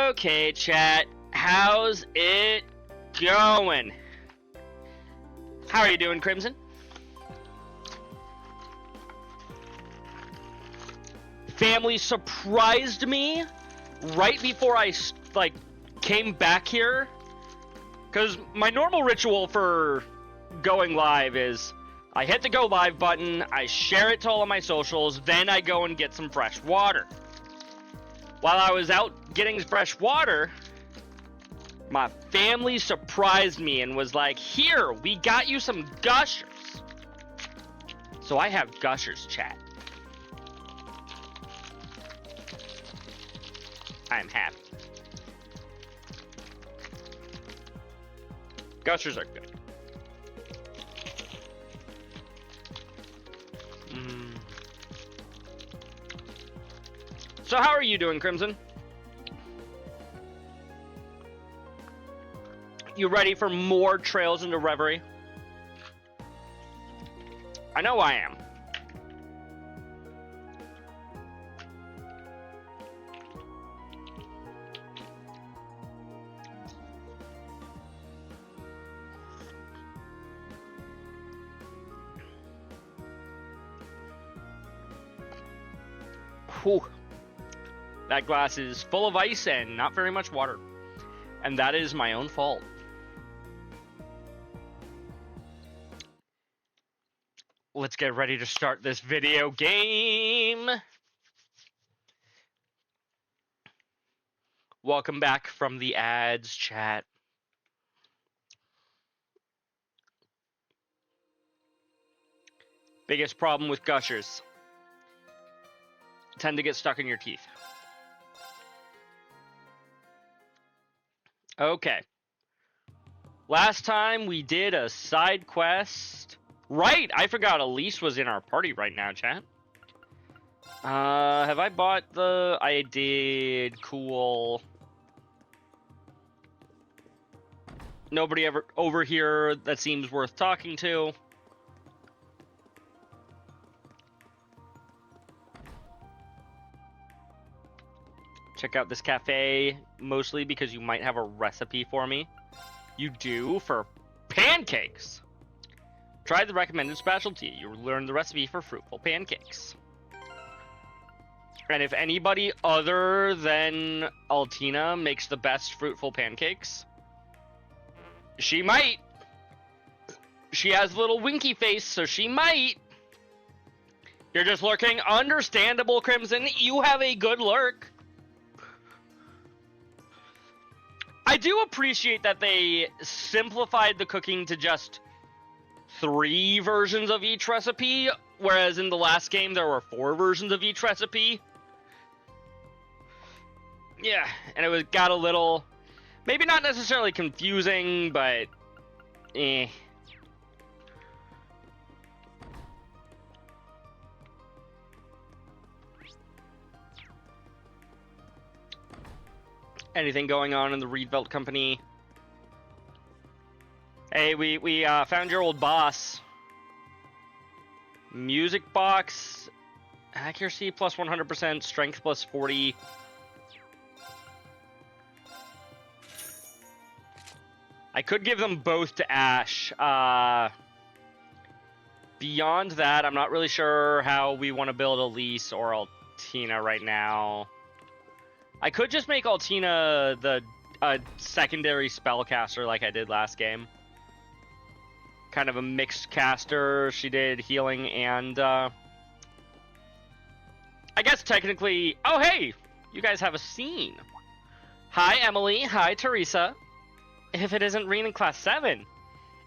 Okay, chat. How's it going? How are you doing, Crimson? Family surprised me right before I, came back here. Because my normal ritual for going live is I hit the go live button, I share it to all of my socials, then I go and get some fresh water. While I was out getting fresh water, my family surprised me and was like, here, we got you some gushers. So I have gushers, chat. I'm happy. Gushers are good. So how are you doing, Crimson? You ready for more trails into Reverie? I know I am. Whew. That glass is full of ice and not very much water. And that is my own fault. Let's get ready to start this video game. Welcome back from the ads, chat. Biggest problem with gushers. Tend to get stuck in your teeth. Okay. Last time we did a side quest. Right, I forgot Elise was in our party right now, chat. Have I bought the... I did. Cool. Nobody ever over here that seems worth talking to. Check out this cafe, mostly because you might have a recipe for me. You do? For pancakes! Try the recommended specialty. You will learn the recipe for fruitful pancakes. And if anybody other than Altina makes the best fruitful pancakes, she might. She has a little winky face, so she might. You're just lurking. Understandable, Crimson. You have a good lurk. I do appreciate that they simplified the cooking to just 3 versions of each recipe, whereas in the last game there were 4 versions of each recipe. Yeah, and it got a little, maybe not necessarily confusing, but eh. Anything going on in the Reedvelt company? Hey, we found your old boss. Music box, accuracy plus 100%, strength plus 40. I could give them both to Ash. Beyond that, I'm not really sure how we want to build Elise or Altina right now. I could just make Altina the secondary spellcaster like I did last game. Kind of a mixed caster. She did healing and, I guess technically... Oh, hey! You guys have a scene. Hi, Emily. Hi, Teresa. If it isn't Reen in Class 7.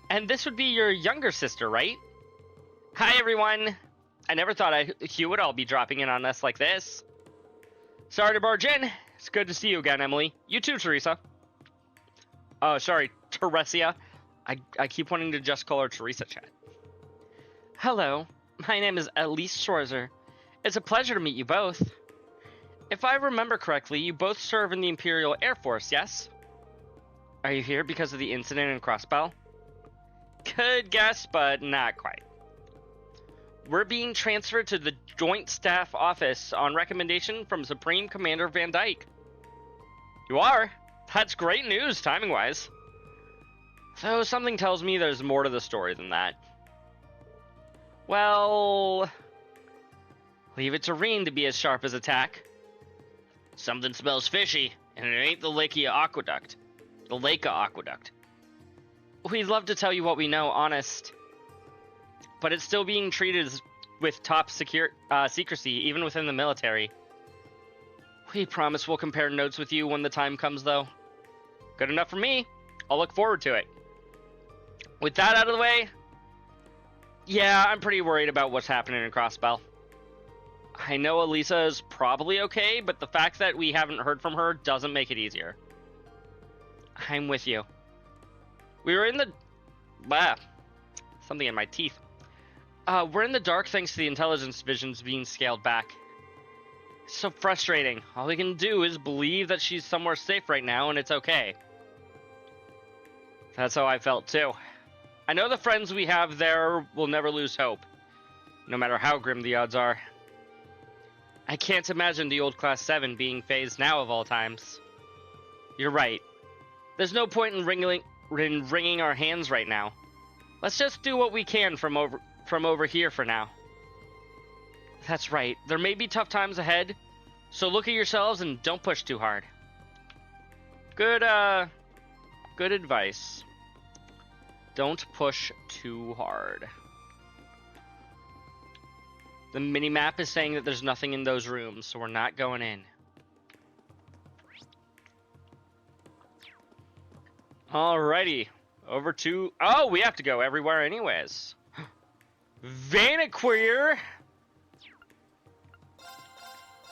And this would be your younger sister, right? Hi, everyone. I never thought Hugh would all be dropping in on us like this. Sorry to barge in. It's good to see you again, Emily. You too, Teresa. Oh, sorry, Teresia. I keep wanting to just call her Teresa, chat. Hello, my name is Elise Schwarzer. It's a pleasure to meet you both. If I remember correctly, you both serve in the Imperial Air Force, yes? Are you here because of the incident in Crossbell? Good guess, but not quite. We're being transferred to the Joint Staff Office on recommendation from Supreme Commander Van Dyke. You are? That's great news, timing-wise. Though something tells me there's more to the story than that. Well... leave it to Reen to be as sharp as attack. Something smells fishy, and it ain't the Lakea Aqueduct. The Laka Aqueduct. We'd love to tell you what we know, honest. But it's still being treated with top secrecy, even within the military. We promise we'll compare notes with you when the time comes, though. Good enough for me. I'll look forward to it. With that out of the way, yeah, I'm pretty worried about what's happening in Crossbell. I know Elisa is probably okay, but the fact that we haven't heard from her doesn't make it easier. I'm with you. We were in the... something in my teeth. We're in the dark thanks to the intelligence divisions being scaled back. It's so frustrating. All we can do is believe that she's somewhere safe right now and it's okay. That's how I felt too. I know the friends we have there will never lose hope, no matter how grim the odds are. I can't imagine the old Class 7 being phased now of all times. You're right. There's no point in wringing our hands right now. Let's just do what we can from over here for now. That's right. There may be tough times ahead, so look at yourselves and don't push too hard. Good advice. Don't push too hard. The minimap is saying that there's nothing in those rooms, so we're not going in. Alrighty. Over to... oh, we have to go everywhere anyways. Vanaqueer!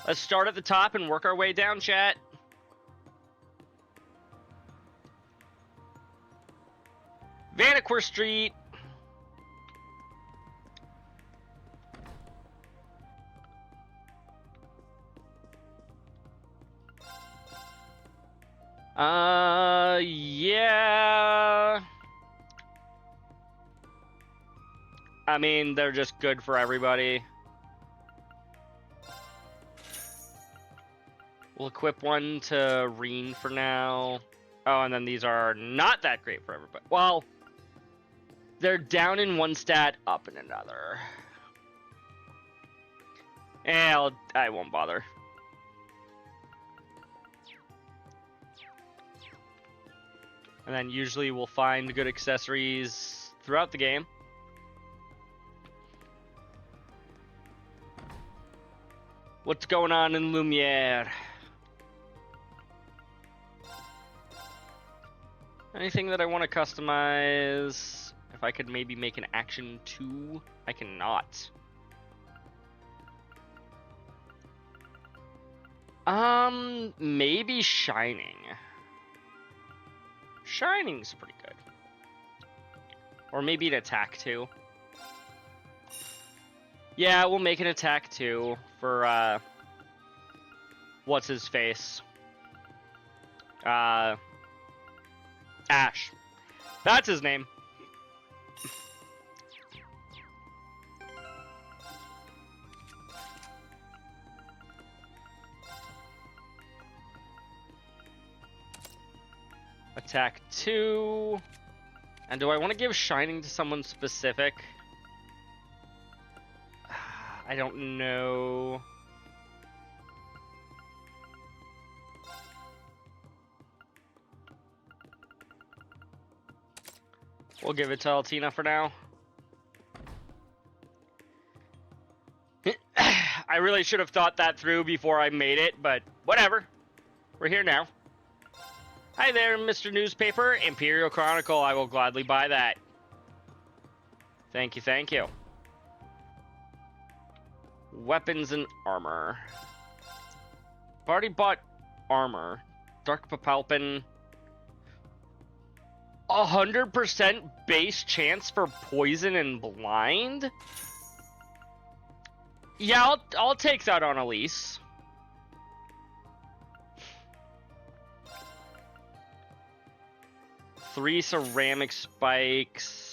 Let's start at the top and work our way down, chat. Vanaqueer Street. Yeah. I mean, they're just good for everybody. We'll equip one to Reen for now. Oh, and then these are not that great for everybody. Well, they're down in one stat, up in another. I won't bother. And then usually we'll find good accessories throughout the game. What's going on in Lumiere? Anything that I want to customize? If I could maybe make an action 2, I cannot. Maybe Shining. Shining's pretty good. Or maybe an attack 2. Yeah, we'll make an attack 2 for, what's his face? Ash. That's his name. Attack 2. And do I want to give Shining to someone specific? I don't know. We'll give it to Altina for now. I really should have thought that through before I made it, but whatever. We're here now. Hi there, Mr. Newspaper. Imperial Chronicle, I will gladly buy that. Thank you, thank you. Weapons and armor. I've already bought armor. Dark Papalpin. 100% base chance for poison and blind? Yeah, I'll take that on Elise. Three ceramic spikes.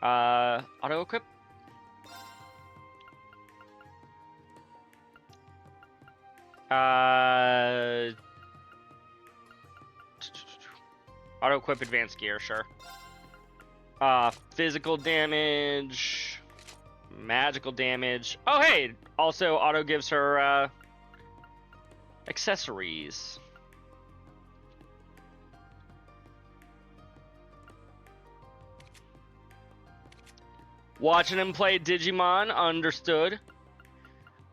Auto equip? Auto equip advanced gear, sure. Physical damage, magical damage. Oh, hey! Also, auto gives her, accessories. Watching him play Digimon, understood.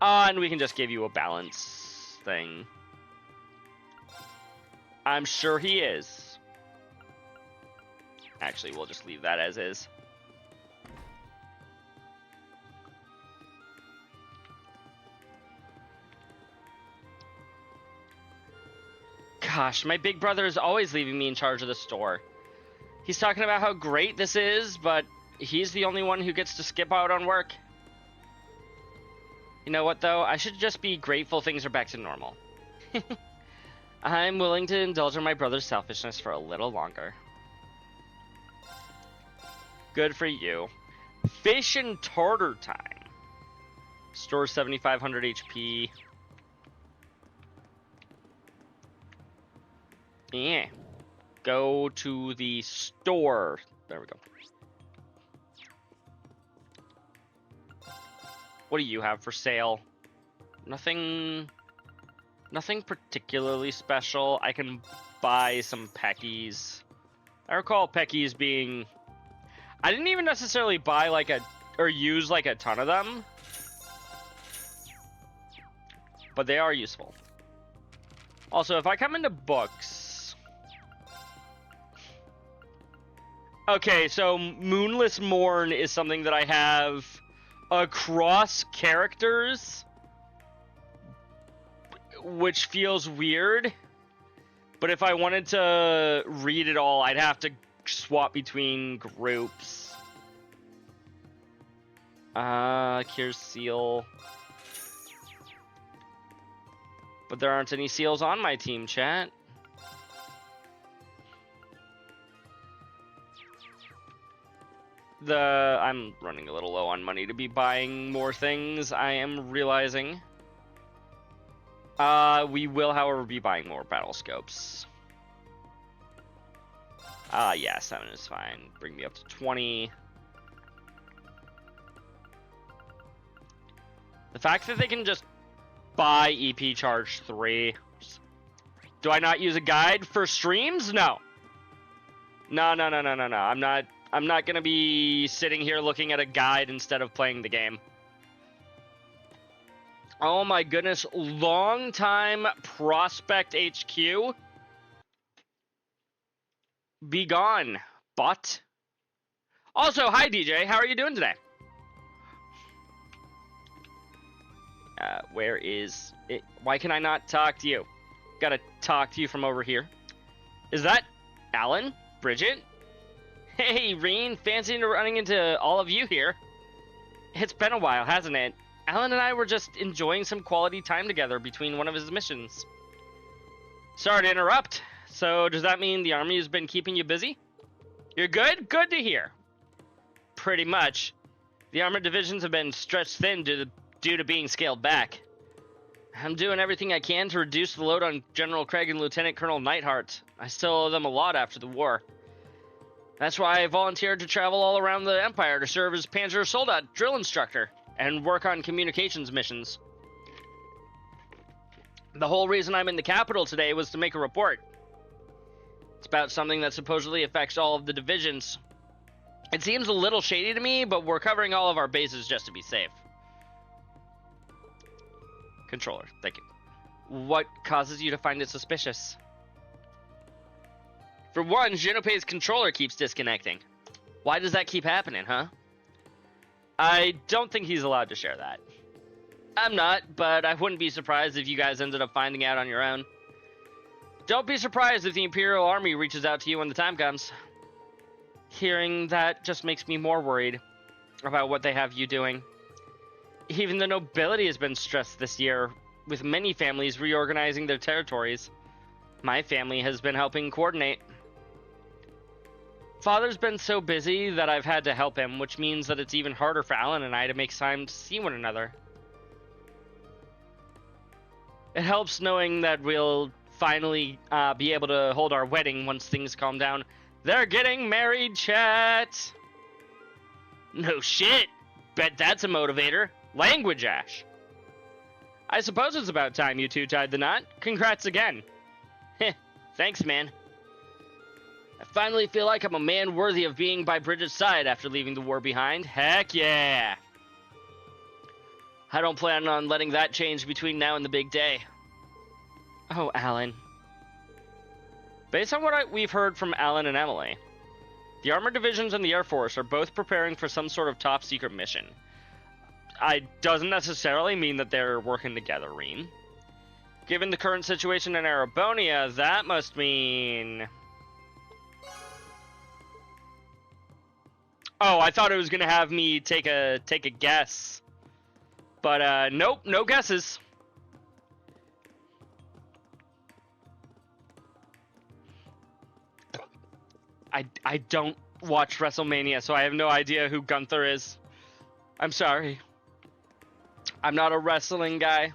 And we can just give you a balance thing. I'm sure he is. Actually, we'll just leave that as is. Gosh, my big brother is always leaving me in charge of the store. He's talking about how great this is, but he's the only one who gets to skip out on work. You know what, though? I should just be grateful things are back to normal. I'm willing to indulge in my brother's selfishness for a little longer. Good for you. Fish and tartar time. Store 7,500 HP. Yeah. Go to the store. There we go. What do you have for sale? Nothing particularly special. I can buy some Peckies. I recall Peckies being... I didn't even necessarily buy like or use like a ton of them. But they are useful. Also, if I come into books... Okay, so Moonless Morn is something that I have across characters, which feels weird. But if I wanted to read it all, I'd have to swap between groups. Cure Seal. But there aren't any seals on my team, chat. I'm running a little low on money to be buying more things, I am realizing. We will, however, be buying more battle scopes. Yeah, 7 is fine. Bring me up to 20. The fact that they can just buy EP charge 3. Do I not use a guide for streams? No. No. I'm not gonna be sitting here looking at a guide instead of playing the game. Oh my goodness, long time Prospect HQ. Be gone, bot. Also, hi DJ, how are you doing today? Where is it? Why can I not talk to you? Gotta talk to you from over here. Is that Alan? Bridget? Hey, Reen, fancy running into all of you here. It's been a while, hasn't it? Alan and I were just enjoying some quality time together between one of his missions. Sorry to interrupt. So, does that mean the army has been keeping you busy? You're good? Good to hear. Pretty much. The armored divisions have been stretched thin due to being scaled back. I'm doing everything I can to reduce the load on General Craig and Lieutenant Colonel Neidhart. I still owe them a lot after the war. That's why I volunteered to travel all around the Empire to serve as Panzer Soldat drill instructor and work on communications missions. The whole reason I'm in the capital today was to make a report. It's about something that supposedly affects all of the divisions. It seems a little shady to me, but we're covering all of our bases just to be safe. Controller, thank you. What causes you to find it suspicious? For one, Junopei's controller keeps disconnecting. Why does that keep happening, huh? I don't think he's allowed to share that. I'm not, but I wouldn't be surprised if you guys ended up finding out on your own. Don't be surprised if the Imperial Army reaches out to you when the time comes. Hearing that just makes me more worried about what they have you doing. Even the nobility has been stressed this year, with many families reorganizing their territories. My family has been helping coordinate. Father's been so busy that I've had to help him, which means that it's even harder for Alan and I to make time to see one another. It helps knowing that we'll finally be able to hold our wedding once things calm down. They're getting married, chat! No shit! Bet that's a motivator. Language, Ash. I suppose it's about time you two tied the knot. Congrats again. Heh, thanks, man. I finally feel like I'm a man worthy of being by Bridget's side after leaving the war behind. Heck yeah! I don't plan on letting that change between now and the big day. Oh, Alan. Based on what we've heard from Alan and Emily, the Armored Divisions and the Air Force are both preparing for some sort of top-secret mission. Doesn't necessarily mean that they're working together, Reen. Given the current situation in Erebonia, that must mean... Oh, I thought it was going to have me take a guess. But, nope, no guesses. I don't watch WrestleMania, so I have no idea who Gunther is. I'm sorry. I'm not a wrestling guy.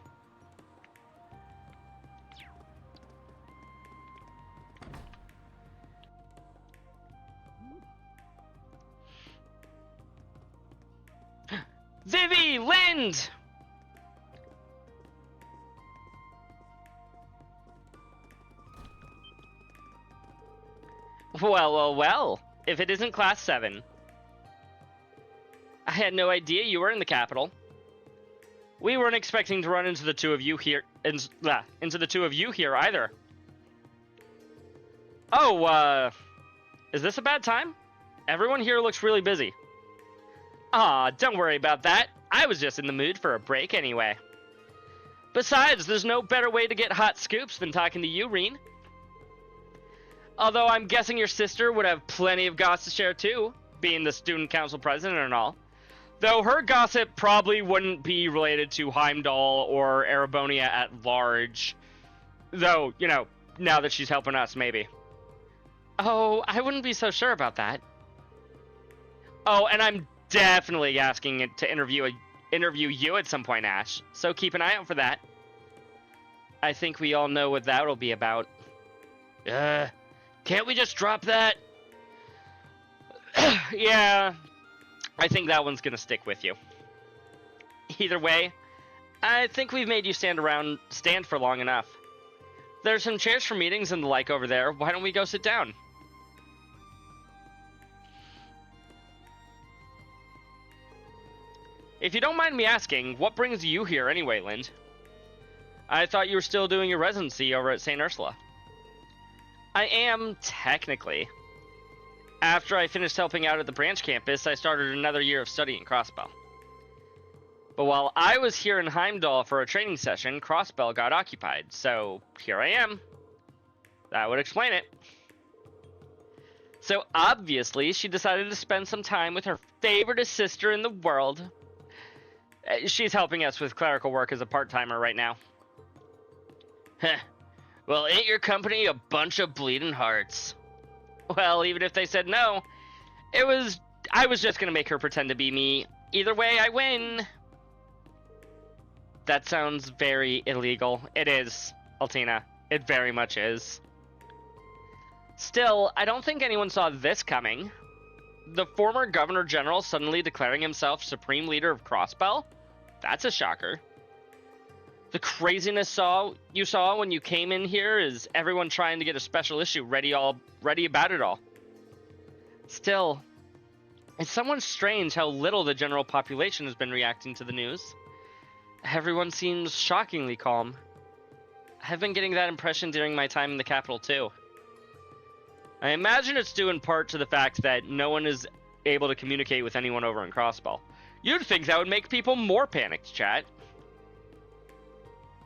Vivi! Lind! Well, if it isn't Class 7. I had no idea you were in the capital. We weren't expecting to run into the two of you here, either. Oh, is this a bad time? Everyone here looks really busy. Aw, don't worry about that. I was just in the mood for a break anyway. Besides, there's no better way to get hot scoops than talking to you, Reen. Although I'm guessing your sister would have plenty of gossip to share too, being the student council president and all. Though her gossip probably wouldn't be related to Heimdallr or Erebonia at large. Though, you know, now that she's helping us, maybe. Oh, I wouldn't be so sure about that. Oh, and I'm definitely asking it to interview you at some point, Ash. So keep an eye out for that. I think we all know what that'll be about. Can't we just drop that? Yeah, I think that one's gonna stick with you. Either way, I think we've made you stand for long enough. There's some chairs for meetings and the like over there. Why don't we go sit down? If you don't mind me asking, what brings you here anyway, Lind? I thought you were still doing your residency over at St. Ursula. I am, technically. After I finished helping out at the branch campus, I started another year of studying Crossbell. But while I was here in Heimdallr for a training session, Crossbell got occupied, so here I am. That would explain it. So obviously, she decided to spend some time with her favorite sister in the world. She's helping us with clerical work as a part-timer right now. Heh. Well, ain't your company a bunch of bleeding hearts? Well, even if they said no, I was just gonna make her pretend to be me. Either way, I win. That sounds very illegal. It is, Altina. It very much is. Still, I don't think anyone saw this coming. The former Governor General suddenly declaring himself Supreme Leader of Crossbell? That's a shocker. The craziness you saw when you came in here is everyone trying to get a special issue ready about it all. Still, it's somewhat strange how little the general population has been reacting to the news. Everyone seems shockingly calm. I've been getting that impression during my time in the capital too. I imagine it's due in part to the fact that no one is able to communicate with anyone over in Crossbell. You'd think that would make people more panicked, chat.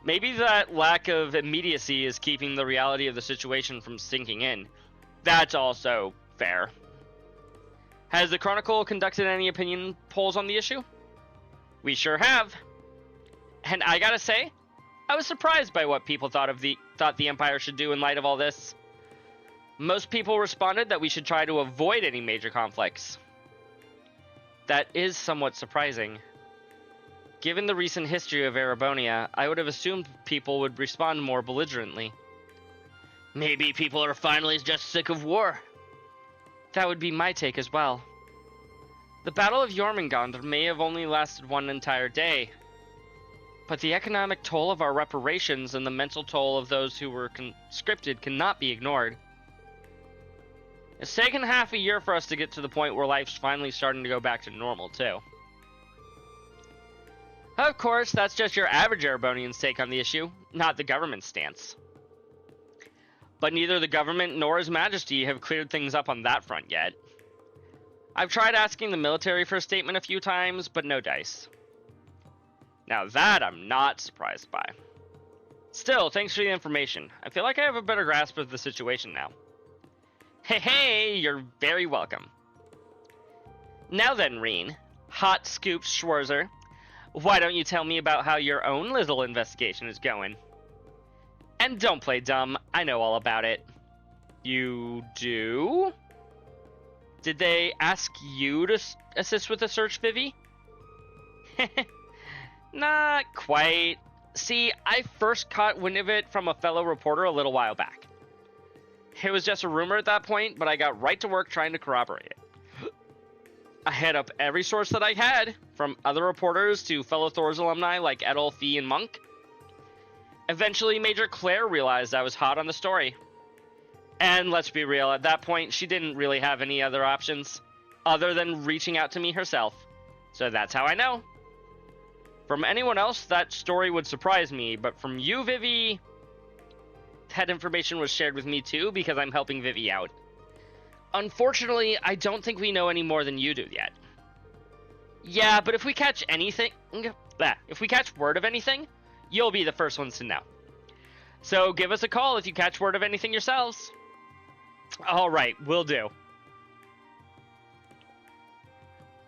Maybe that lack of immediacy is keeping the reality of the situation from sinking in. That's also fair. Has the Chronicle conducted any opinion polls on the issue? We sure have. And I gotta say, I was surprised by what people thought the Empire should do in light of all this. Most people responded that we should try to avoid any major conflicts. That is somewhat surprising, Given the recent history of Erebonia, I would have assumed people would respond more belligerently. Maybe people are finally just sick of war. That would be my take as well. The Battle of Jormungandr may have only lasted one entire day, but the economic toll of our reparations and the mental toll of those who were conscripted cannot be ignored. It's taken half a year for us to get to the point where life's finally starting to go back to normal, too. Of course, that's just your average Erebonian's take on the issue, not the government's stance. But neither the government nor His Majesty have cleared things up on that front yet. I've tried asking the military for a statement a few times, but no dice. Now that I'm not surprised by. Still, thanks for the information. I feel like I have a better grasp of the situation now. Hey, you're very welcome. Now then, Reen, Hot Scoop Schwarzer, why don't you tell me about how your own little investigation is going? And don't play dumb, I know all about it. You do? Did they ask you to assist with the search, Vivi? Not quite. See, I first caught wind of it from a fellow reporter a little while back. It was just a rumor at that point, but I got right to work trying to corroborate it. I hit up every source that I had, from other reporters to fellow Thor's alumni like Edel, Fee, and Monk. Eventually, Major Claire realized I was hot on the story. And let's be real, at that point, she didn't really have any other options, other than reaching out to me herself. So that's how I know. From anyone else, that story would surprise me, but from you, Vivi, that information was shared with me too, because I'm helping Vivi out. Unfortunately, I don't think we know any more than you do yet. Yeah, but if we catch word of anything, you'll be the first ones to know. So give us a call if you catch word of anything yourselves. Alright, will do.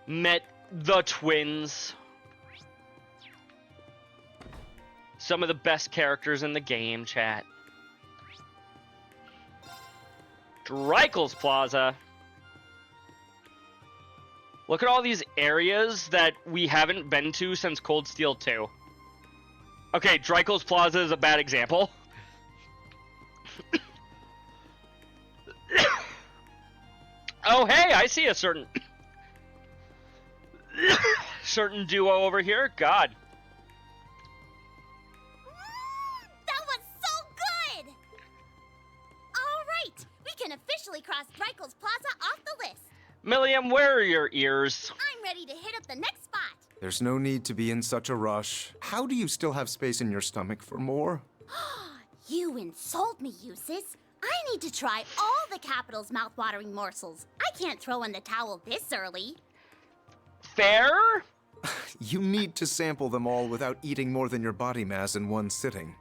Met the twins. Some of the best characters in the game, chat. Dreikel's Plaza. Look at all these areas that we haven't been to since Cold Steel 2. Okay, Dreikel's Plaza is a bad example. Oh, hey, I see a certain duo over here. God. That was so good! All right, we can officially cross Dreikel's Plaza off the list. Milliam, where are your ears? I'm ready to hit up the next spot. There's no need to be in such a rush. How do you still have space in your stomach for more? You insult me, Eustace. I need to try all the capital's mouth-watering morsels. I can't throw in the towel this early. Fair? You need to sample them all without eating more than your body mass in one sitting.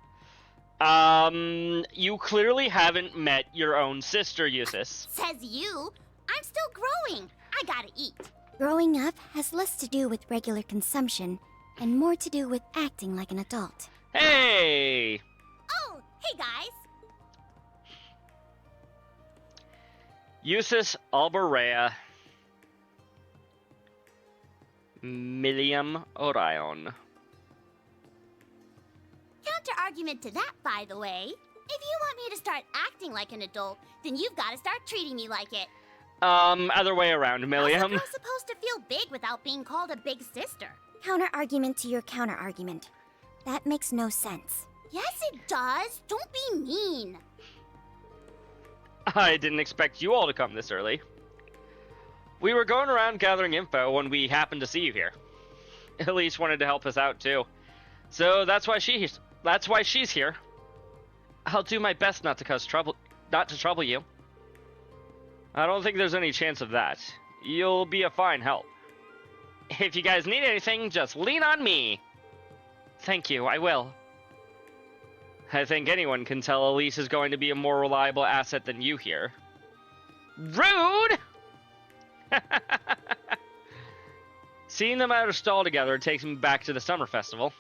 You clearly haven't met your own sister, Eustace. Says you. I'm still growing. I gotta eat. Growing up has less to do with regular consumption and more to do with acting like an adult. Hey! Oh, hey guys. Eustace Alborea. Milliam Orion. Counter-argument to that, by the way. If you want me to start acting like an adult, then you've got to start treating me like it. Other way around, How's a Milliam. girl supposed to feel big without being called a big sister? Counter-argument to your counter-argument. That makes no sense. Yes, it does. Don't be mean. I didn't expect you all to come this early. We were going around gathering info when we happened to see you here. Elise wanted to help us out too. So that's why she's here. I'll do my best not to trouble you. I don't think there's any chance of that. You'll be a fine help. If you guys need anything, just lean on me. Thank you, I will. I think anyone can tell Elise is going to be a more reliable asset than you here. Rude! Seeing them at a stall together takes me back to the summer festival.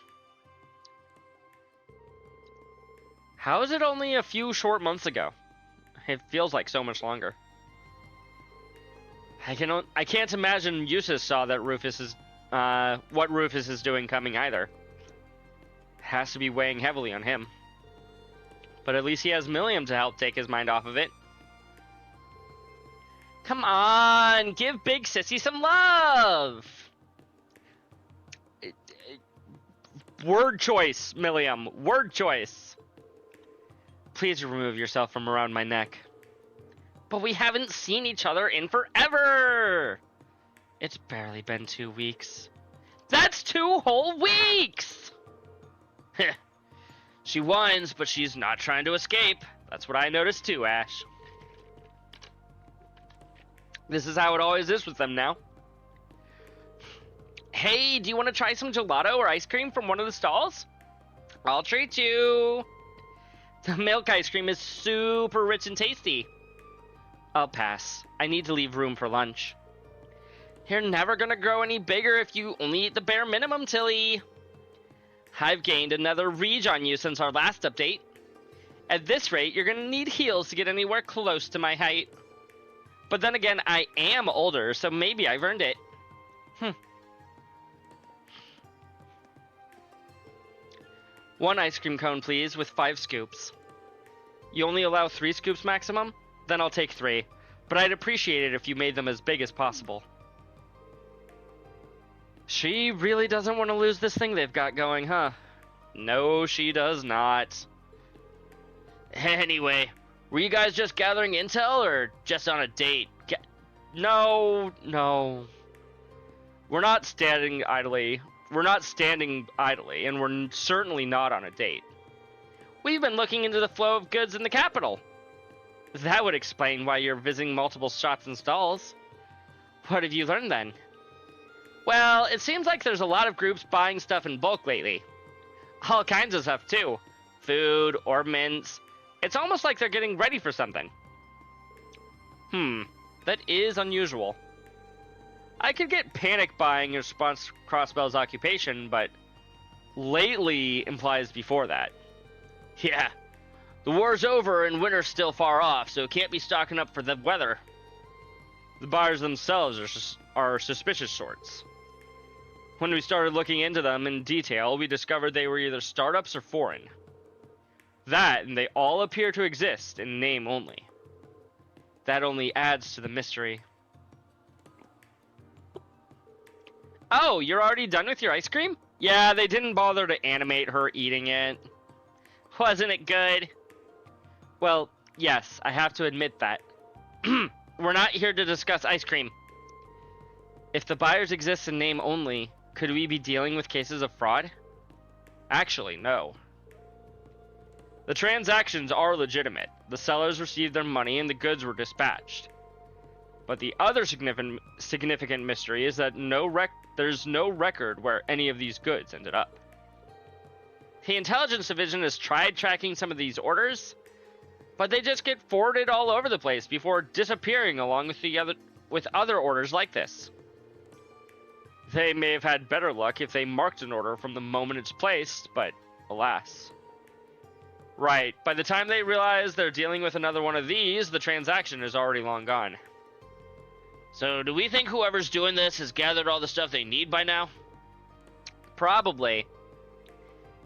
How is it only a few short months ago? It feels like so much longer. I can't imagine Eustace saw that Rufus what Rufus is doing coming either. Has to be weighing heavily on him. But at least he has Milliam to help take his mind off of it. Come on, give Big Sissy some love! Word choice, Milliam. Word choice. Please remove yourself from around my neck. But we haven't seen each other in forever! It's barely been 2 weeks. That's 2 whole weeks! She whines, but she's not trying to escape. That's what I noticed too, Ash. This is how it always is with them now. Hey, do you want to try some gelato or ice cream from one of the stalls? I'll treat you. The milk ice cream is super rich and tasty. I'll pass. I need to leave room for lunch. You're never gonna grow any bigger if you only eat the bare minimum, Tilly. I've gained another reach on you since our last update. At this rate, you're gonna need heels to get anywhere close to my height. But then again, I am older, so maybe I've earned it. 1 ice cream cone, please, with 5 scoops. You only allow 3 scoops maximum? Then I'll take 3. But I'd appreciate it if you made them as big as possible. She really doesn't want to lose this thing they've got going, huh? No, she does not. Anyway, were you guys just gathering intel or just on a date? No. We're not standing idly. And we're certainly not on a date. We've been looking into the flow of goods in the capital. That would explain why you're visiting multiple shops and stalls. What have you learned then? Well, it seems like there's a lot of groups buying stuff in bulk lately. All kinds of stuff, too. Food, ornaments. It's almost like they're getting ready for something. That is unusual. I could get panic buying in response to Crossbell's occupation, but lately implies before that. Yeah, the war's over and winter's still far off, so can't be stocking up for the weather. The buyers themselves are suspicious sorts. When we started looking into them in detail, we discovered they were either startups or foreign. That, and they all appear to exist in name only. That only adds to the mystery. Oh, you're already done with your ice cream? Yeah, they didn't bother to animate her eating it. Wasn't it good? Well, yes, I have to admit that. We're not here to discuss ice cream. If the buyers exist in name only, could we be dealing with cases of fraud? Actually, no. The transactions are legitimate. The sellers received their money and the goods were dispatched. But the other significant mystery is that there's no record where any of these goods ended up. The intelligence division has tried tracking some of these orders, but they just get forwarded all over the place before disappearing along with other orders like this. They may have had better luck if they marked an order from the moment it's placed, but alas. Right, by the time they realize they're dealing with another one of these, the transaction is already long gone. So, do we think whoever's doing this has gathered all the stuff they need by now? Probably.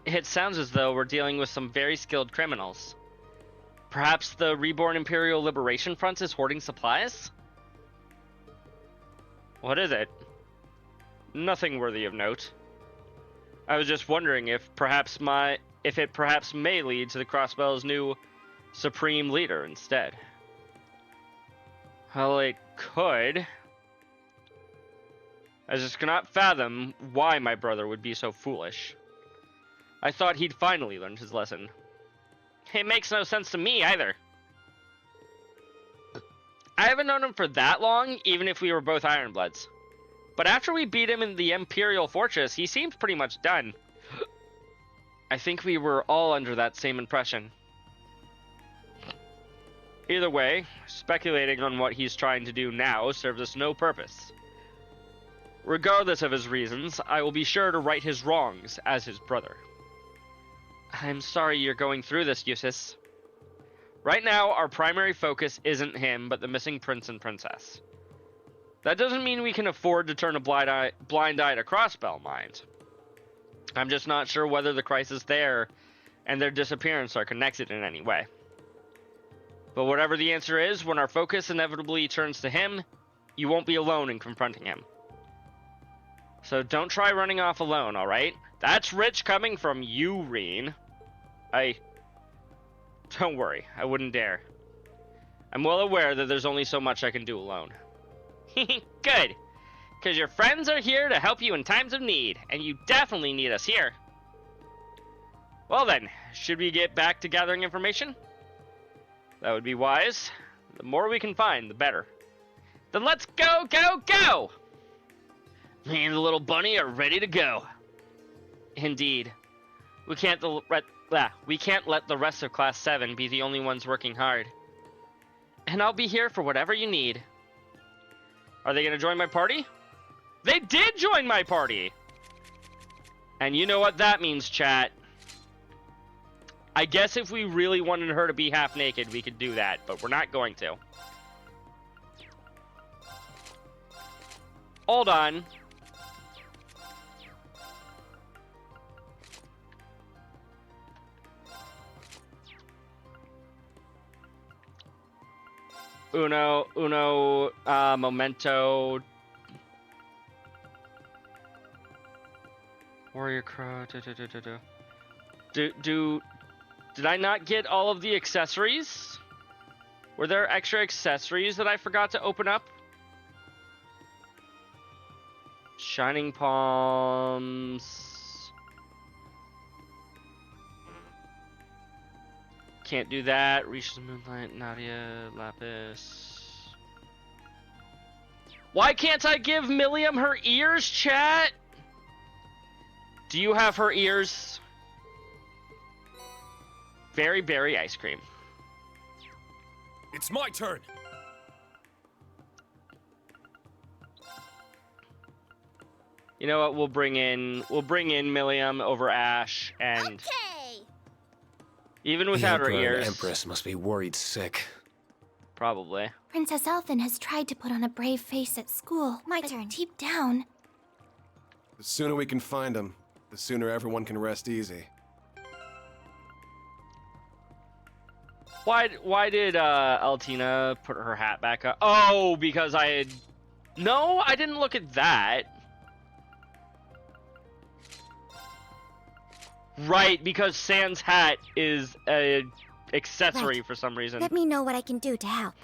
It sounds as though we're dealing with some very skilled criminals. Perhaps the Reborn Imperial Liberation Front is hoarding supplies? What is it? Nothing worthy of note. I was just wondering if it perhaps may lead to the Crossbell's new Supreme Leader instead. Well, it could. I just cannot fathom why my brother would be so foolish. I thought he'd finally learned his lesson. It makes no sense to me either. I haven't known him for that long, even if we were both Ironbloods. But after we beat him in the Imperial Fortress, he seemed pretty much done. I think we were all under that same impression. Either way, speculating on what he's trying to do now serves us no purpose. Regardless of his reasons, I will be sure to right his wrongs as his brother. I'm sorry you're going through this, Eustace. Right now, our primary focus isn't him, but the missing prince and princess. That doesn't mean we can afford to turn a blind eye to Crossbell Mines. I'm just not sure whether the crisis there and their disappearance are connected in any way. But whatever the answer is, when our focus inevitably turns to him, you won't be alone in confronting him. So don't try running off alone, alright? That's rich coming from you, Reen. Don't worry, I wouldn't dare. I'm well aware that there's only so much I can do alone. Good, because your friends are here to help you in times of need, and you definitely need us here. Well then, should we get back to gathering information? That would be wise. The more we can find, the better. Then let's go, go, go! Me and the little bunny are ready to go. Indeed. We can't let the rest of Class 7 be the only ones working hard. And I'll be here for whatever you need. Are they going to join my party? They did join my party! And you know what that means, chat. I guess if we really wanted her to be half naked, we could do that, but we're not going to. Hold on. Memento. Warrior Crow. Did I not get all of the accessories? Were there extra accessories that I forgot to open up? Shining Palms. Can't do that. Reaches Moonlight, Nadia, Lapis. Why can't I give Milliam her ears, chat? Do you have her ears? Very berry ice cream. It's my turn. You know what? We'll bring in Milliam over Ash, and Okay. even without her The Emperor and ears, Empress must be worried sick. probably. Princess Elfin has tried to put on a brave face at school. My turn. Deep down, The sooner we can find them, the sooner everyone can rest easy. Why did Altina put her hat back up? Oh, because I had... No, I didn't look at that. Right, because Sans hat is a accessory Right. for some reason. let me know what I can do to help.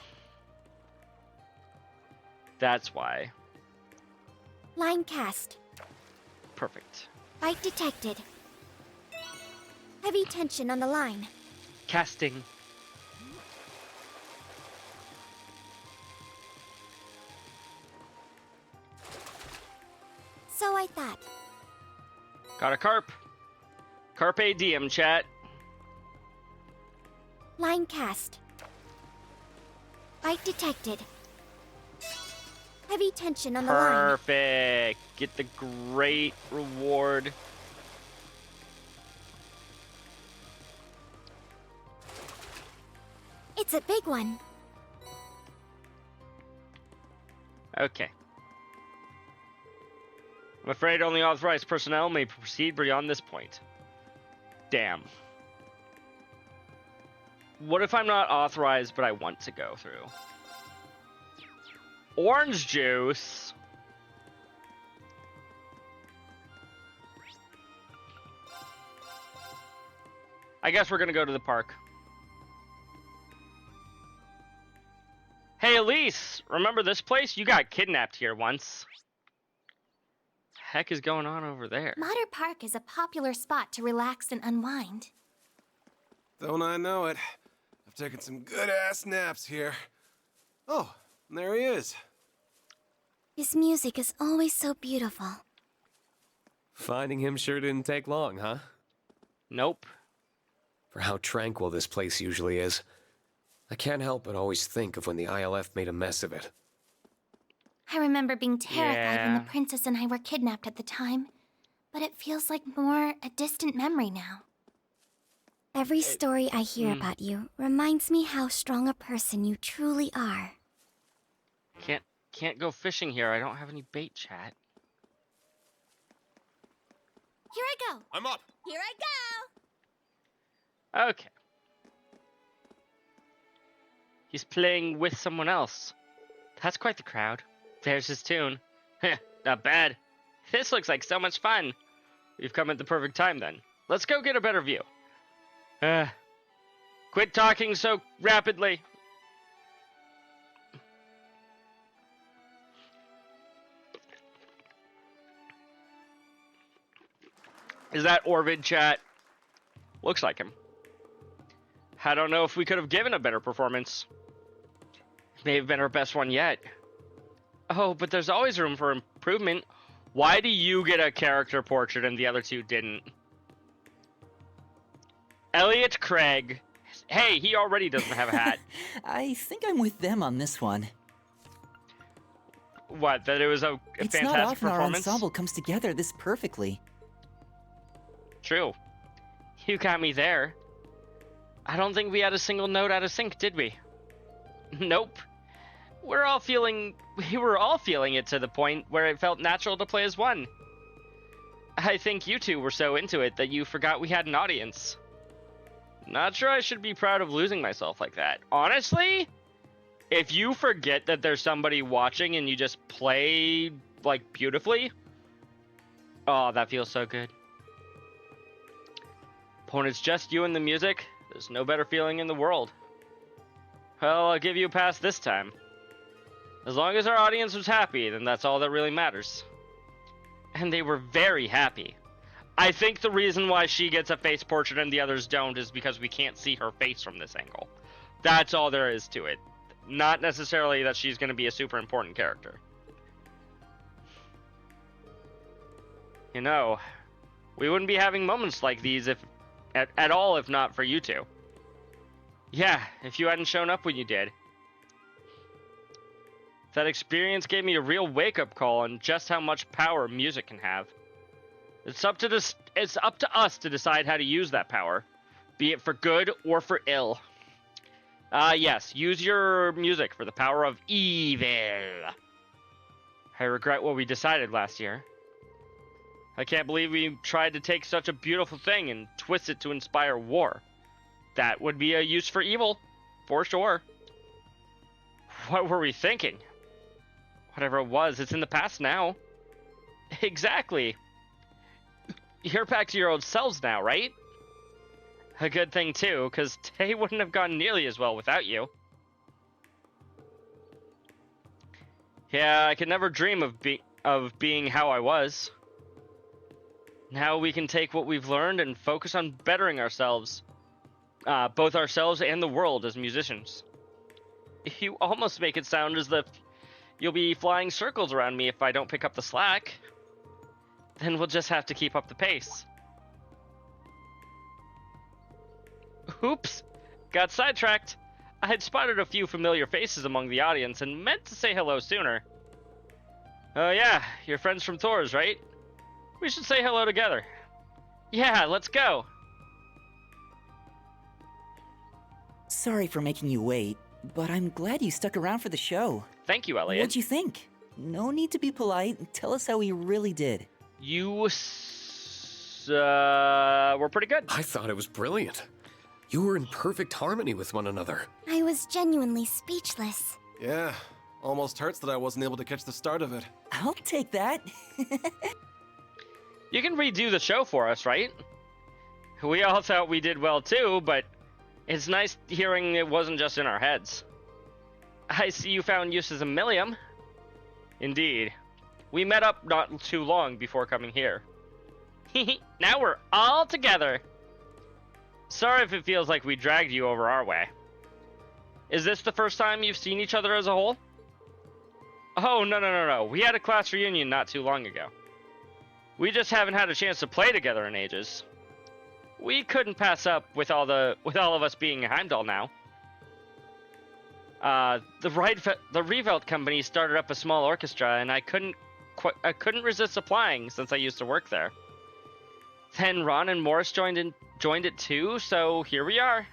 That's why. Line cast. Perfect. Bite detected. Heavy tension on the line. Casting. So I thought. Got a carp. Carpe diem, chat. Line cast. Bite detected. Heavy tension on the line. Perfect. Get the great reward. It's a big one. Okay. I'm afraid only authorized personnel may proceed beyond this point. Damn. What if I'm not authorized, but I want to go through? Orange juice. I guess we're gonna go to the park. Hey, Elise, remember this place? You got kidnapped here once. Heck is going on over there? Mater Park is a popular spot to relax and unwind. Don't I know it? I've taken some good-ass naps here. Oh, and there he is. His music is always so beautiful. Finding him sure didn't take long, huh? Nope. For how tranquil this place usually is. I can't help but always think of when the ILF made a mess of it. I remember being terrified when Yeah. the princess and I were kidnapped at the time, but it feels like more a distant memory now. Every story I hear about you reminds me how strong a person you truly are. Can't go fishing here. I don't have any bait, chat. Here I go. I'm up. Here I go. Okay. He's playing with someone else. That's quite the crowd. There's his tune. Heh, not bad. This looks like so much fun. We've come at the perfect time then. Let's go get a better view. Quit talking so rapidly. Is that Orvid, chat? Looks like him. I don't know if we could have given a better performance. May have been our best one yet. Oh, but there's always room for improvement. Why do you get a character portrait and the other two didn't? Elliot Craig. Hey, he already doesn't have a hat. I think I'm with them on this one. What, that it was a It's fantastic not often our performance? ensemble comes together this perfectly. True. You got me there. I don't think we had a single note out of sync, did we? Nope. We were all feeling it to the point where it felt natural to play as one. I think you two were so into it that you forgot we had an audience. Not sure I should be proud of losing myself like that. Honestly, if you forget that there's somebody watching and you just play, like, beautifully, oh, that feels so good. When it's just you and the music, there's no better feeling in the world. Well, I'll give you a pass this time. As long as our audience was happy, then that's all that really matters. And they were very happy. I think the reason why she gets a face portrait and the others don't is because we can't see her face from this angle. That's all there is to it. Not necessarily that she's going to be a super important character. You know, we wouldn't be having moments like these if at all if not for you two. Yeah, if you hadn't shown up when you did. That experience gave me a real wake-up call on just how much power music can have. It's up to us to decide how to use that power, be it for good or for ill. Yes, use your music for the power of evil. I regret what we decided last year. I can't believe we tried to take such a beautiful thing and twist it to inspire war. That would be a use for evil, for sure. What were we thinking? Whatever it was, it's in the past now. Exactly. You're back to your old selves now, right? A good thing too, because today wouldn't have gone nearly as well without you. Yeah, I could never dream of being how I was. Now we can take what we've learned and focus on bettering ourselves. Both ourselves and the world as musicians. You almost make it sound as if you'll be flying circles around me if I don't pick up the slack. Then we'll just have to keep up the pace. Oops, got sidetracked. I had spotted a few familiar faces among the audience and meant to say hello sooner. Oh yeah, you're friends from Thor's, right? We should say hello together. Yeah, let's go. Sorry for making you wait, but I'm glad you stuck around for the show. Thank you, Elliot. What'd you think? No need to be polite. Tell us how we really did. You were pretty good. I thought it was brilliant. You were in perfect harmony with one another. I was genuinely speechless. Yeah, almost hurts that I wasn't able to catch the start of it. I'll take that. You can redo the show for us, right? We all thought we did well too, but it's nice hearing it wasn't just in our heads. I see you found use as a Millium. Indeed. We met up not too long before coming here. Now we're all together. Sorry if it feels like we dragged you over our way. Is this the first time you've seen each other as a whole? Oh, no. We had a class reunion not too long ago. We just haven't had a chance to play together in ages. We couldn't pass up with all of us being Heimdallr now. The Reverie company started up a small orchestra, and I couldn't resist applying since I used to work there. Then Ron and Morris joined it too, so here we are.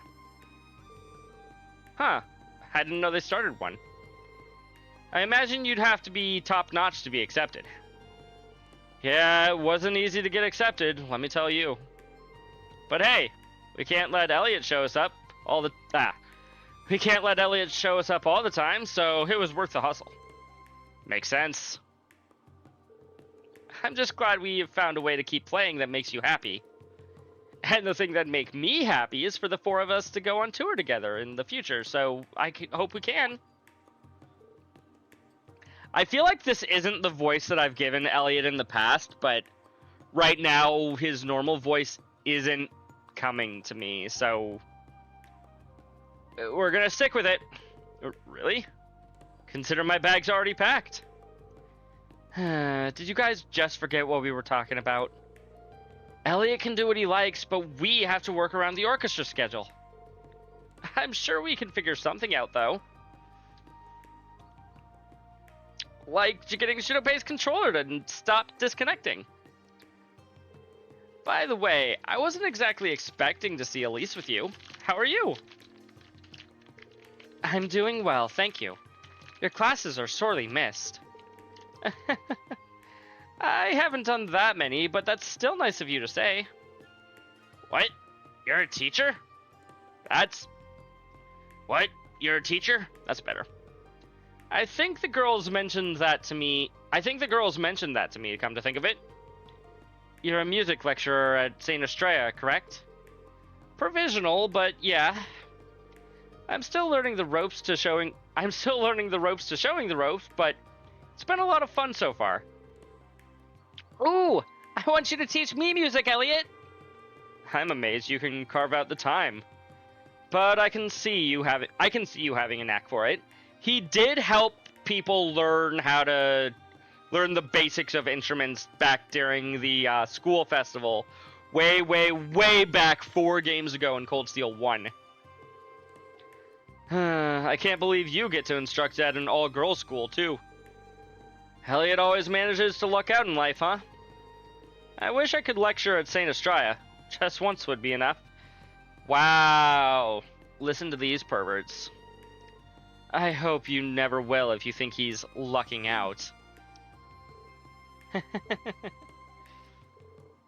Huh? I didn't know they started one. I imagine you'd have to be top-notch to be accepted. Yeah, it wasn't easy to get accepted, let me tell you. But hey, we can't let Elliot show us up all the we can't let Elliot show us up all the time, so it was worth the hustle. Makes sense. I'm just glad we have found a way to keep playing that makes you happy. And the thing that make me happy is for the four of us to go on tour together in the future, so I hope we can. I feel like this isn't the voice that I've given Elliot in the past, but right now his normal voice isn't coming to me, so we're gonna stick with it. Really? Consider my bag's already packed. Did you guys just forget what we were talking about? Elliot can do what he likes, but we have to work around the orchestra schedule. I'm sure we can figure something out, though. Like getting Shinobe's controller to stop disconnecting. By the way, I wasn't exactly expecting to see Elise with you. How are you? I'm doing well, thank you. Your classes are sorely missed. I haven't done that many, but that's still nice of you to say. What? You're a teacher? What? You're a teacher? That's better. I think the girls mentioned that to me, come to think of it. You're a music lecturer at St. Estrella, correct? Provisional, but yeah. I'm still learning the ropes to showing the ropes, but it's been a lot of fun so far. Ooh, I want you to teach me music, Elliot. I'm amazed you can carve out the time. But I can see you having a knack for it. He did help people learn the basics of instruments back during the school festival. Way back 4 games ago in Cold Steel 1. I can't believe you get to instruct at an all-girls school, too. Elliot always manages to luck out in life, huh? I wish I could lecture at St. Estrella. Just once would be enough. Wow. Listen to these perverts. I hope you never will if you think he's lucking out.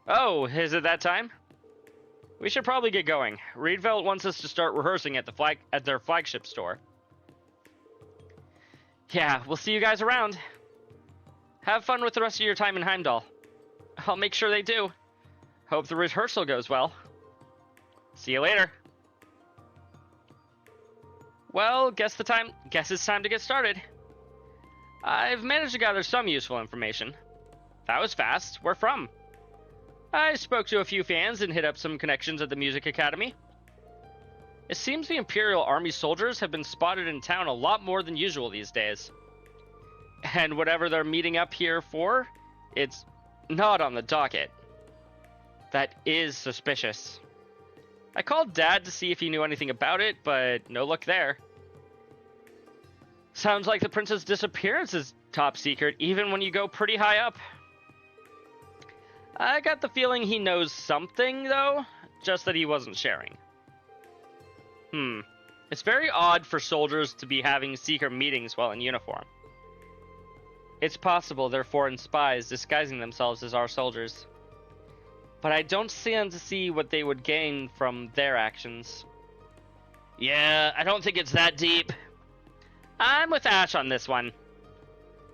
Oh, is it that time? We should probably get going. Reedveld wants us to start rehearsing at their flagship store. Yeah, we'll see you guys around. Have fun with the rest of your time in Heimdallr. I'll make sure they do. Hope the rehearsal goes well. See you later. Well, guess it's time to get started. I've managed to gather some useful information. That was fast. Where from? I spoke to a few fans and hit up some connections at the Music Academy. It seems the Imperial Army soldiers have been spotted in town a lot more than usual these days. And whatever they're meeting up here for, it's not on the docket. That is suspicious. I called Dad to see if he knew anything about it, but no luck there. Sounds like the prince's disappearance is top secret, even when you go pretty high up. I got the feeling he knows something, though, just that he wasn't sharing. It's very odd for soldiers to be having secret meetings while in uniform. It's possible they're foreign spies disguising themselves as our soldiers. But I don't stand to see what they would gain from their actions. Yeah, I don't think it's that deep. I'm with Ash on this one.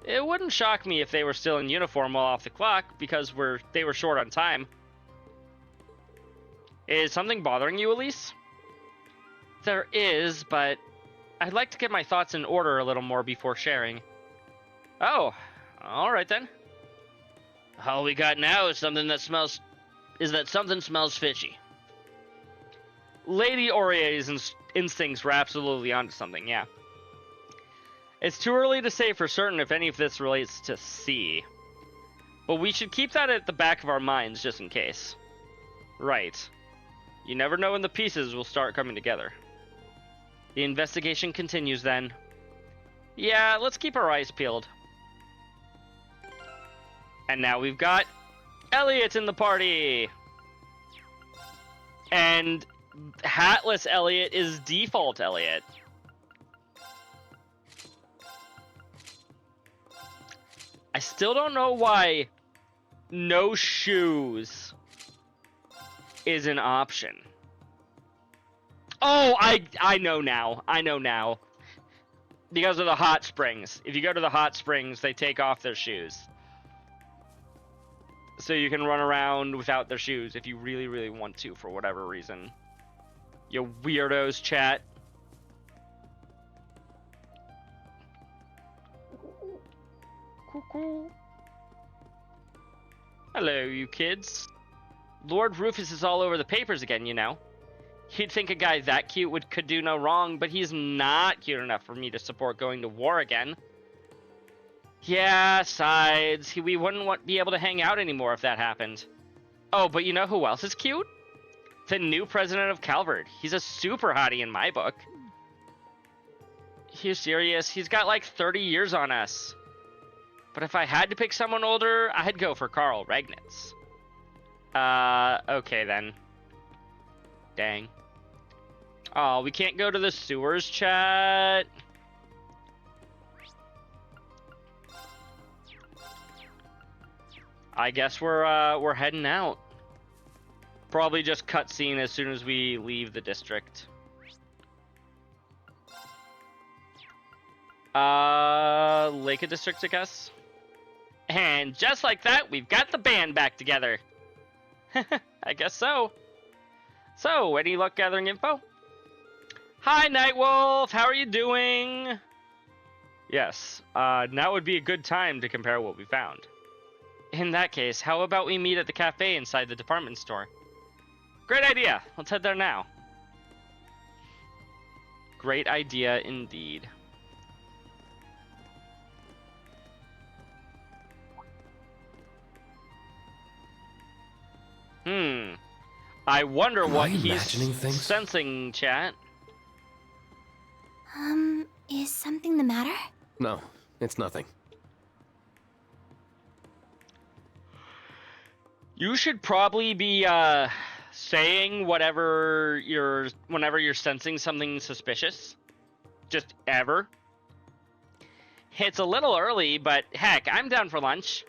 It wouldn't shock me if they were still in uniform while off the clock, because they were short on time. Is something bothering you, Elise? There is, but I'd like to get my thoughts in order a little more before sharing. Oh, alright then. All we got now is that something smells fishy. Lady Aurier's instincts were absolutely onto something, yeah. It's too early to say for certain if any of this relates to C. But we should keep that at the back of our minds just in case. Right. You never know when the pieces will start coming together. The investigation continues then. Yeah, let's keep our eyes peeled. And now we've got Elliot in the party! And hatless Elliot is default Elliot. I still don't know why no shoes is an option. Oh, I know now. I know now. Because of the hot springs. If you go to the hot springs, they take off their shoes. So you can run around without their shoes if you really, really want to for whatever reason. You weirdos, chat. Cuckoo. Hello, you kids. Lord Rufus is all over the papers again, you know. You'd think a guy that cute could do no wrong, but he's not cute enough for me to support going to war again. Yeah, sides. We wouldn't be able to hang out anymore if that happened. Oh, but you know who else is cute? The new president of Calvert. He's a super hottie in my book. You serious? He's got like 30 years on us. But if I had to pick someone older, I'd go for Carl Regnitz. Okay then. Dang. Oh, we can't go to the sewers, chat. I guess we're heading out. Probably just cutscene as soon as we leave the district. Lake District, I guess. And just like that, we've got the band back together. I guess so. So, any luck gathering info? Hi, Nightwolf. How are you doing? Yes. Now would be a good time to compare what we found. In that case, how about we meet at the cafe inside the department store? Great idea. Let's head there now. Great idea indeed. I wonder what he's sensing, chat. Is something the matter? No, it's nothing. You should probably be saying whenever you're sensing something suspicious. Just ever. It's a little early, but heck, I'm down for lunch.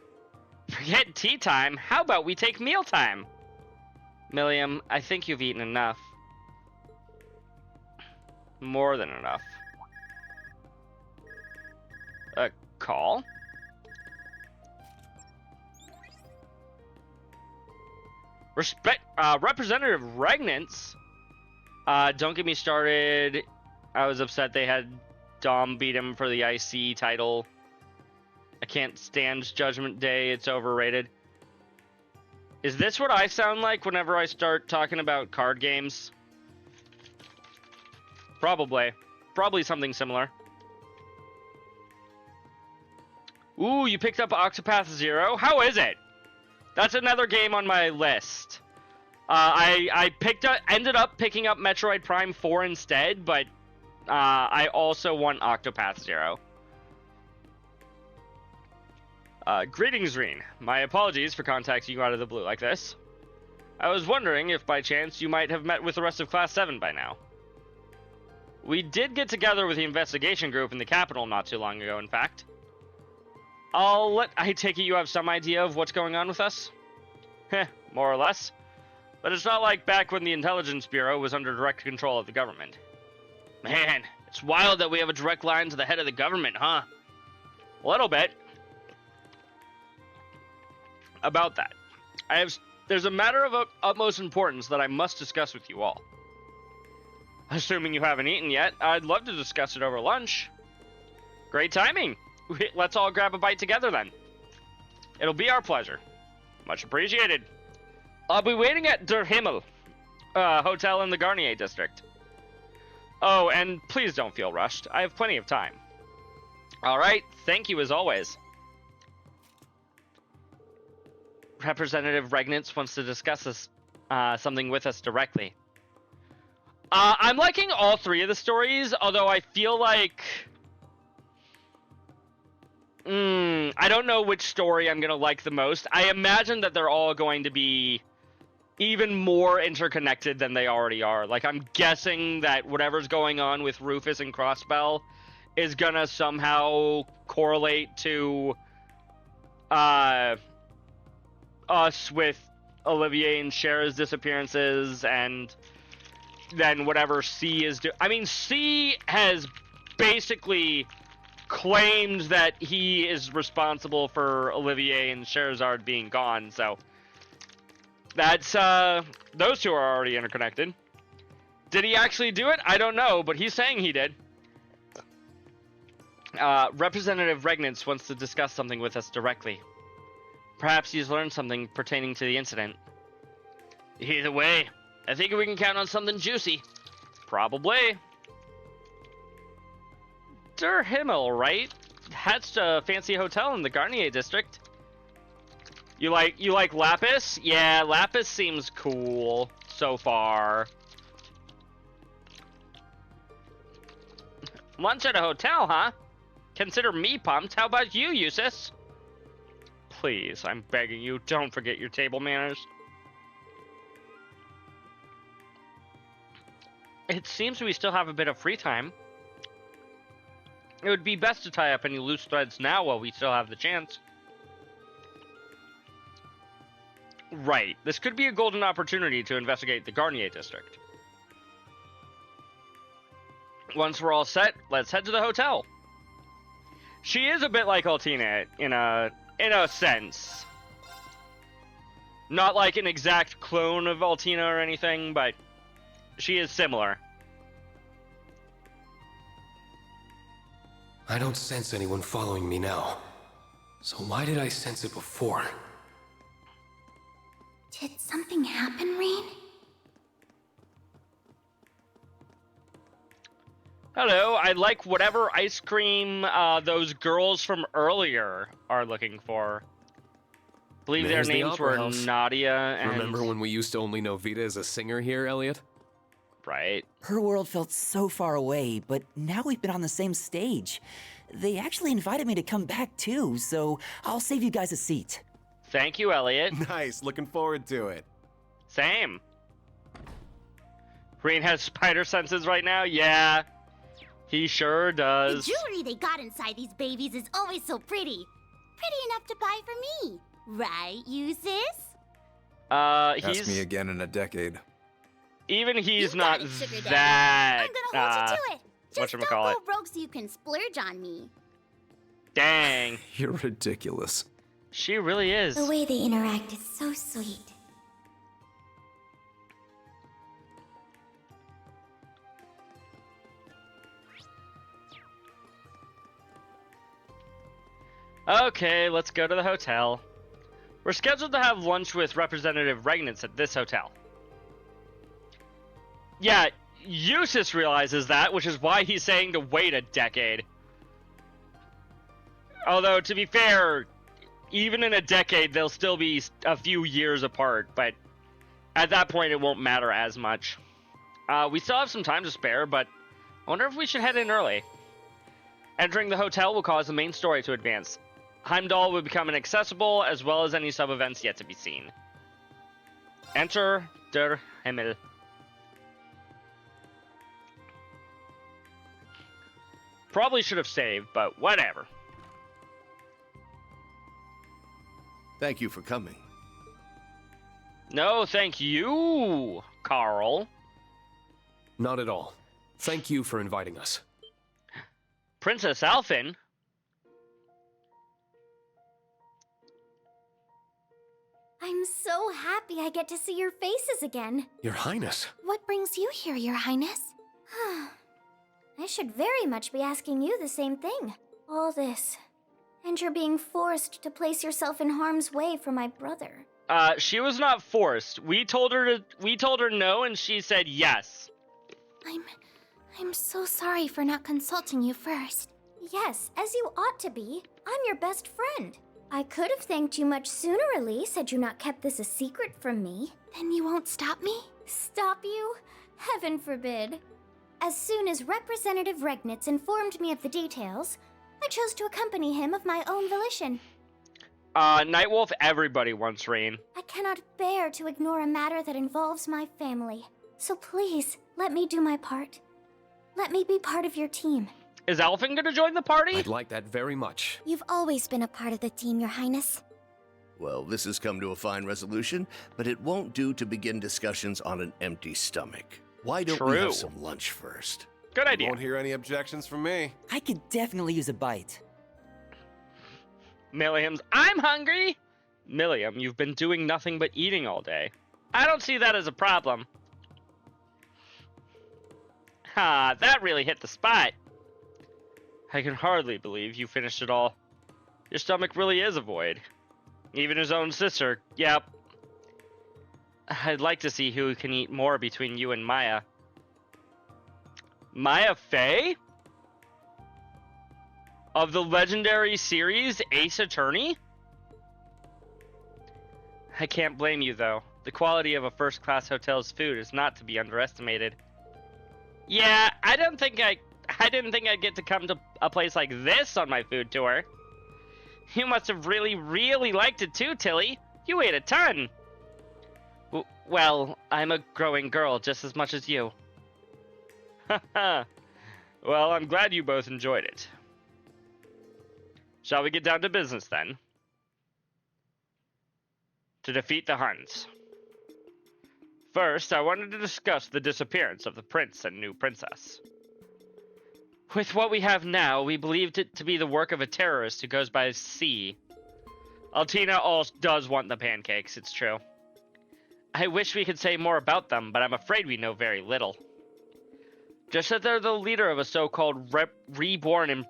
Forget tea time. How about we take meal time? Milliam, I think you've eaten enough. More than enough. A call? Representative Regnitz? Don't get me started. I was upset they had Dom beat him for the IC title. I can't stand Judgment Day. It's overrated. Is this what I sound like whenever I start talking about card games? Probably. Probably something similar. Ooh, you picked up Octopath Zero? How is it? That's another game on my list. I ended up picking up Metroid Prime 4 instead, but I also want Octopath Zero. Greetings, Reen. My apologies for contacting you out of the blue like this. I was wondering if by chance you might have met with the rest of Class 7 by now. We did get together with the investigation group in the capital not too long ago, in fact. I take it you have some idea of what's going on with us? Heh, more or less. But it's not like back when the Intelligence Bureau was under direct control of the government. Man, it's wild that we have a direct line to the head of the government, huh? A little bit. About that, there's a matter of utmost importance that I must discuss with you all. Assuming you haven't eaten yet, I'd love to discuss it over lunch. Great timing. Let's all grab a bite together then. It'll be our pleasure. Much appreciated. I'll be waiting at Der Himmel, hotel in the Garnier district. Oh, and please don't feel rushed. I have plenty of time. All right, thank you as always. Representative Regnitz wants to discuss something with us directly. I'm liking all three of the stories, although I feel like... I don't know which story I'm going to like the most. I imagine that they're all going to be even more interconnected than they already are. Like, I'm guessing that whatever's going on with Rufus and Crossbell is going to somehow correlate to us with Olivier and Cher's disappearances, and then whatever C is doing. I mean, C has basically claimed that he is responsible for Olivier and Scheherazade being gone, so that's, those two are already interconnected. Did he actually do it? I don't know, but he's saying he did. Representative Regnitz wants to discuss something with us directly. Perhaps he's learned something pertaining to the incident. Either way, I think we can count on something juicy. Probably. Der Himmel, right? That's a fancy hotel in the Garnier district. You like Lapis? Yeah, Lapis seems cool so far. Lunch at a hotel, huh? Consider me pumped. How about you, Eustace? Please, I'm begging you, don't forget your table manners. It seems we still have a bit of free time. It would be best to tie up any loose threads now while we still have the chance. Right, this could be a golden opportunity to investigate the Garnier district. Once we're all set, let's head to the hotel. She is a bit like Altina in a sense. Not like an exact clone of Altina or anything, but she is similar. I don't sense anyone following me now. So why did I sense it before? Did something happen, Rean? Hello, I'd like whatever ice cream those girls from earlier are looking for. I believe There's their the names were Opera House. Nadia and... Remember when we used to only know Vita as a singer here, Elliot? Right. Her world felt so far away, but now we've been on the same stage. They actually invited me to come back too, so I'll save you guys a seat. Thank you, Elliot. Nice, looking forward to it. Same. Rean has spider senses right now? Yeah. He sure The does. jewelry they got inside these babies is always so pretty. Pretty enough to buy for me. Right, Eustace? Ask me He's... again in a decade. Even he's You not got it, Sugar Daddy. that... I'm gonna hold you to it. Just don't whatchamacallit. go broke so you can splurge on me. Dang. You're ridiculous. She really is. The way they interact is so sweet. Okay, let's go to the hotel. We're scheduled to have lunch with Representative Regnitz at this hotel. Yeah, Eustace realizes that, which is why he's saying to wait a decade. Although, to be fair, even in a decade, they'll still be a few years apart, but at that point, it won't matter as much. We still have some time to spare, but I wonder if we should head in early. Entering the hotel will cause the main story to advance. Heimdallr will become inaccessible, as well as any sub-events yet to be seen. Enter Der Himmel. Probably should have saved, but whatever. Thank you for coming. No, thank you, Carl. Not at all. Thank you for inviting us. Princess Alphen? I'm so happy I get to see your faces again. Your Highness. What brings you here, Your Highness? I should very much be asking you the same thing. All this. And you're being forced to place yourself in harm's way for my brother. She was not forced. We told her no, and she said yes. I'm so sorry for not consulting you first. Yes, as you ought to be. I'm your best friend. I could have thanked you much sooner, Elise, had you not kept this a secret from me. Then you won't stop me? Stop you? Heaven forbid. As soon as Representative Regnitz informed me of the details, I chose to accompany him of my own volition. Nightwolf, everybody wants Rain. I cannot bear to ignore a matter that involves my family. So please, let me do my part. Let me be part of your team. Is Elfin gonna join the party? I'd like that very much. You've always been a part of the team, Your Highness. Well, this has come to a fine resolution, but it won't do to begin discussions on an empty stomach. Why don't we True. have some lunch first? Good idea. Won't hear any objections from me. I could definitely use a bite. Milliam's, I'm hungry! Milliam, you've been doing nothing but eating all day. I don't see that as a problem. Ha, that really hit the spot. I can hardly believe you finished it all. Your stomach really is a void. Even his own sister, yep. I'd like to see who can eat more between you and Maya. Maya Fey? Of the legendary series Ace Attorney? I can't blame you, though. The quality of a first-class hotel's food is not to be underestimated. Yeah, I didn't think I'd get to come to a place like this on my food tour. You must have really, really liked it too, Tilly. You ate a ton. Well, I'm a growing girl just as much as you. Haha. Well, I'm glad you both enjoyed it. Shall we get down to business then? To defeat the Huns. First, I wanted to discuss the disappearance of the prince and new princess. With what we have now, we believed it to be the work of a terrorist who goes by C. Altina also does want the pancakes, it's true. I wish we could say more about them, but I'm afraid we know very little. Just that they're the leader of a so-called Reborn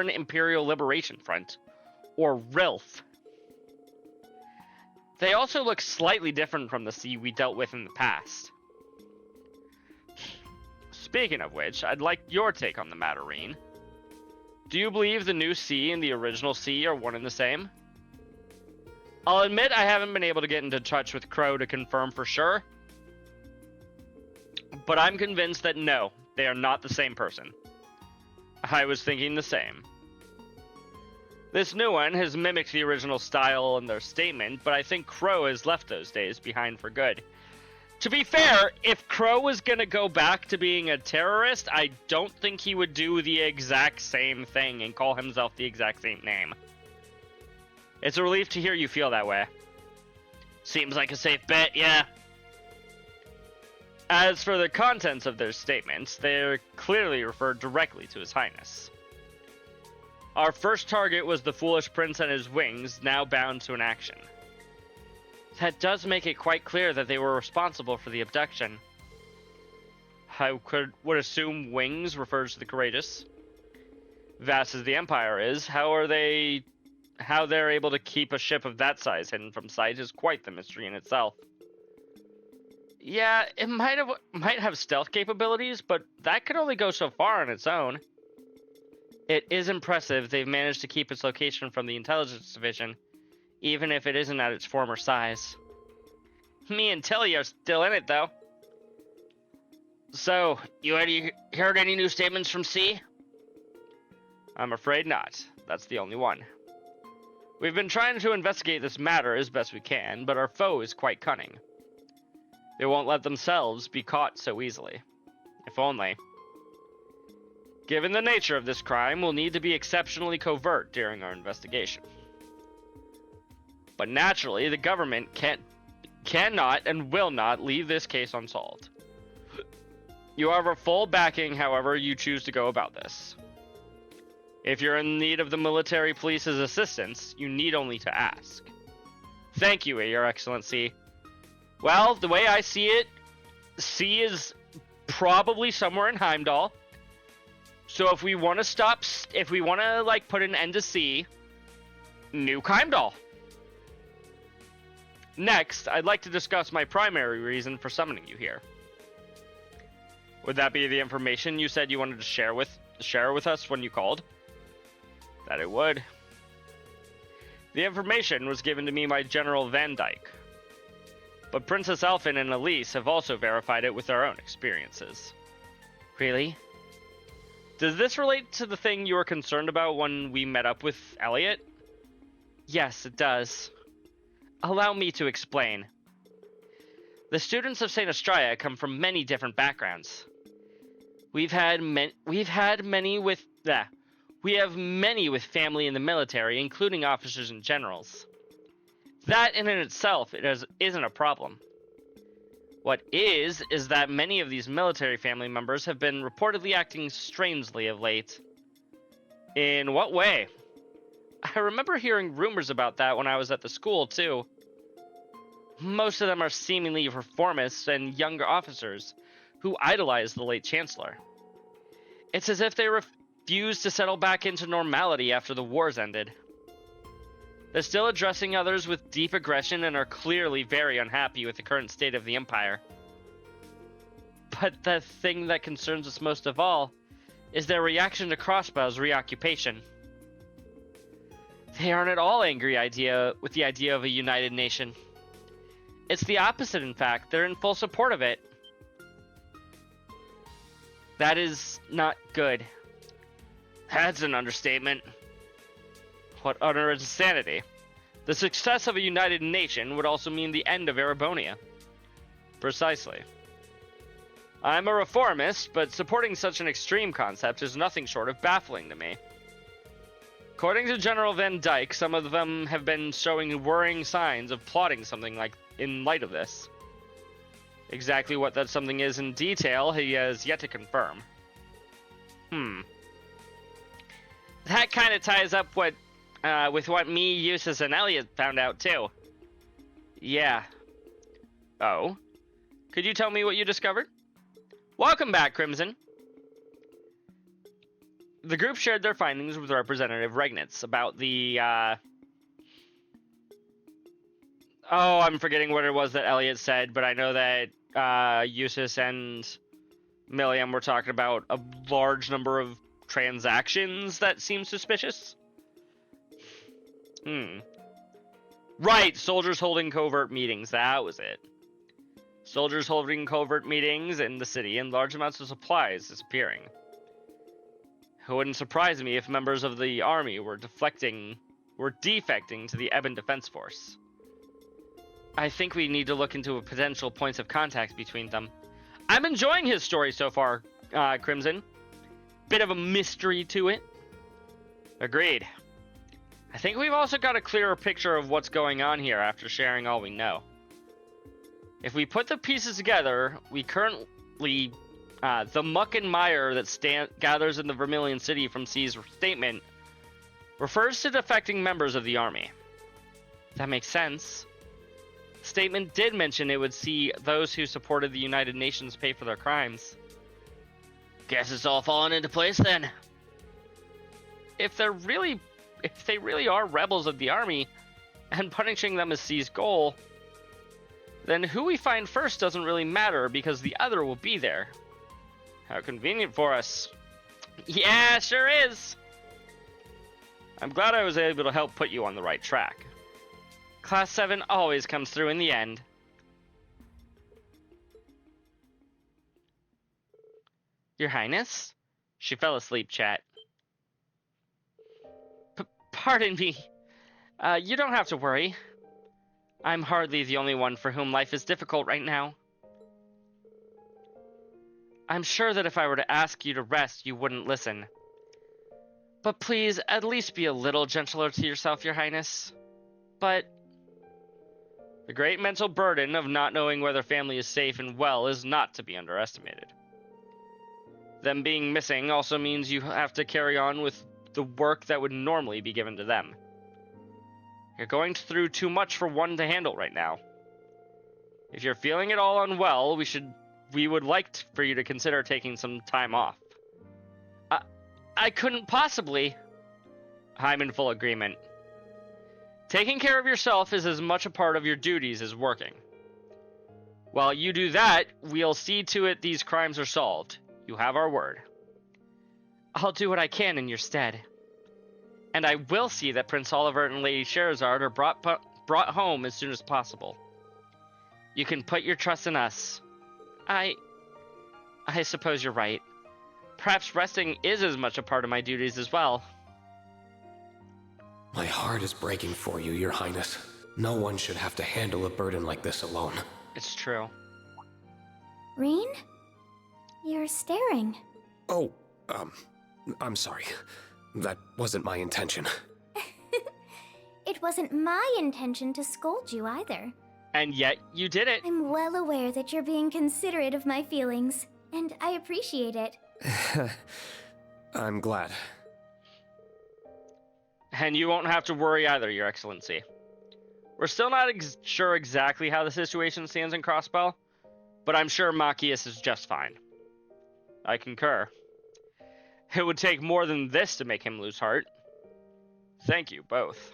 Imperial Liberation Front, or RILF. They also look slightly different from the C we dealt with in the past. Speaking of which, I'd like your take on the matter, Reen. Do you believe the new C and the original C are one and the same? I'll admit I haven't been able to get into touch with Crow to confirm for sure, but I'm convinced that no, they are not the same person. I was thinking the same. This new one has mimicked the original style in their statement, but I think Crow has left those days behind for good. To be fair, if Crow was gonna go back to being a terrorist, I don't think he would do the exact same thing and call himself the exact same name. It's a relief to hear you feel that way. Seems like a safe bet, yeah. As for the contents of their statements, they clearly referred directly to His Highness. Our first target was the foolish prince and his wings, now bound to an action. That does make it quite clear that they were responsible for the abduction. I would assume wings refers to the courageous. Vast as the Empire is, how they're able to keep a ship of that size hidden from sight is quite the mystery in itself. Yeah, it might have stealth capabilities, but that could only go so far on its own. It is impressive they've managed to keep its location from the intelligence division, even if it isn't at its former size. Me and Tilly are still in it, though. So, you heard any new statements from C? I'm afraid not. That's the only one. We've been trying to investigate this matter as best we can, but our foe is quite cunning. They won't let themselves be caught so easily. If only. Given the nature of this crime, we'll need to be exceptionally covert during our investigation. But naturally, the government cannot and will not leave this case unsolved. You have our full backing however you choose to go about this. If you're in need of the military police's assistance, you need only to ask. Thank you, Your Excellency. Well, the way I see it, C is probably somewhere in Heimdallr. So if we want to like put an end to C, nuke Heimdallr. Next, I'd like to discuss my primary reason for summoning you here. Would that be the information you said you wanted to share with us when you called? That it would. The information was given to me by General Van Dyke. But Princess Elfin and Elise have also verified it with their own experiences. Really? Does this relate to the thing you were concerned about when we met up with Elliot? Yes, it does. Allow me to explain. The students of St. Astraea come from many different backgrounds. We have many with family in the military, including officers and generals. That in and itself isn't a problem. What is that many of these military family members have been reportedly acting strangely of late. In what way? I remember hearing rumors about that when I was at the school, too. Most of them are seemingly reformists and younger officers who idolize the late Chancellor. It's as if they refuse to settle back into normality after the wars ended. They're still addressing others with deep aggression and are clearly very unhappy with the current state of the Empire. But the thing that concerns us most of all is their reaction to Crossbow's reoccupation. They aren't at all angry with the idea of a united nation. It's the opposite, in fact. They're in full support of it. That is not good. That's an understatement. What utter insanity. The success of a united nation would also mean the end of Erebonia. Precisely. I'm a reformist, but supporting such an extreme concept is nothing short of baffling to me. According to General Van Dyke, some of them have been showing worrying signs of plotting something like in light of this. Exactly what that something is in detail, he has yet to confirm. That kind of ties up with what me, Eustace, and Elliot found out, too. Yeah. Oh? Could you tell me what you discovered? Welcome back, Crimson. The group shared their findings with Representative Regnitz about the, Oh, I'm forgetting what it was that Elliot said, but I know that Eustace and Milliam were talking about a large number of transactions that seem suspicious. Right, soldiers holding covert meetings, that was it. Soldiers holding covert meetings in the city and large amounts of supplies disappearing. It wouldn't surprise me if members of the army were defecting to the Ebon Defense Force. I think we need to look into potential points of contact between them. I'm enjoying his story so far, Crimson. Bit of a mystery to it. Agreed. I think we've also got a clearer picture of what's going on here after sharing all we know. If we put the pieces together, we currently... the muck and mire that gathers in the Vermilion City from C's statement refers to defecting members of the army. That makes sense. The statement did mention it would see those who supported the United Nations pay for their crimes. Guess it's all fallen into place then. If they really are rebels of the army, and punishing them is C's goal, then who we find first doesn't really matter because the other will be there. How convenient for us. Yeah, sure is. I'm glad I was able to help put you on the right track. Class 7 always comes through in the end. Your Highness? She fell asleep, chat. Pardon me. You don't have to worry. I'm hardly the only one for whom life is difficult right now. I'm sure that if I were to ask you to rest, you wouldn't listen. But please, at least be a little gentler to yourself, Your Highness. But the great mental burden of not knowing whether family is safe and well is not to be underestimated. Them being missing also means you have to carry on with the work that would normally be given to them. You're going through too much for one to handle right now. If you're feeling at all unwell, we would like for you to consider taking some time off. I couldn't possibly. I'm in full agreement. Taking care of yourself is as much a part of your duties as working. While you do that, we'll see to it these crimes are solved. You have our word. I'll do what I can in your stead. And I will see that Prince Oliver and Lady Sherazard are brought home as soon as possible. You can put your trust in us. I suppose you're right. Perhaps resting is as much a part of my duties as well. My heart is breaking for you, Your Highness. No one should have to handle a burden like this alone. It's true. Reen? You're staring. Oh, I'm sorry. That wasn't my intention. It wasn't my intention to scold you either. And yet, you did it. I'm well aware that you're being considerate of my feelings, and I appreciate it. I'm glad. And you won't have to worry either, Your Excellency. We're still not sure exactly how the situation stands in Crossbell, but I'm sure Machias is just fine. I concur. It would take more than this to make him lose heart. Thank you both.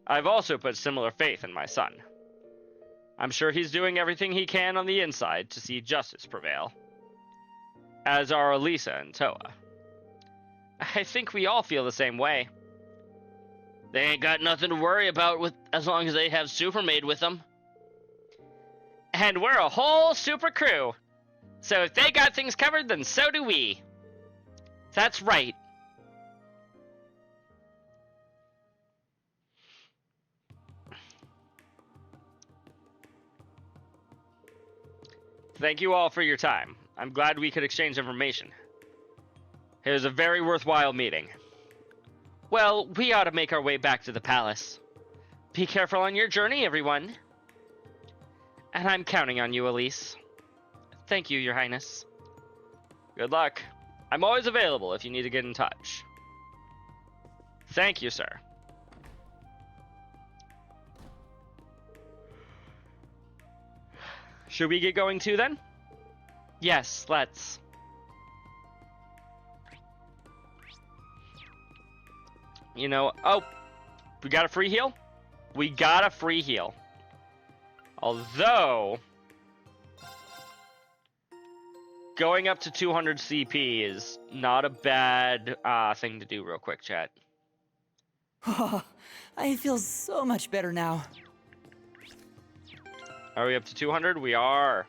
I've also put similar faith in my son. I'm sure he's doing everything he can on the inside to see justice prevail. As are Elisa and Toa. I think we all feel the same way. They ain't got nothing to worry about as long as they have Supermaid with them. And we're a whole super crew. So if they got things covered, then so do we. That's right. Thank you all for your time. I'm glad we could exchange information. It was a very worthwhile meeting. Well, we ought to make our way back to the palace. Be careful on your journey, everyone. And I'm counting on you, Elise. Thank you, Your Highness. Good luck. I'm always available if you need to get in touch. Thank you, sir. Should we get going too, then? Yes, let's. You know, oh, we got a free heal? We got a free heal. Although, going up to 200 CP is not a bad thing to do real quick, chat. Oh, I feel so much better now. Are we up to 200? We are.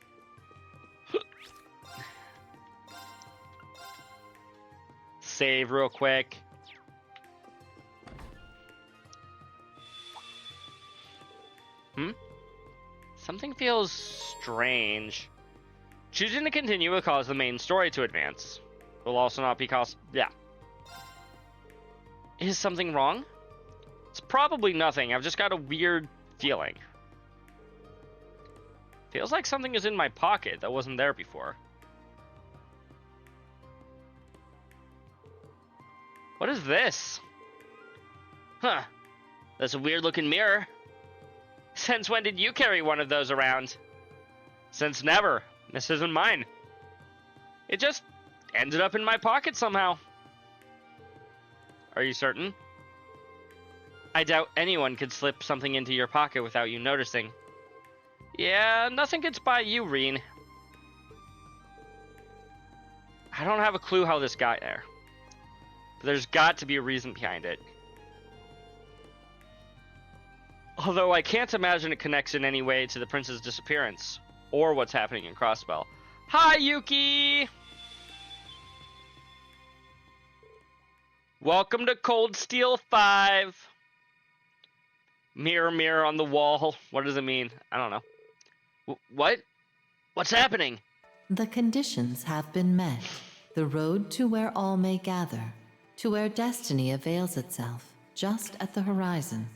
Save real quick. Something feels strange. Choosing to continue will cause the main story to advance. Will also not be yeah. Is something wrong? It's probably nothing. I've just got a weird feeling. Feels like something is in my pocket that wasn't there before. What is this? Huh. That's a weird looking mirror. Since when did you carry one of those around? Since never. This isn't mine. It just ended up in my pocket somehow. Are you certain? I doubt anyone could slip something into your pocket without you noticing. Yeah, nothing gets by you, Reen. I don't have a clue how this got there. But there's got to be a reason behind it. Although I can't imagine it connects in any way to the prince's disappearance, or what's happening in Crossbell. Hi, Yuki! Welcome to Cold Steel 5! Mirror, mirror on the wall. What does it mean? I don't know. What? What's happening? The conditions have been met. The road to where all may gather, to where destiny avails itself, just at the horizon,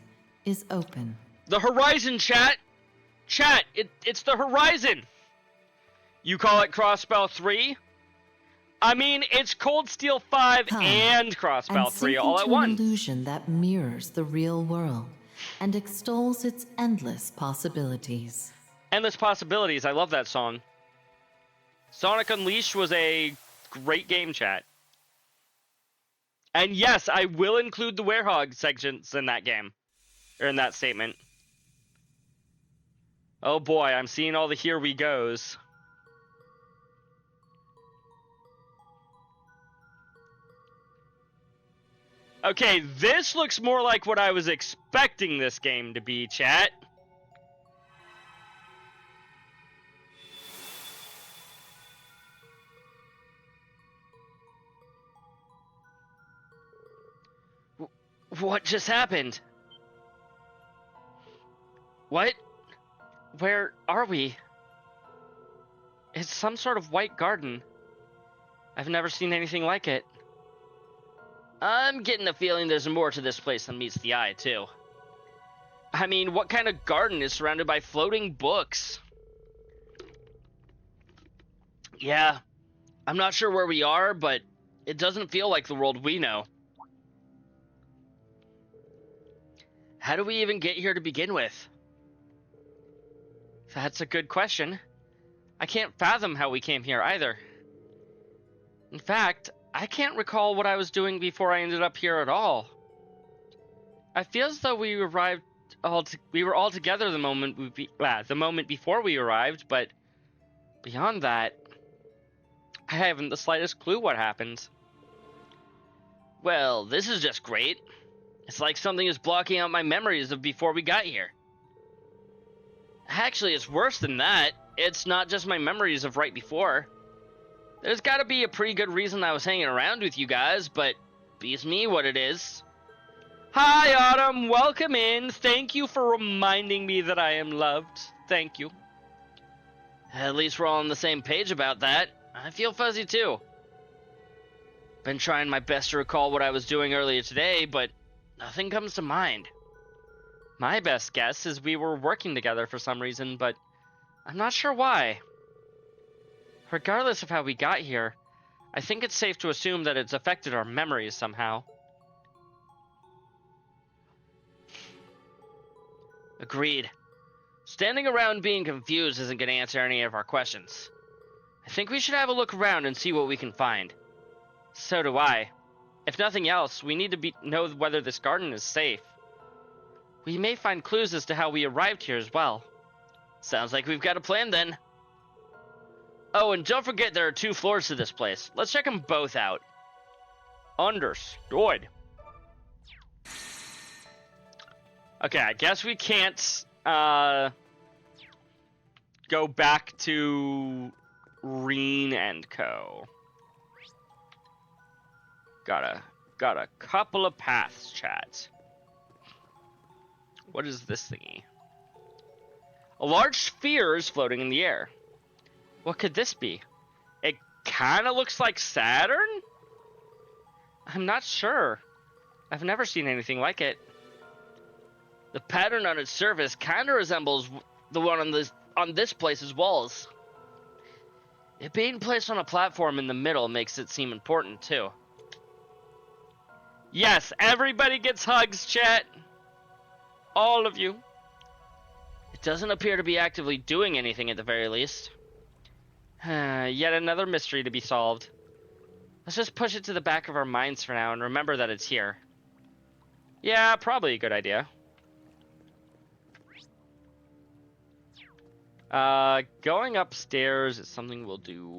is open. The horizon, chat! Chat, it's the horizon! You call it Crossbell 3? I mean, it's Cold Steel 5 and Crossbell 3 all at once. An illusion that mirrors the real world and extols its endless possibilities. Endless possibilities, I love that song. Sonic Unleashed was a great game, chat. And yes, I will include the Werehog sections in that game. Or in that statement. Oh boy, I'm seeing all the here we goes. Okay, this looks more like what I was expecting this game to be, chat. What just happened? What? Where are we? It's some sort of white garden. I've never seen anything like it. I'm getting the feeling there's more to this place than meets the eye, too. I mean, what kind of garden is surrounded by floating books? Yeah, I'm not sure where we are, but it doesn't feel like the world we know. How do we even get here to begin with? That's a good question. I can't fathom how we came here either. In fact, I can't recall what I was doing before I ended up here at all. I feel as though we were all together the moment before we arrived, but beyond that, I haven't the slightest clue what happened. Well, this is just great. It's like something is blocking out my memories of before we got here. Actually, it's worse than that. It's not just my memories of right before. There's gotta be a pretty good reason I was hanging around with you guys, but beats me what it is. Hi, Autumn. Welcome in. Thank you for reminding me that I am loved. Thank you. At least we're all on the same page about that. I feel fuzzy too. Been trying my best to recall what I was doing earlier today, but nothing comes to mind. My best guess is we were working together for some reason, but I'm not sure why. Regardless of how we got here, I think it's safe to assume that it's affected our memories somehow. Agreed. Standing around being confused isn't going to answer any of our questions. I think we should have a look around and see what we can find. So do I. If nothing else, we need to know whether this garden is safe. We may find clues as to how we arrived here as well. Sounds like we've got a plan then. Oh, and don't forget there are 2 floors to this place. Let's check them both out. Understood. Okay, I guess we can't go back to Reen and Co. Got a couple of paths, chat. What is this thingy? A large sphere is floating in the air. What could this be? It kind of looks like Saturn? I'm not sure. I've never seen anything like it. The pattern on its surface kind of resembles the one on this place's walls. It being placed on a platform in the middle makes it seem important, too. Yes, everybody gets hugs, chat. All of you. It doesn't appear to be actively doing anything at the very least. Yet another mystery to be solved. Let's just push it to the back of our minds for now and remember that it's here. Yeah, probably a good idea. Going upstairs is something we'll do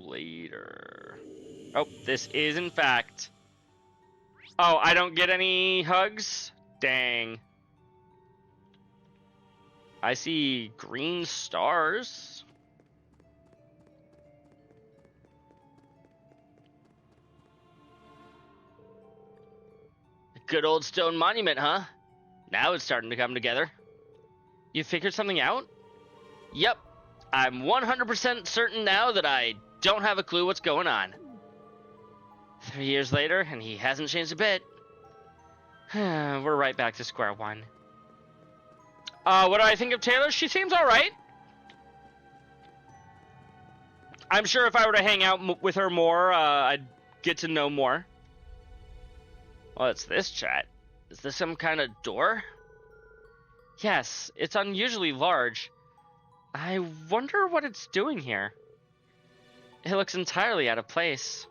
later. Oh, this is in fact... Oh, I don't get any hugs? Dang. I see green stars. A good old stone monument, huh? Now it's starting to come together. You figured something out? Yep. I'm 100% certain now that I don't have a clue what's going on. 3 years later, and he hasn't changed a bit. We're right back to square one. What do I think of Taylor? She seems alright. I'm sure if I were to hang out with her more, I'd get to know more. What's this, chat? Is this some kind of door? Yes, it's unusually large. I wonder what it's doing here. It looks entirely out of place.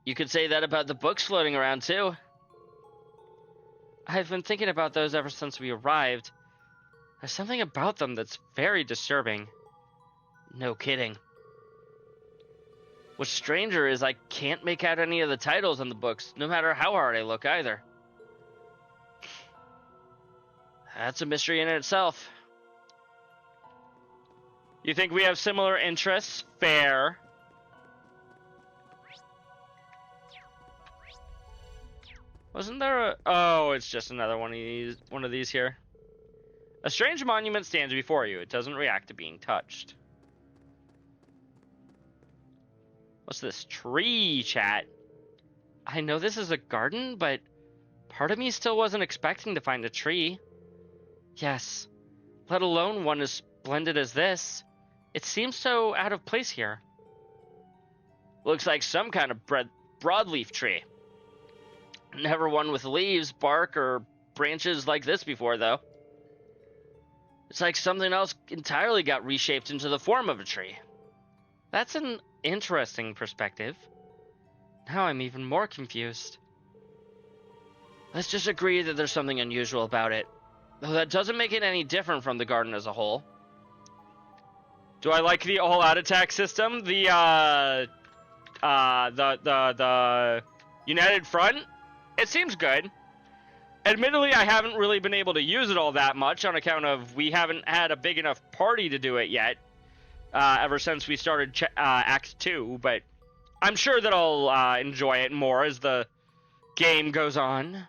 You could say that about the books floating around, too. I've been thinking about those ever since we arrived. There's something about them that's very disturbing. No kidding. What's stranger is I can't make out any of the titles on the books, no matter how hard I look either. That's a mystery in itself. You think we have similar interests? Fair. Wasn't there a... Oh, it's just another one of these here. A strange monument stands before you. It doesn't react to being touched. What's this? Tree, chat. I know this is a garden, but part of me still wasn't expecting to find a tree. Yes, let alone one as splendid as this. It seems so out of place here. Looks like some kind of broadleaf tree. Never one with leaves, bark, or branches like this before, though. It's like something else entirely got reshaped into the form of a tree. That's an interesting perspective. Now I'm even more confused. Let's just agree that there's something unusual about it. Though that doesn't make it any different from the garden as a whole. Do I like the all-out attack system? The United Front? It seems good. Admittedly, I haven't really been able to use it all that much on account of we haven't had a big enough party to do it yet. Ever since we started Act 2, but I'm sure that I'll enjoy it more as the game goes on.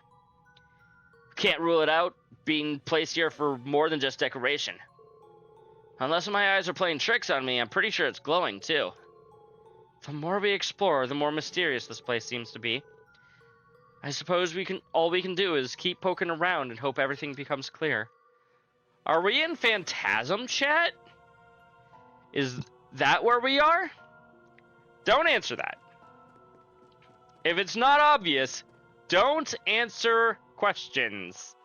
Can't rule it out being placed here for more than just decoration. Unless my eyes are playing tricks on me, I'm pretty sure it's glowing too. The more we explore, the more mysterious this place seems to be. I suppose all we can do is keep poking around and hope everything becomes clear. Are we in Phantasm, chat? Is that where we are? Don't answer that. If it's not obvious, don't answer questions.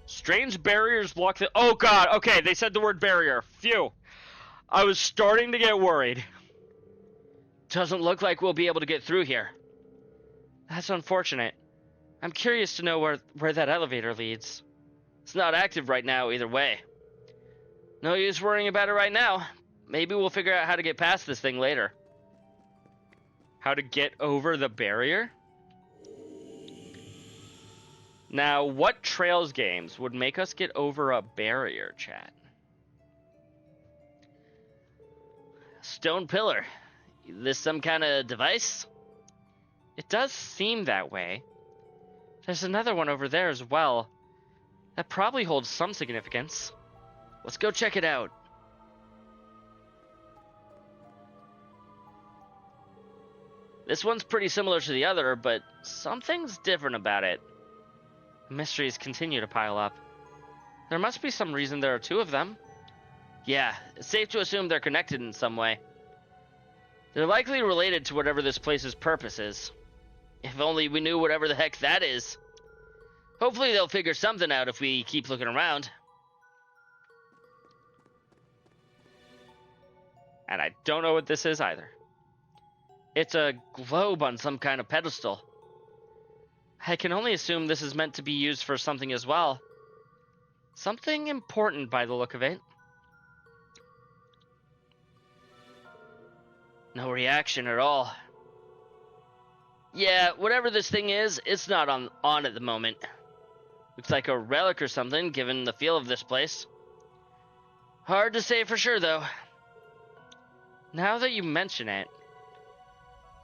Strange barriers block the... Oh god, okay, they said the word barrier. Phew. I was starting to get worried. Doesn't look like we'll be able to get through here. That's unfortunate. I'm curious to know where that elevator leads. It's not active right now either way. No use worrying about it right now. Maybe we'll figure out how to get past this thing later. How to get over the barrier? Now, what Trails games would make us get over a barrier, chat? Stone pillar. Is this some kind of device? It does seem that way. There's another one over there as well. That probably holds some significance. Let's go check it out. This one's pretty similar to the other, but something's different about it. The mysteries continue to pile up. There must be some reason there are two of them. Yeah, it's safe to assume they're connected in some way. They're likely related to whatever this place's purpose is. If only we knew whatever the heck that is. Hopefully they'll figure something out if we keep looking around. And I don't know what this is either. It's a globe on some kind of pedestal. I can only assume this is meant to be used for something as well. Something important by the look of it. No reaction at all. Yeah, whatever this thing is, it's not on at the moment. Looks like a relic or something, given the feel of this place. Hard to say for sure, though. Now that you mention it,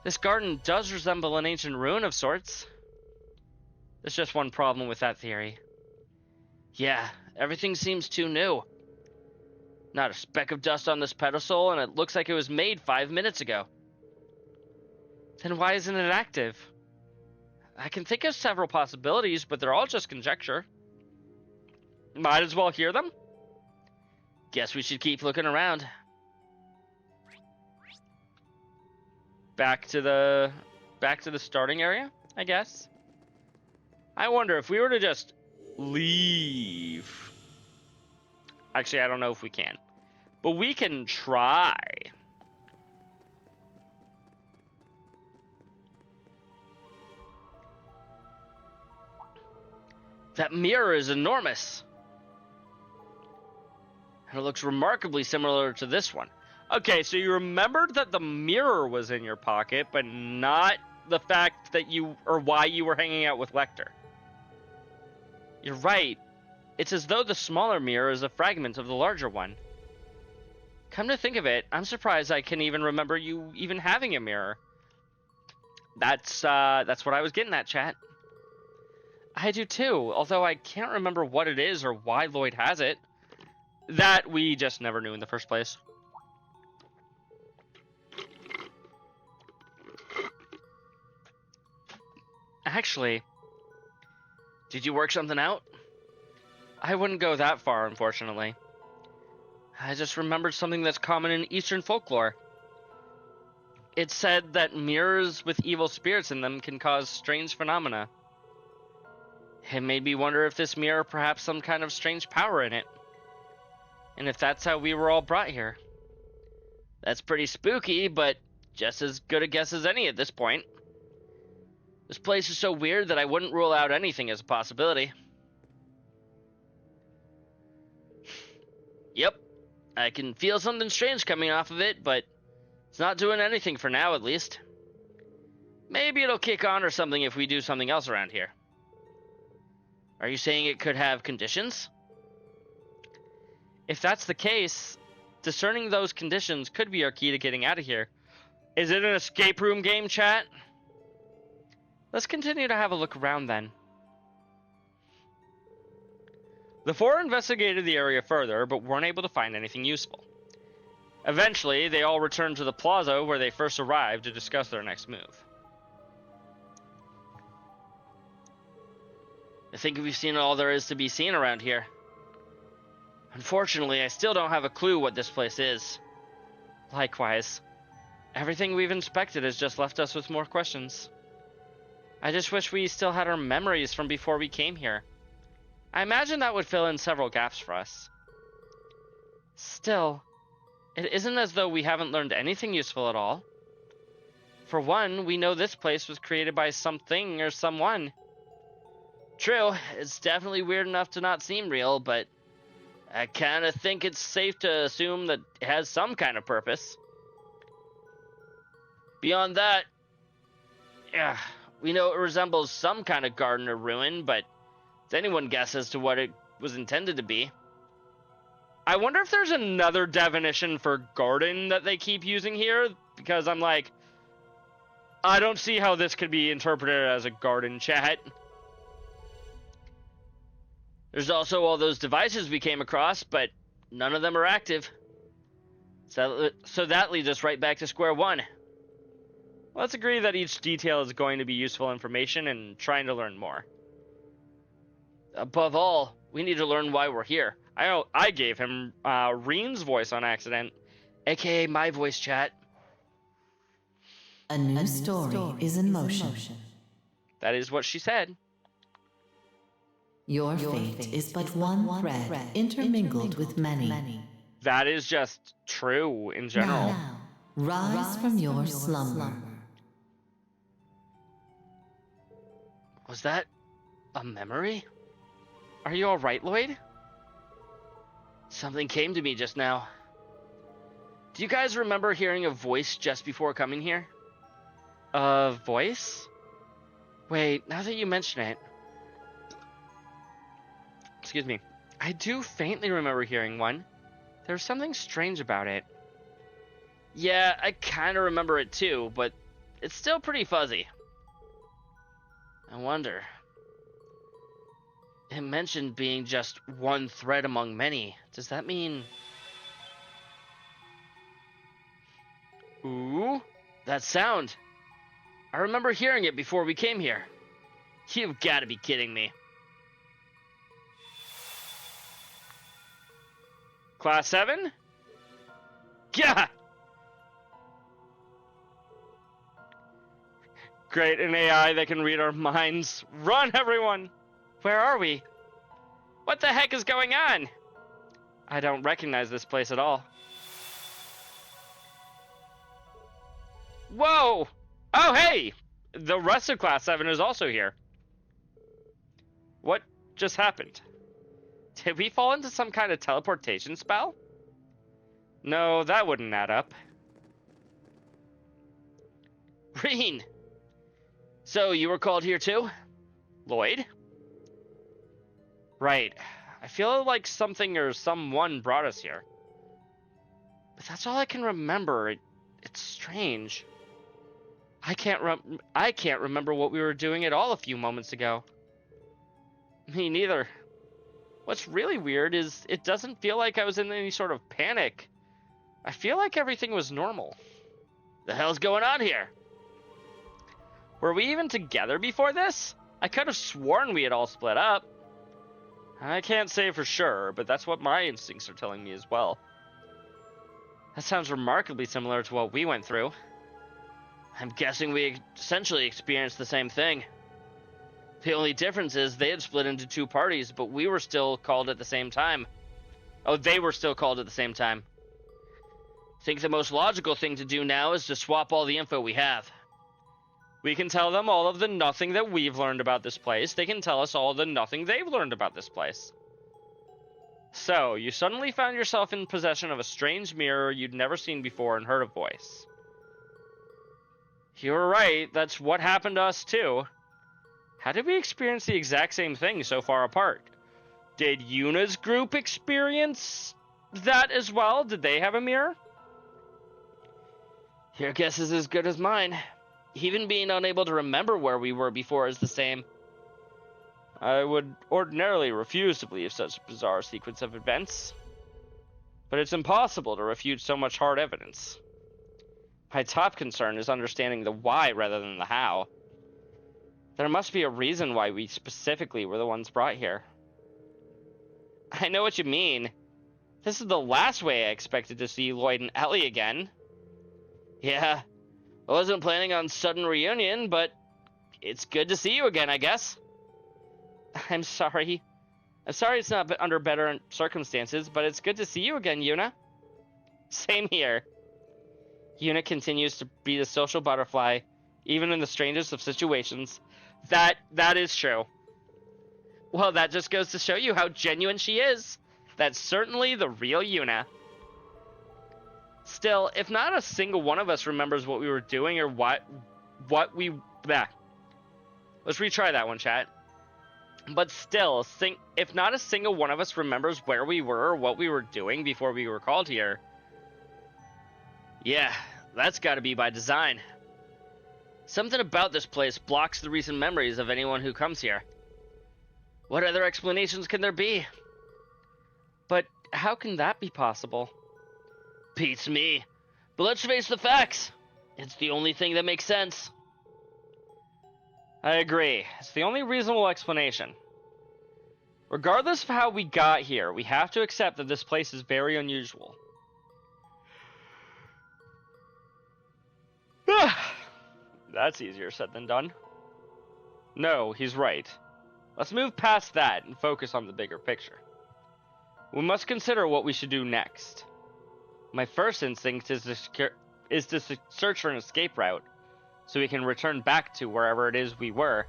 this garden does resemble an ancient ruin of sorts. There's just one problem with that theory. Yeah, everything seems too new. Not a speck of dust on this pedestal, and it looks like it was made 5 minutes ago. Then why isn't it active? I can think of several possibilities, but they're all just conjecture. Might as well hear them. Guess we should keep looking around. Back to the starting area, I guess. I wonder if we were to just leave. Actually, I don't know if we can. But we can try. That mirror is enormous. And it looks remarkably similar to this one. Okay, so you remembered that the mirror was in your pocket, but not the fact that why you were hanging out with Lecter. You're right. It's as though the smaller mirror is a fragment of the larger one. Come to think of it, I'm surprised I can even remember you even having a mirror. That's what I was getting at, chat. I do too, although I can't remember what it is or why Lloyd has it. that we just never knew in the first place. Actually, did you work something out? I wouldn't go that far, unfortunately. I just remembered something that's common in Eastern folklore. It's said that mirrors with evil spirits in them can cause strange phenomena. It made me wonder if this mirror perhaps some kind of strange power in it. And if that's how we were all brought here. That's pretty spooky, but just as good a guess as any at this point. This place is so weird that I wouldn't rule out anything as a possibility. Yep, I can feel something strange coming off of it, but it's not doing anything for now, at least. Maybe it'll kick on or something if we do something else around here. Are you saying it could have conditions? If that's the case, discerning those conditions could be our key to getting out of here. Is it an escape room game, chat? Let's continue to have a look around then. The four investigated the area further, but weren't able to find anything useful. Eventually, they all returned to the plaza where they first arrived to discuss their next move. I think we've seen all there is to be seen around here. Unfortunately, I still don't have a clue what this place is. Likewise, everything we've inspected has just left us with more questions. I just wish we still had our memories from before we came here. I imagine that would fill in several gaps for us. Still, it isn't as though we haven't learned anything useful at all. For one, we know this place was created by something or someone. True, it's definitely weird enough to not seem real, but I kind of think it's safe to assume that it has some kind of purpose. Beyond that, yeah, we know it resembles some kind of garden or ruin, but it's anyone's guess as to what it was intended to be. I wonder if there's another definition for garden that they keep using here, because I'm like, I don't see how this could be interpreted as a garden, chat. There's also all those devices we came across, but none of them are active. So that leads us right back to square one. Let's agree that each detail is going to be useful information and trying to learn more. Above all, we need to learn why we're here. I gave him Reen's voice on accident, aka my voice, chat. A new story is in motion. That is what she said. Your fate is but one thread intermingled with many. That is just true in general. Now, rise from your slumber. Was that a memory? Are you alright, Lloyd? Something came to me just now. Do you guys remember hearing a voice just before coming here? A voice? Wait, now that you mention it... Excuse me. I do faintly remember hearing one. There was something strange about it. Yeah, I kind of remember it too, but it's still pretty fuzzy. I wonder... It mentioned being just one thread among many. Does that mean... Ooh, that sound. I remember hearing it before we came here. You've got to be kidding me. Class 7? Yeah! Great, an AI that can read our minds. Run, everyone! Where are we? What the heck is going on? I don't recognize this place at all. Whoa! Oh, hey! The rest of Class 7 is also here. What just happened? Did we fall into some kind of teleportation spell? No, that wouldn't add up. Reen! So, you were called here too? Lloyd? Right. I feel like something or someone brought us here. But that's all I can remember. It's strange. I can't remember what we were doing at all a few moments ago. Me neither. What's really weird is it doesn't feel like I was in any sort of panic. I feel like everything was normal. The hell's going on here? Were we even together before this? I could have sworn we had all split up. I can't say for sure, but that's what my instincts are telling me as well. That sounds remarkably similar to what we went through. I'm guessing we essentially experienced the same thing. The only difference is they had split into two parties, but we were still called at the same time. Oh, they were still called at the same time. I think the most logical thing to do now is to swap all the info we have. We can tell them all of the nothing that we've learned about this place. They can tell us all the nothing they've learned about this place. So, you suddenly found yourself in possession of a strange mirror you'd never seen before and heard a voice. You were right, that's what happened to us too. How did we experience the exact same thing so far apart? Did Yuna's group experience that as well? Did they have a mirror? Your guess is as good as mine. Even being unable to remember where we were before is the same. I would ordinarily refuse to believe such a bizarre sequence of events. But it's impossible to refute so much hard evidence. My top concern is understanding the why rather than the how. There must be a reason why we specifically were the ones brought here. I know what you mean. This is the last way I expected to see Lloyd and Ellie again. Yeah, I wasn't planning on sudden reunion, but it's good to see you again, I guess. I'm sorry. I'm sorry it's not under better circumstances, but it's good to see you again, Yuna. Same here. Yuna continues to be the social butterfly, even in the strangest of situations. That is true. Well, that just goes to show you how genuine she is. That's certainly the real Yuna. Still, if not a single one of us remembers what we were doing or what we... Let's retry that one, chat. But still, if not a single one of us remembers where we were or what we were doing before we were called here... Yeah, that's gotta be by design. Something about this place blocks the recent memories of anyone who comes here. What other explanations can there be? But how can that be possible? Beats me. But let's face the facts. It's the only thing that makes sense. I agree. It's the only reasonable explanation. Regardless of how we got here, we have to accept that this place is very unusual. That's easier said than done. No, he's right. Let's move past that and focus on the bigger picture. We must consider what we should do next. My first instinct is to search for an escape route, so we can return back to wherever it is we were.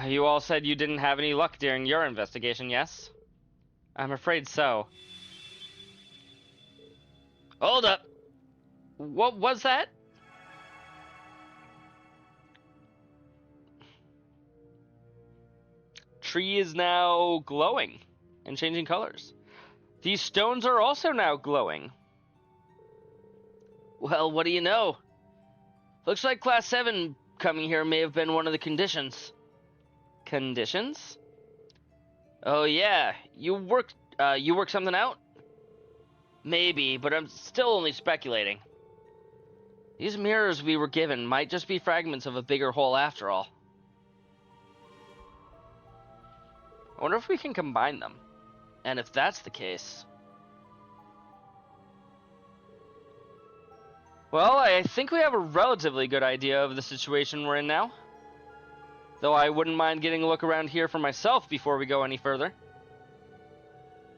You all said you didn't have any luck during your investigation, yes? I'm afraid so. Hold up! What was that? Tree is now glowing and changing colors. These stones are also now glowing. Well, what do you know? Looks like Class 7 coming here may have been one of the conditions. Conditions? Oh yeah, you worked something out? Maybe, but I'm still only speculating. These mirrors we were given might just be fragments of a bigger whole after all. I wonder if we can combine them. And if that's the case... Well, I think we have a relatively good idea of the situation we're in now. Though I wouldn't mind getting a look around here for myself before we go any further.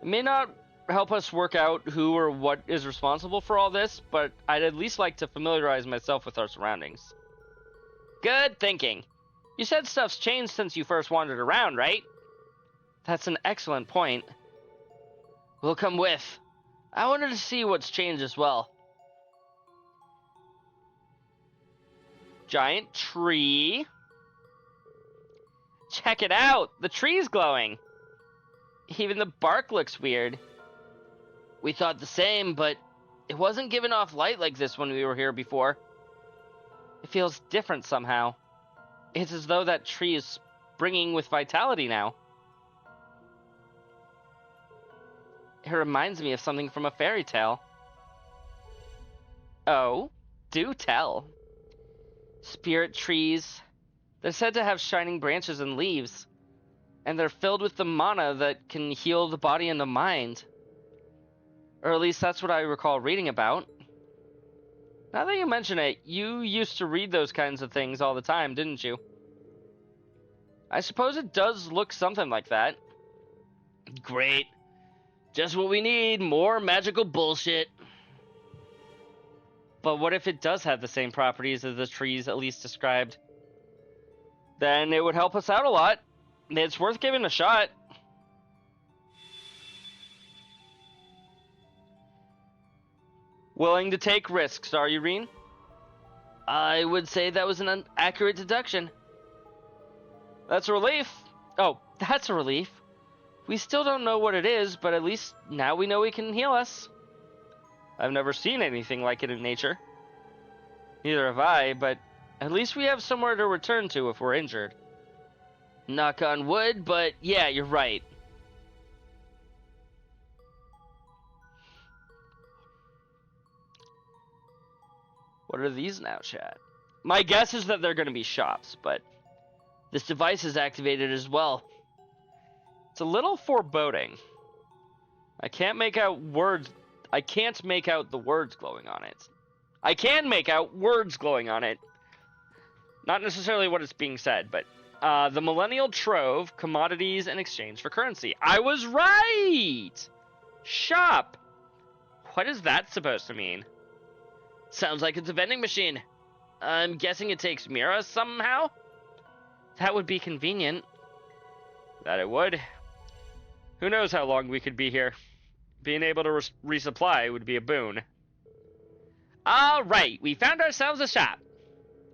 It may not help us work out who or what is responsible for all this, but I'd at least like to familiarize myself with our surroundings. Good thinking. You said stuff's changed since you first wandered around, right? That's an excellent point. We'll come with. I wanted to see what's changed as well. Giant tree. Check it out! The tree's glowing! Even the bark looks weird. We thought the same, but it wasn't giving off light like this when we were here before. It feels different somehow. It's as though that tree is springing with vitality now. It reminds me of something from a fairy tale. Oh, do tell. Spirit trees. They're said to have shining branches and leaves, and they're filled with the mana that can heal the body and the mind. Or at least that's what I recall reading about. Now that you mention it, you used to read those kinds of things all the time, didn't you? I suppose it does look something like that. Great. Just what we need, more magical bullshit. But what if it does have the same properties as the trees Elise described? Then it would help us out a lot. It's worth giving a shot. Willing to take risks, are you, Reen? I would say that was an accurate deduction. That's a relief. Oh, that's a relief. We still don't know what it is, but at least now we know it can heal us. I've never seen anything like it in nature. Neither have I, but at least we have somewhere to return to if we're injured. Knock on wood, but yeah, you're right. What are these now, chat? My guess is that they're going to be shops, but this device is activated as well. It's a little foreboding. I can't make out words. I can't make out the words glowing on it. I can make out words glowing on it. Not necessarily what is being said, but the Millennial Trove, commodities in exchange for currency. I was right! Shop! What is that supposed to mean? Sounds like it's a vending machine. I'm guessing it takes Mira somehow? That would be convenient. That it would. Who knows how long we could be here. Being able to resupply would be a boon. Alright, we found ourselves a shop.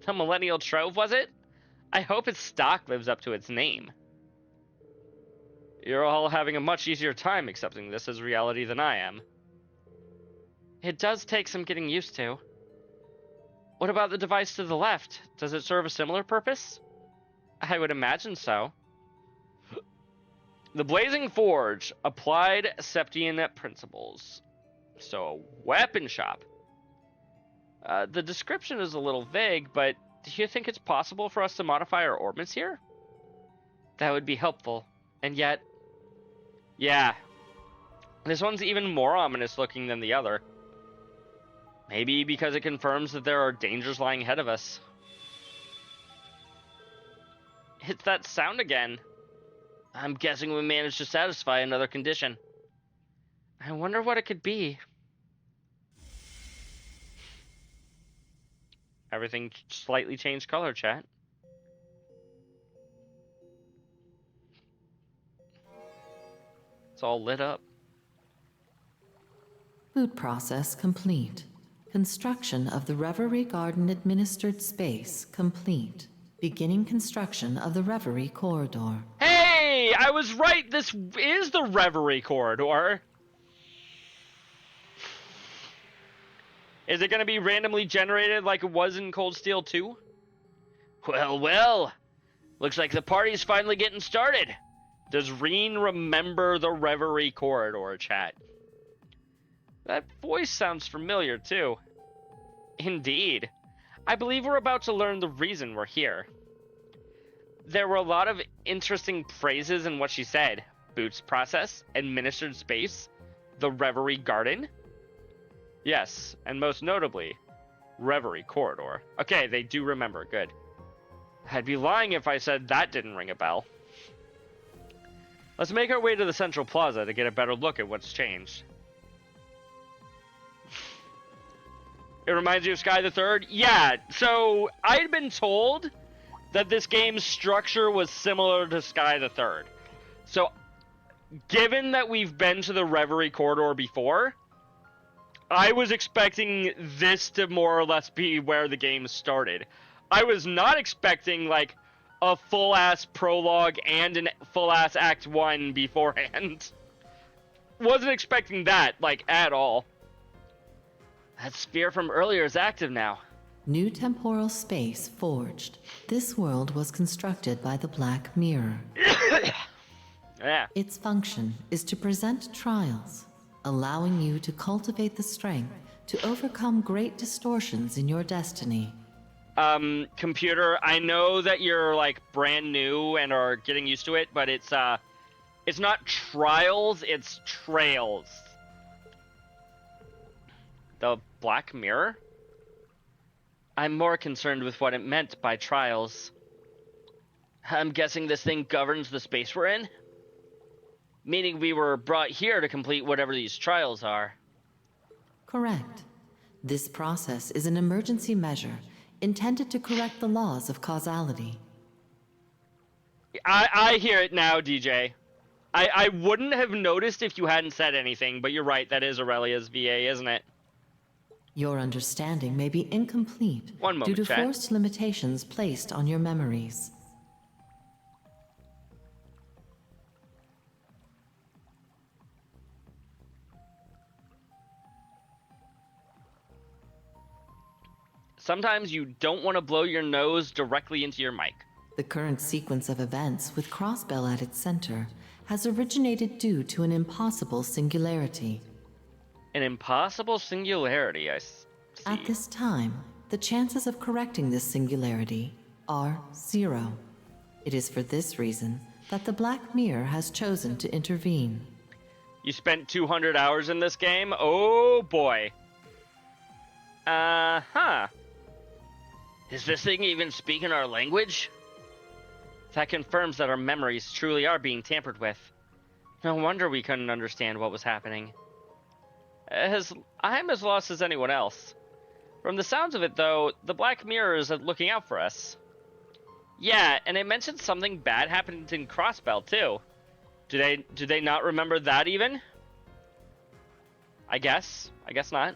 The Millennial Trove, was it? I hope its stock lives up to its name. You're all having a much easier time accepting this as reality than I am. It does take some getting used to. What about the device to the left? Does it serve a similar purpose? I would imagine so. The Blazing Forge, applied Septian principles. So, a weapon shop. The description is a little vague, but do you think it's possible for us to modify our orbits here? That would be helpful. And yet... yeah. This one's even more ominous looking than the other. Maybe because it confirms that there are dangers lying ahead of us. It's that sound again. I'm guessing we managed to satisfy another condition. I wonder what it could be. Everything slightly changed color, chat. It's all lit up. Boot process complete. Construction of the Reverie Garden administered space complete. Beginning construction of the Reverie Corridor. Hey! I was right! This is the Reverie Corridor! Is it going to be randomly generated like it was in Cold Steel 2? Well, well. Looks like the party's finally getting started. Does Reen remember the Reverie Corridor, chat? That voice sounds familiar, too. Indeed. I believe we're about to learn the reason we're here. There were a lot of interesting phrases in what she said. Boots process, administered space, the Reverie Garden. Yes, and most notably, Reverie Corridor. Okay, they do remember. Good. I'd be lying if I said that didn't ring a bell. Let's make our way to the Central Plaza to get a better look at what's changed. It reminds you of Sky the Third? Yeah, so I'd been told that this game's structure was similar to Sky the Third. So, given that we've been to the Reverie Corridor before, I was expecting this to more or less be where the game started. I was not expecting, like, a full-ass prologue and a full-ass Act 1 beforehand. Wasn't expecting that, like, at all. That sphere from earlier is active now. New temporal space forged. This world was constructed by the Black Mirror. Yeah. Its function is to present trials, allowing you to cultivate the strength to overcome great distortions in your destiny. Computer, I know that you're like brand new and are getting used to it, but it's not trials, it's trails. The Black Mirror? I'm more concerned with what it meant by trials. I'm guessing this thing governs the space we're in? Meaning we were brought here to complete whatever these trials are. Correct. This process is an emergency measure intended to correct the laws of causality. I hear it now, DJ. I wouldn't have noticed if you hadn't said anything, but you're right, that is Aurelia's VA, isn't it? Your understanding may be incomplete One moment, due to chat. forced limitations placed on your memories. Sometimes you don't want to blow your nose directly into your mic. The current sequence of events with Crossbell at its center has originated due to an impossible singularity. An impossible singularity, I see. At this time, the chances of correcting this singularity are 0. It is for this reason that the Black Mirror has chosen to intervene. You spent 200 hours in this game? Oh boy. Uh-huh. Is this thing even speaking our language? That confirms that our memories truly are being tampered with. No wonder we couldn't understand what was happening. I'm as lost as anyone else. From the sounds of it, though, the Black Mirror is looking out for us. Yeah, and it mentioned something bad happened in Crossbell, too. Do they not remember that even? I guess not.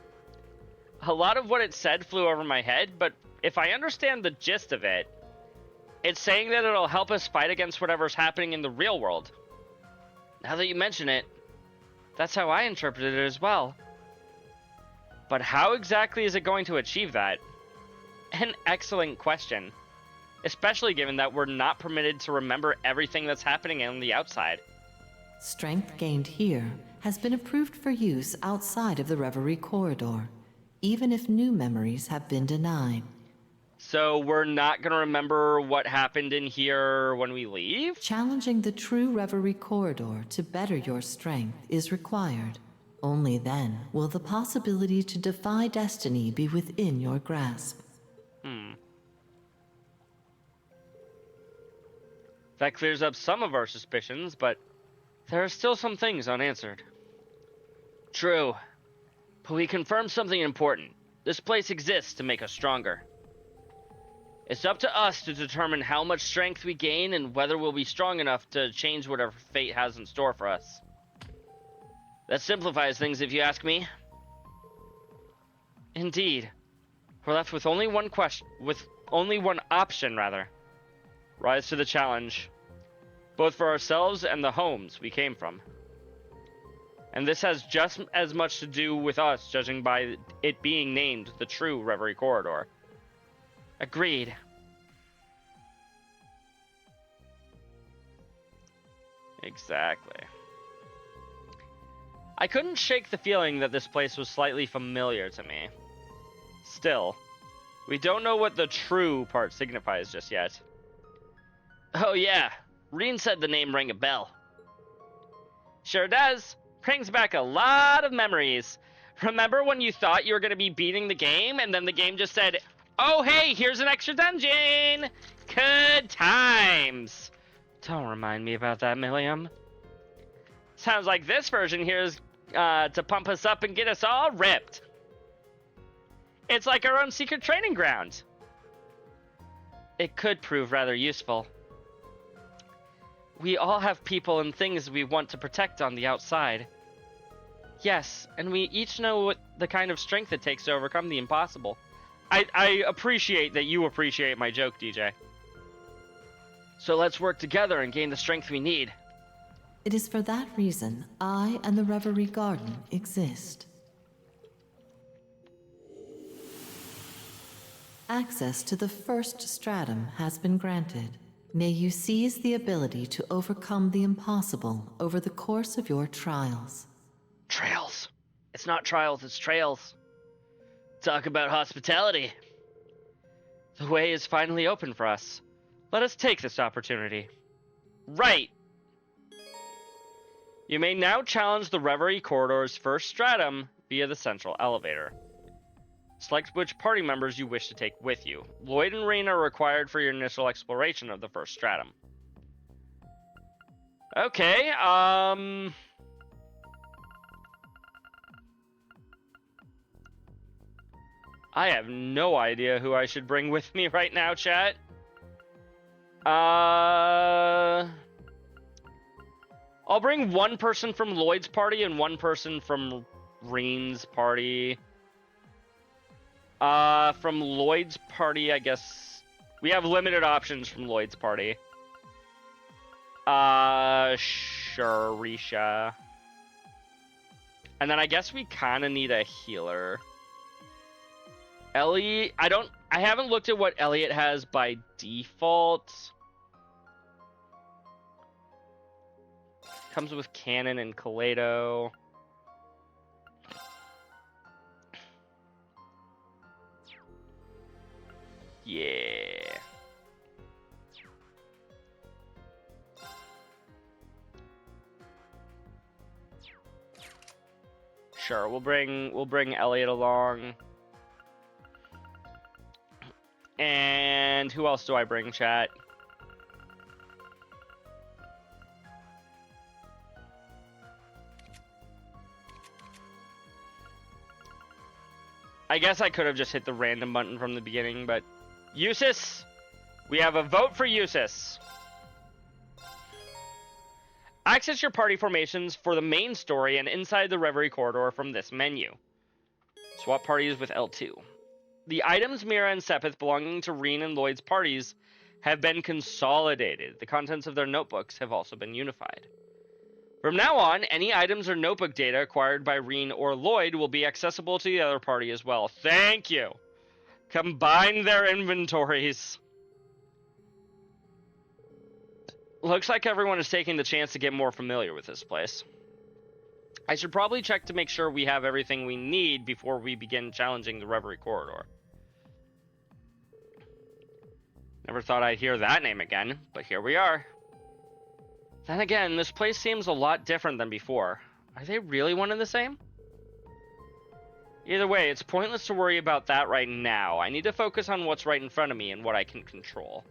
A lot of what it said flew over my head, but if I understand the gist of it, it's saying that it'll help us fight against whatever's happening in the real world. Now that you mention it, that's how I interpreted it as well. But how exactly is it going to achieve that? An excellent question. Especially given that we're not permitted to remember everything that's happening on the outside. Strength gained here has been approved for use outside of the Reverie Corridor, even if new memories have been denied. So we're not going to remember what happened in here when we leave? Challenging the true Reverie Corridor to better your strength is required. Only then will the possibility to defy destiny be within your grasp. That clears up some of our suspicions, but there are still some things unanswered. True. But we confirmed something important. This place exists to make us stronger. It's up to us to determine how much strength we gain and whether we'll be strong enough to change whatever fate has in store for us. That simplifies things if you ask me. Indeed. We're left with only one option. Rise to the challenge. Both for ourselves and the homes we came from. And this has just as much to do with us, judging by it being named the true Reverie Corridor. Agreed. Exactly. I couldn't shake the feeling that this place was slightly familiar to me. Still, we don't know what the true part signifies just yet. Oh yeah, Reen said the name rang a bell. Sure does. Brings back a lot of memories. Remember when you thought you were going to be beating the game, and then the game just said, oh hey, here's an extra dungeon! Good times! Don't remind me about that, Milliam. Sounds like this version here is to pump us up and get us all ripped. It's like our own secret training ground. It could prove rather useful. We all have people and things we want to protect on the outside. Yes, and we each know what the kind of strength it takes to overcome the impossible. I appreciate that you appreciate my joke, DJ. So let's work together and gain the strength we need. It is for that reason I and the Reverie Garden exist. Access to the first stratum has been granted. May you seize the ability to overcome the impossible over the course of your trials. Trails. It's not trials, it's trails. Talk about hospitality. The way is finally open for us. Let us take this opportunity. Right. You may now challenge the Reverie Corridor's first stratum via the central elevator. Select which party members you wish to take with you. Lloyd and Rain are required for your initial exploration of the first stratum. Okay, I have no idea who I should bring with me right now, chat. I'll bring one person from Lloyd's party and one person from Rain's party. From Lloyd's party, I guess we have limited options from Lloyd's party. Sure, Risha. And then I guess we kind of need a healer. Ellie, I haven't looked at what Elliot has by default. Comes with Cannon and Kaleido. Yeah. Sure, we'll bring Elliot along. And who else do I bring, chat? I guess I could have just hit the random button from the beginning, but Eustace, we have a vote for Eustace. Access your party formations for the main story and inside the Reverie Corridor from this menu. Swap parties with L2. The items Mira and Sepith belonging to Reen and Lloyd's parties have been consolidated. The contents of their notebooks have also been unified. From now on, any items or notebook data acquired by Reen or Lloyd will be accessible to the other party as well. Thank you! Combine their inventories. Looks like everyone is taking the chance to get more familiar with this place. I should probably check to make sure we have everything we need before we begin challenging the Reverie Corridor. Never thought I'd hear that name again, but here we are. Then again, this place seems a lot different than before. Are they really one and the same? Either way, it's pointless to worry about that right now. I need to focus on what's right in front of me and what I can control.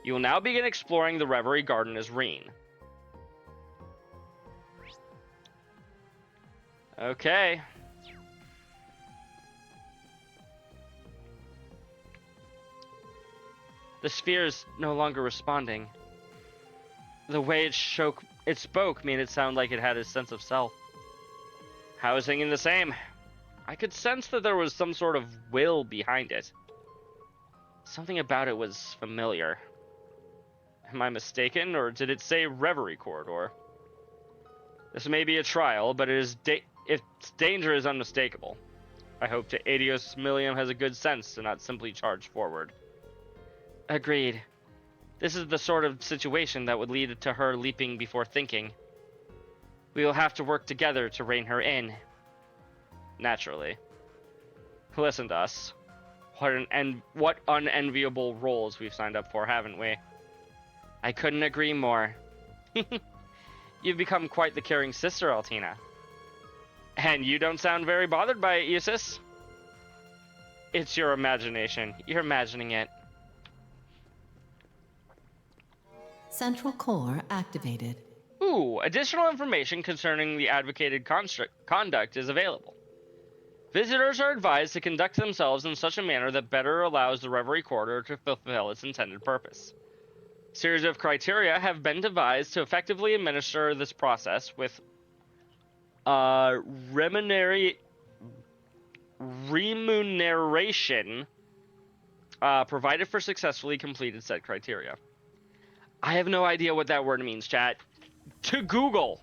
You will now begin exploring the Reverie Garden as Reen. Okay. The sphere is no longer responding. The way it spoke made it sound like it had a sense of self. Housing in the same. I could sense that there was some sort of will behind it. Something about it was familiar. Am I mistaken, or did it say Reverie Corridor? This may be a trial, but its danger is unmistakable. I hope that Adios Millium has a good sense to not simply charge forward. Agreed. This is the sort of situation that would lead to her leaping before thinking. We will have to work together to rein her in. Naturally. Listen to us. What unenviable roles we've signed up for, haven't we? I couldn't agree more. You've become quite the caring sister, Altina. And you don't sound very bothered by it, Eustace. It's your imagination. You're imagining it. Central core activated. Ooh, additional information concerning the advocated conduct is available. Visitors are advised to conduct themselves in such a manner that better allows the Reverie Corridor to fulfill its intended purpose. A series of criteria have been devised to effectively administer this process with remuneration provided for successfully completed said criteria. I have no idea what that word means, chat. To Google.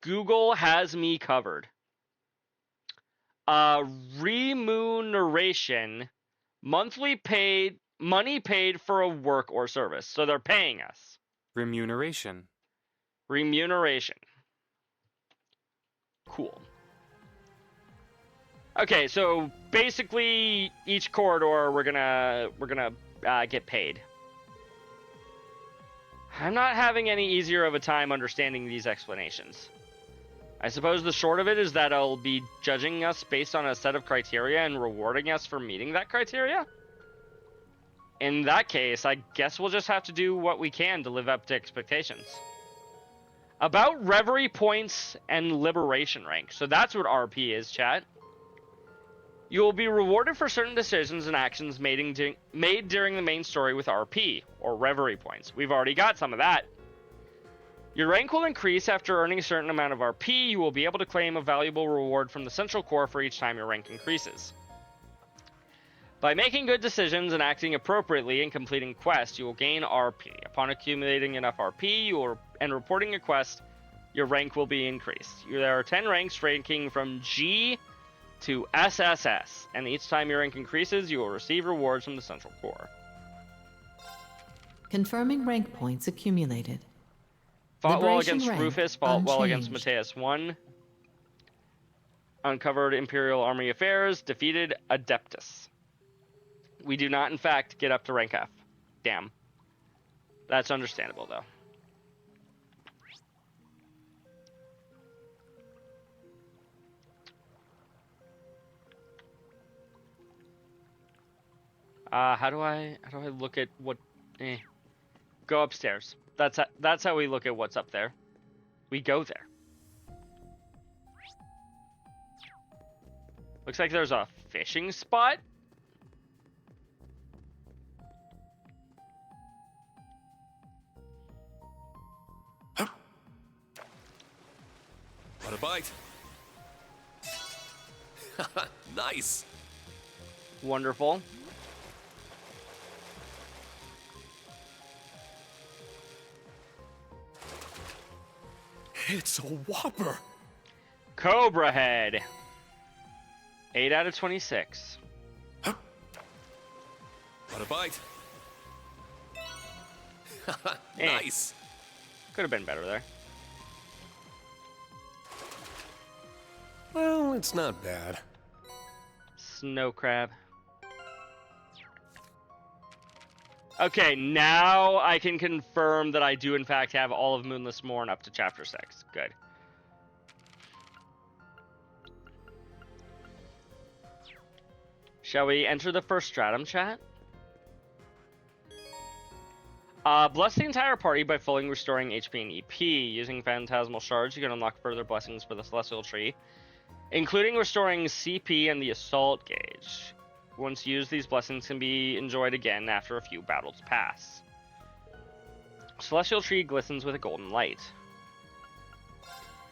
Google has me covered. Remuneration, money paid for a work or service. So they're paying us. Remuneration. Remuneration. Cool. Okay, so basically each corridor we're gonna get paid. I'm not having any easier of a time understanding these explanations. I suppose the short of it is that I'll be judging us based on a set of criteria and rewarding us for meeting that criteria? In that case, I guess we'll just have to do what we can to live up to expectations. About Reverie points and Liberation rank. So that's what RP is, chat. You will be rewarded for certain decisions and actions made during the main story with RP, or Reverie points. We've already got some of that. Your rank will increase after earning a certain amount of RP. You will be able to claim a valuable reward from the Central Core for each time your rank increases. By making good decisions and acting appropriately and completing quests, you will gain RP. Upon accumulating enough RP and reporting a quest, your rank will be increased. There are 10 ranks ranking from G to SSS, and each time your rank increases, you will receive rewards from the Central Core. Confirming rank points accumulated. Fought well Liberation against rank Rufus, fought well against unchanged. Mateus 1. Uncovered Imperial Army affairs, defeated Adeptus. We do not, in fact, get up to rank F. Damn. That's understandable, though. How do I look at what? Go upstairs. That's how we look at what's up there. We go there. Looks like there's a fishing spot. Want a bite? Nice. Wonderful. It's a whopper. Cobra Head. 8 out of 26. Want a bite? Nice. Could have been better there. Well, it's not bad. Snow crab. Okay, now I can confirm that I do in fact have all of Moonless Morn up to chapter 6. Good. Shall we enter the first stratum, chat? Bless the entire party by fully restoring HP and EP. Using Phantasmal Shards, you can unlock further blessings for the Celestial Tree, including restoring CP and the Assault Gauge. Once used, these blessings can be enjoyed again after a few battles pass. Celestial Tree glistens with a golden light.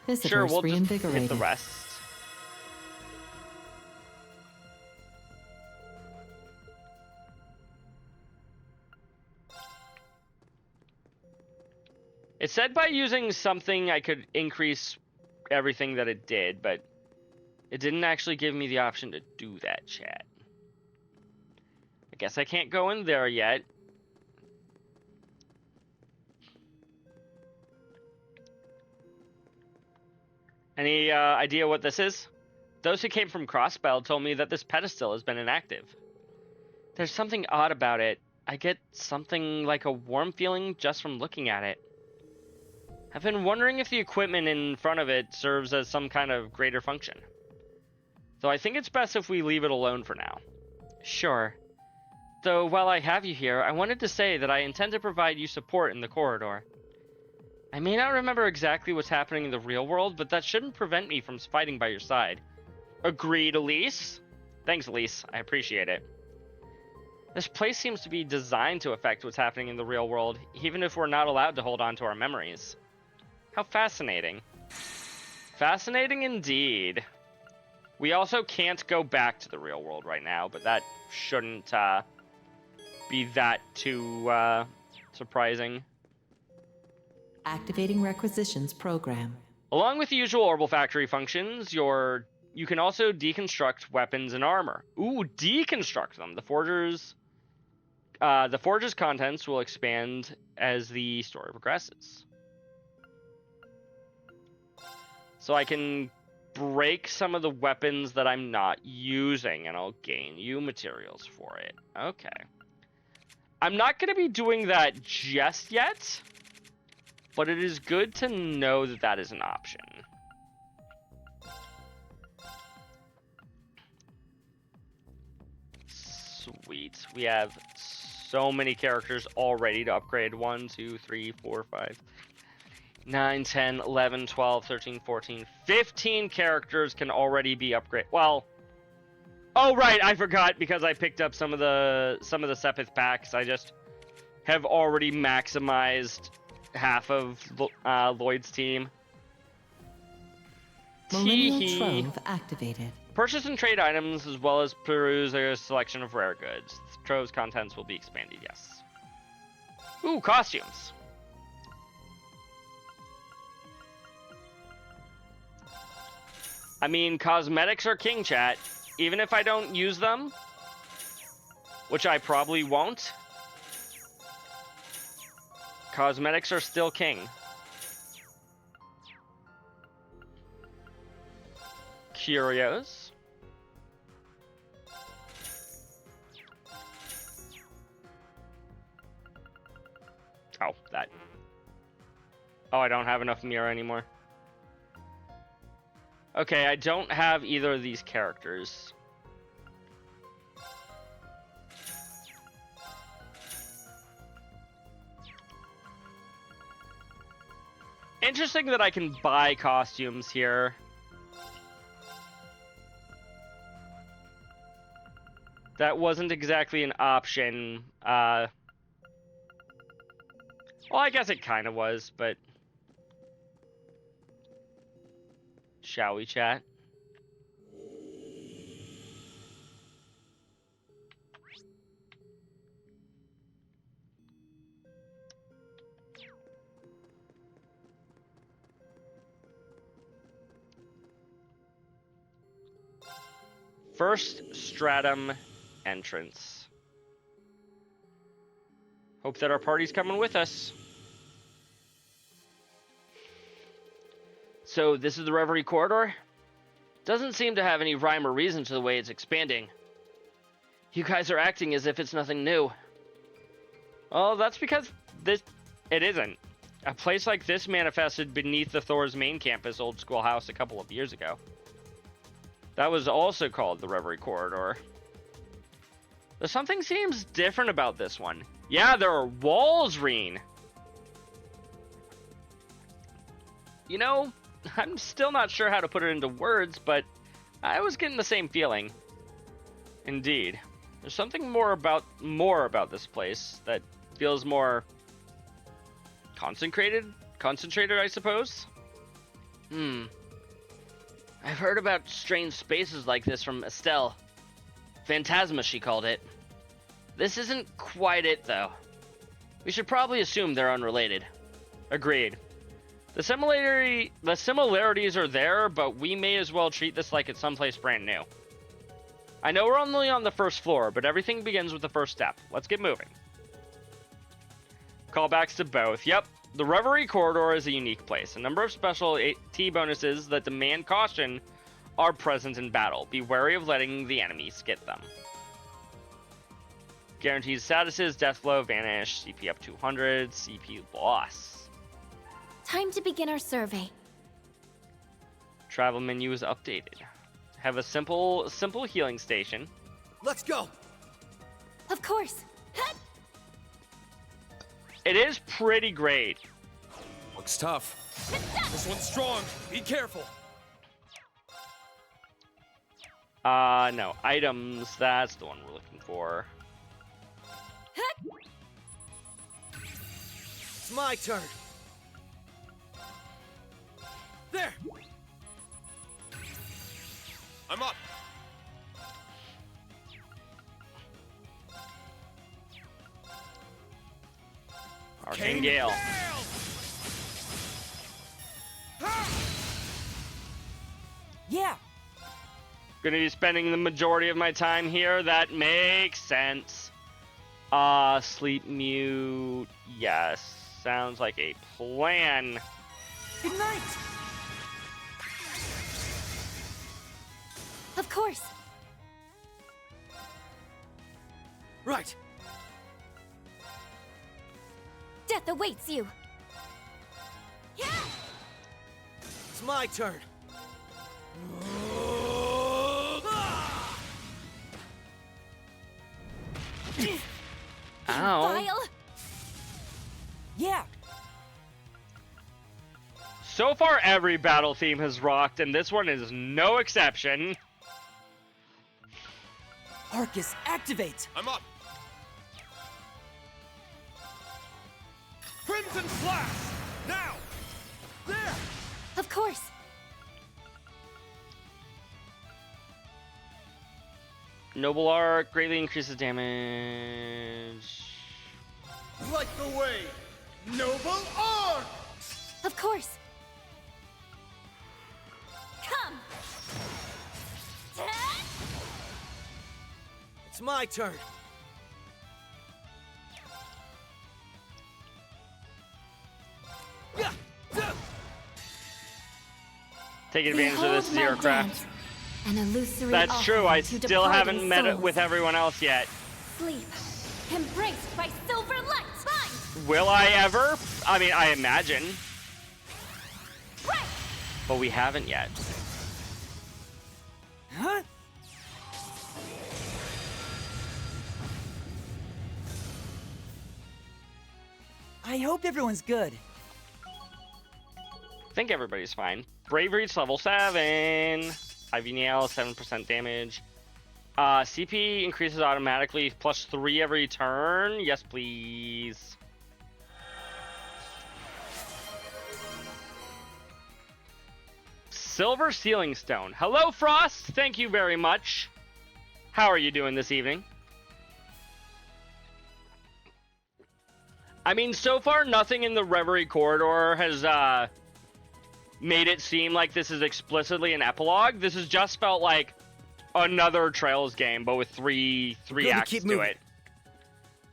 Visitors Sure, we'll just reinvigorated. hit the rest. It said by using something I could increase everything that it did, but it didn't actually give me the option to do that, chat. I guess I can't go in there yet. Any idea what this is? Those who came from Crossbell told me that this pedestal has been inactive. There's something odd about it. I get something like a warm feeling just from looking at it. I've been wondering if the equipment in front of it serves as some kind of greater function. Though I think it's best if we leave it alone for now. Sure. Though while I have you here, I wanted to say that I intend to provide you support in the corridor. I may not remember exactly what's happening in the real world, but that shouldn't prevent me from fighting by your side. Agreed, Elise? Thanks, Elise. I appreciate it. This place seems to be designed to affect what's happening in the real world, even if we're not allowed to hold on to our memories. How fascinating. Fascinating indeed. We also can't go back to the real world right now, but that shouldn't be that too surprising. Activating requisitions program. Along with the usual Orbital Factory functions, your you can also deconstruct weapons and armor. Ooh, deconstruct them. The forge's contents will expand as the story progresses. So I can break some of the weapons that I'm not using, and I'll gain you materials for it. Okay. I'm not going to be doing that just yet, but it is good to know that that is an option. Sweet. We have so many characters already to upgrade. 1, 2, 3, 4, 5, 9, 10, 11, 12, 13, 14, 15 characters can already be upgraded. Well, oh right, I forgot because I picked up some of the Sepith packs. I just have already maximized half of Lloyd's team. Millennial Trove activated. Purchase and trade items as well as peruse a selection of rare goods. Trove's contents will be expanded, yes. Ooh, costumes. I mean, cosmetics are king, chat. Even if I don't use them, which I probably won't, cosmetics are still king. Curios. Oh, that. Oh, I don't have enough mirror anymore. Okay, I don't have either of these characters. Interesting that I can buy costumes here. That wasn't exactly an option. Well, I guess it kind of was, but... Shall we, chat? First stratum entrance. Hope that our party's coming with us. So this is the Reverie Corridor? Doesn't seem to have any rhyme or reason to the way it's expanding. You guys are acting as if it's nothing new. Well, that's because it isn't. A place like this manifested beneath the Thor's main campus old schoolhouse a couple of years ago. That was also called the Reverie Corridor. Though something seems different about this one. Yeah, there are walls, Reen. You know, I'm still not sure how to put it into words, but I was getting the same feeling. Indeed. There's something more about this place that feels more concentrated, I suppose. I've heard about strange spaces like this from Estelle. Phantasma, she called it. This isn't quite it, though. We should probably assume they're unrelated. Agreed. The similarities are there, but we may as well treat this like it's someplace brand new. I know we're only on the first floor, but everything begins with the first step. Let's get moving. Callbacks to both. Yep, the Reverie Corridor is a unique place. A number of special T bonuses that demand caution are present in battle. Be wary of letting the enemies get them. Guaranteed statuses, death flow, vanish, CP up 200, CP loss. Time to begin our survey. Travel menu is updated. Have a simple healing station. Let's go! Of course. It is pretty great. Looks tough. This one's strong. Be careful. No. Items, that's the one we're looking for. It's my turn. There! I'm up! Arcane Gale. Yeah! Gonna be spending the majority of my time here. That makes sense. Sleep mute. Yes. Sounds like a plan. Good night! Of course. Right. Death awaits you. Yeah! It's my turn. Ow. Vile. Yeah! So far, every battle theme has rocked, and this one is no exception. Arcus, activate! I'm up. Crimson Flash! Now! There! Of course. Noble Arc greatly increases damage. Light the way! Noble Arc! Of course. Come. It's my turn. Yeah! Take advantage of this Zero Craft. An illusory That's true, I offering to still departing haven't met it souls. with everyone else yet. Sleep. Embraced by silver light. Fine. Will I ever? I mean, I imagine. Right. But we haven't yet. Huh? I hope everyone's good. I think everybody's fine. Bravery's level 7. IV nail, 7% damage. CP increases automatically, +3 every turn. Yes, please. Silver Sealing Stone. Hello, Frost. Thank you very much. How are you doing this evening? I mean, so far, nothing in the Reverie corridor has made it seem like this is explicitly an epilogue. This has just felt like another Trails game, but with three acts to it.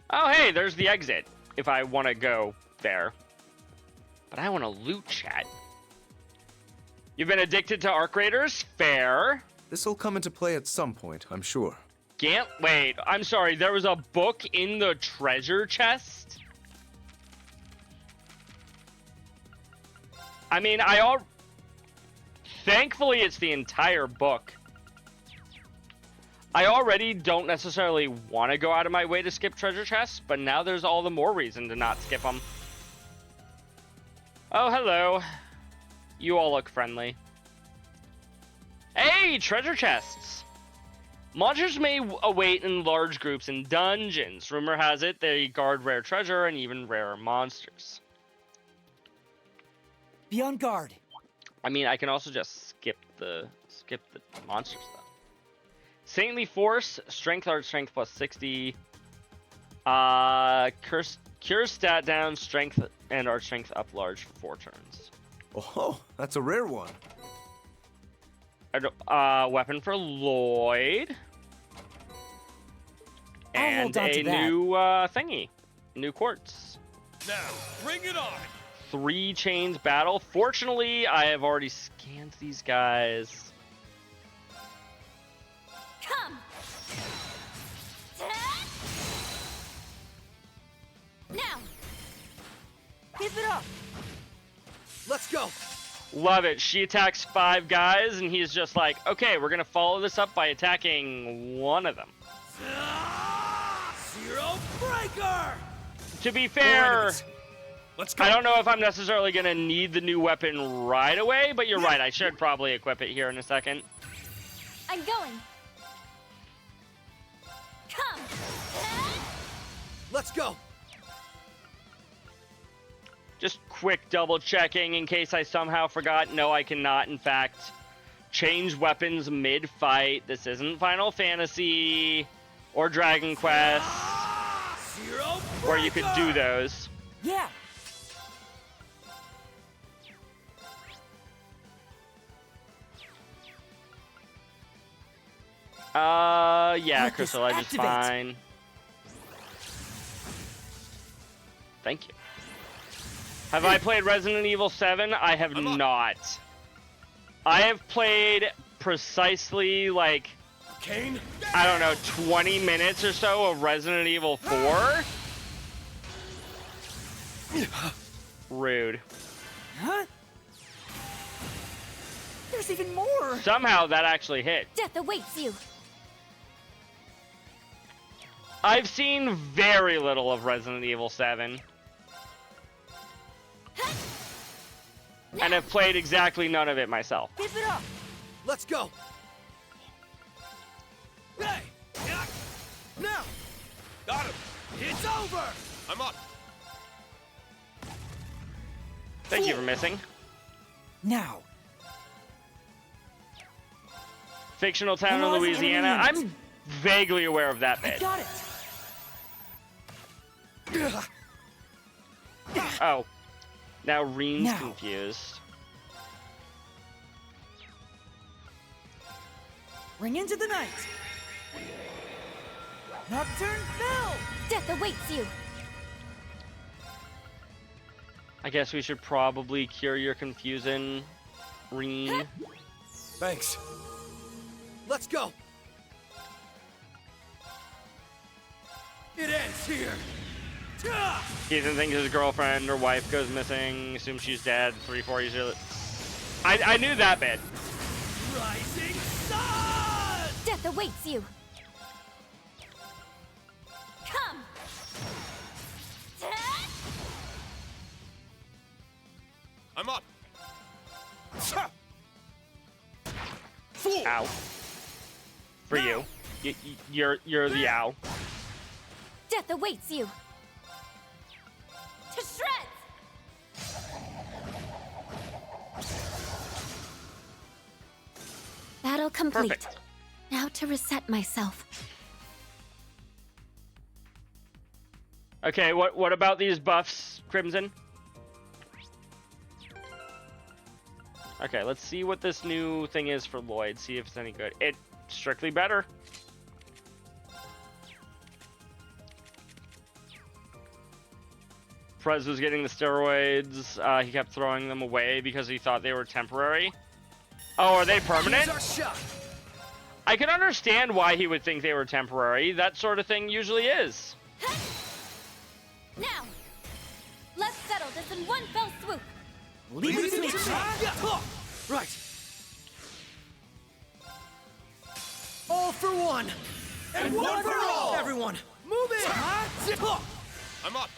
Oh, hey, there's the exit, if I want to go there. But I want to loot, chat. You've been addicted to Arc Raiders? Fair. This'll come into play at some point, I'm sure. Wait, I'm sorry, there was a book in the treasure chest? I mean, thankfully, it's the entire book. I already don't necessarily want to go out of my way to skip treasure chests, but now there's all the more reason to not skip them. Oh, hello. You all look friendly. Hey, treasure chests! Monsters may await in large groups in dungeons. Rumor has it they guard rare treasure and even rarer monsters. Be on guard. I mean, I can also just skip the monster stuff. Saintly Force, Strength Art Strength plus 60. Cure stat down, Strength and Art Strength up large for 4 turns. Oh, that's a rare one. Weapon for Lloyd. I'll And hold on a to that. new thingy. New quartz. Now, bring it on! 3 chains battle. Fortunately, I have already scanned these guys. Come. Now. Keep it up. Let's go. Love it. She attacks 5 guys, and he's just like, okay, we're going to follow this up by attacking one of them. Zero Breaker! To be fair, Let's go. I don't know if I'm necessarily going to need the new weapon right away, but you're right. I should probably equip it here in a second. I'm going. Come. Let's go. Just quick double checking in case I somehow forgot. No, I cannot, in fact, change weapons mid-fight. This isn't Final Fantasy or Dragon Quest where you could do those. Yeah. Yeah, Let this Crystal Edge is activate. fine. Thank you. Have I played Resident Evil 7? I have not. I have played precisely, like, Kane? I don't know, 20 minutes or so of Resident Evil 4? Rude. Huh? There's even more! Somehow that actually hit. Death awaits you. I've seen very little of Resident Evil 7. And have played exactly none of it myself. Keep it up! Let's go! Hey! Now! Got him! It's over! I'm up! Thank you for missing. Now. Fictional town in Pause Louisiana. and I'm vaguely aware of that I bit. got it! Oh. Now Reen's Now. confused. Ring into the night! Nocturne Bell! Death awaits you. I guess we should probably cure your confusion, Reen. Thanks. Let's go! It ends here! Ethan thinks his girlfriend or wife goes missing. Assumes she's dead. 3-4 usually. I knew that bit. Rising sun! Death awaits you. Come. I'm up! Ow. For you. You're the ow. Death awaits you. To shreds. Battle complete. Perfect. Now to reset myself. Okay, what about these buffs, Crimson? Okay, let's see what this new thing is for Lloyd. See if it's any good. It's strictly better. Prez was getting the steroids. He kept throwing them away because he thought they were temporary. Oh, are they permanent? Here's our shot! I can understand why he would think they were temporary. That sort of thing usually is. Now. Let's settle this in one fell swoop. Leave it to me! Right. All for one! And one for all! Everyone, move in! I'm up!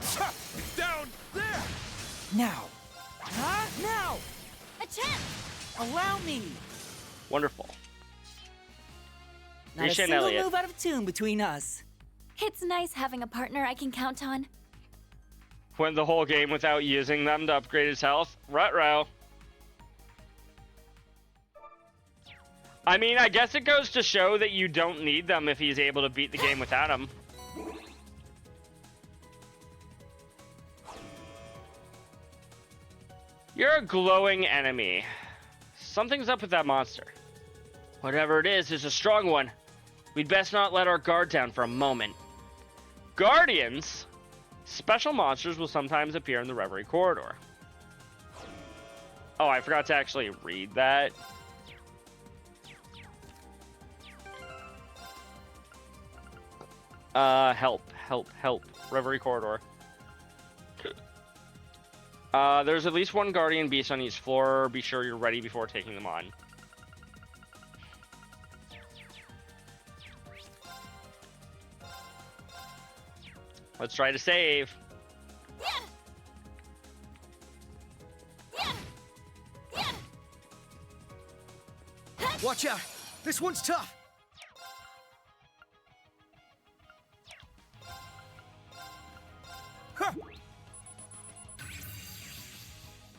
It's down! There! Now! Huh? Now! A chance. Allow me! Wonderful. Not a Risha and single Elliot. move out of tune between us. It's nice having a partner I can count on. Went the whole game without using them to upgrade his health. Ruh-roh. I mean, I guess it goes to show that you don't need them if he's able to beat the game without them. You're a glowing enemy. Something's up with that monster. Whatever it is a strong one. We'd best not let our guard down for a moment. Guardians? Special monsters will sometimes appear in the Reverie Corridor. Oh, I forgot to actually read that. Help. Reverie Corridor. There's at least one Guardian Beast on each floor. Be sure you're ready before taking them on. Let's try to save. Watch out! This one's tough! Huh.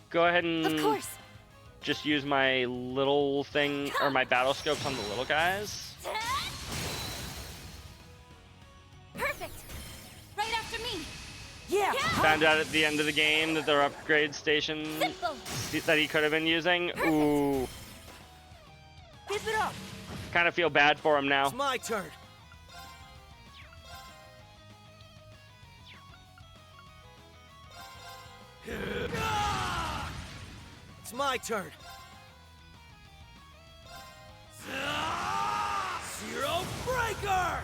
Go ahead and Of course. just use my little thing, or my battle scopes on the little guys. Perfect. Right after me. Yeah! Found out at the end of the game that there are upgrade stations Simple. that he could have been using. Ooh. Keep it up! Kind of feel bad for him now. It's my turn. It's my turn. Zero Breaker!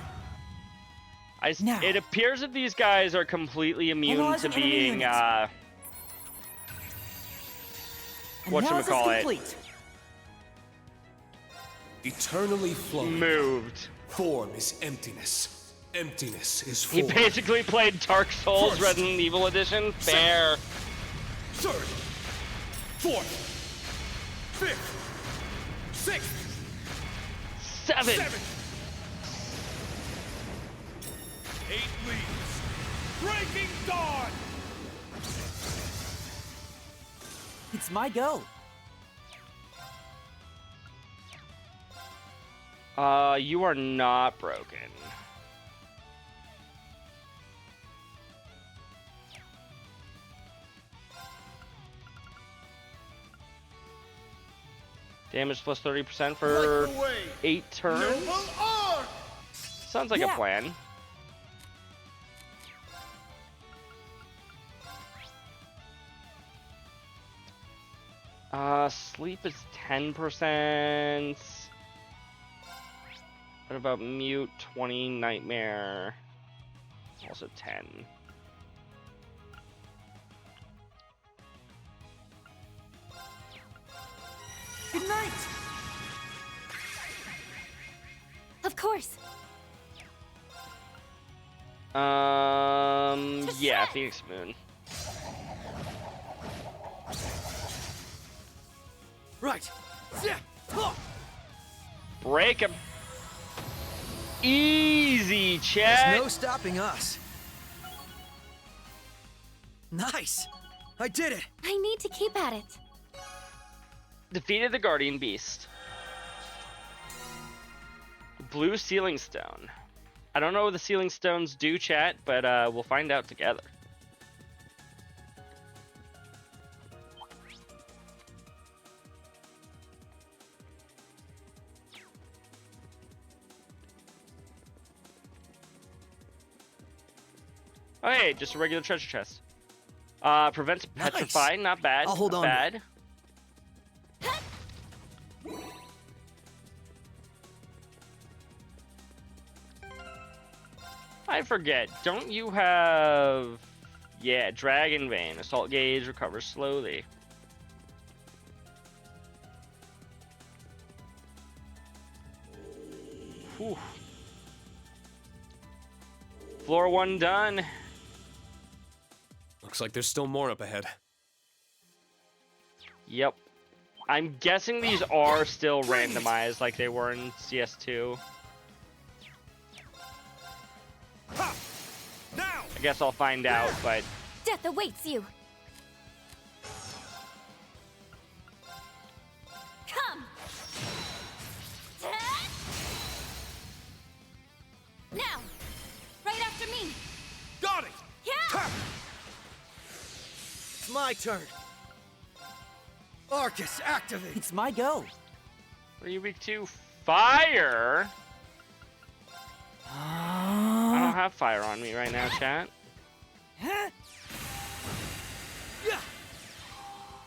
Now. It appears that these guys are completely immune Analyze to an enemy being, unit. Analysis whatchamacallit, complete. Eternally flowing. moved. Form is emptiness. Emptiness is He form. basically played Dark Souls First. Resident Evil Edition. Fair. Third. Fourth. Fifth. Sixth. Seven. Seventh. 8 leaves. Breaking dawn. It's my go. You are not broken. Damage plus 30% for 8 turns. Sounds like a Yeah. plan. Sleep is 10%. What about mute, 20, nightmare? Also 10. Good night! Of course. Yeah, Phoenix Moon. Right. Yeah. Break him. Easy, There's chat. no stopping us. Nice! I did it! I need to keep at it. Defeated the Guardian Beast. Blue Sealing Stone. I don't know what the Sealing Stones do, chat, but we'll find out together. Oh, hey, just a regular treasure chest. Prevents Nice. petrify, not bad. I'll hold not on to bad. I forget. Don't you have... Yeah, Dragon Vein. Assault gauge recovers slowly. Whew. Floor 1 done. Looks like there's still more up ahead. Yep. I'm guessing these are still randomized like they were in CS2. Now! I guess I'll find out, but... Death awaits you. Come. Now, right after me. Got it! Yeah. It's my turn. Arcus, activate! It's my go. What are you weak to? Fire? I don't have fire on me right now, chat. Yeah!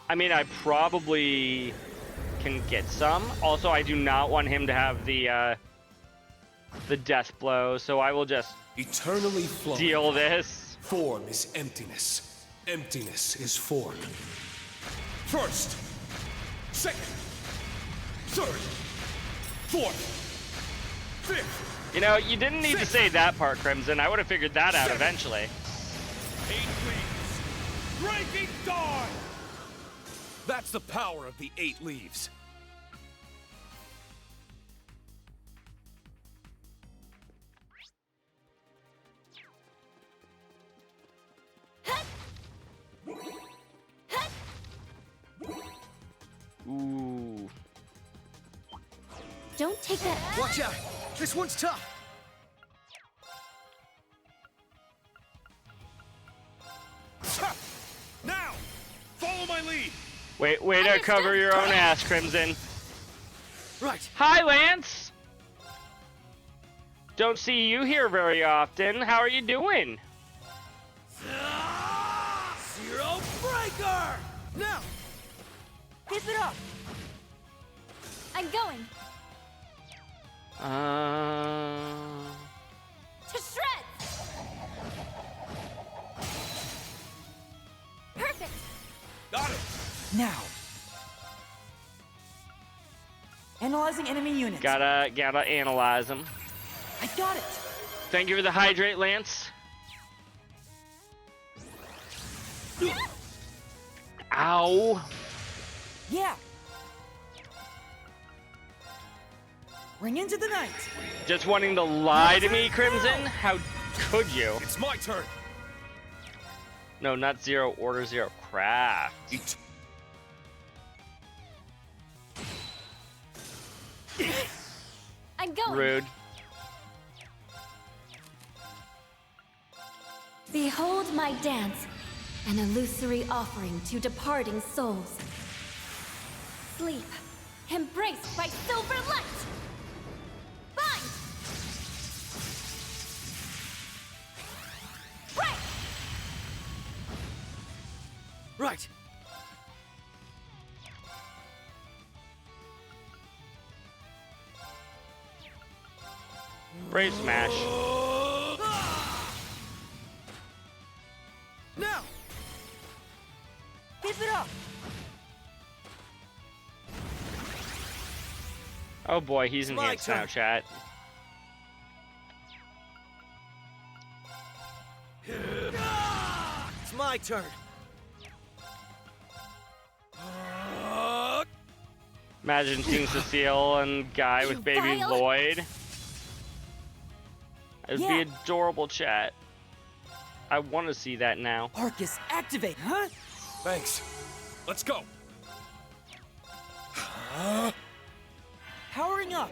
I mean, I probably can get some. Also, I do not want him to have the death blow, so I will just Eternally flowing. deal this. Form is emptiness. Emptiness is form. First. Second. Third. Fourth. Fifth. You know, you didn't need to say that part, Crimson. I would have figured that out eventually. 8 leaves. Breaking dawn. That's the power of the 8 leaves. Ooh. Don't take that. Watch out! This one's tough! Now, follow my lead. Way to cover your own ass, Crimson. Right. Hi, Lance! Don't see you here very often. How are you doing? Zero Breaker! Now! Keep it up! I'm going. To shreds! Perfect! Got it! Now. Analyzing enemy units. Gotta analyze them. I got it. Thank you for the hydrate, Lance. Ow. Yeah. Ring into the night. Just wanting to lie to me, Crimson? How could you? It's my turn! No, not Zero. Order Zero. Craft. I'm going. Rude. Behold my dance, an illusory offering to departing souls. Sleep, embraced by silver light. Bind! Break! Right. Brave Smash. Now! Keep it up! Oh boy, he's It's my enhanced now, turn. chat. It's my turn. Imagine seeing Cecile and Guy with baby vile- Lloyd. It'd Yeah. be adorable, chat. I want to see that now. Arcus, activate, huh? Thanks. Let's go. Powering up.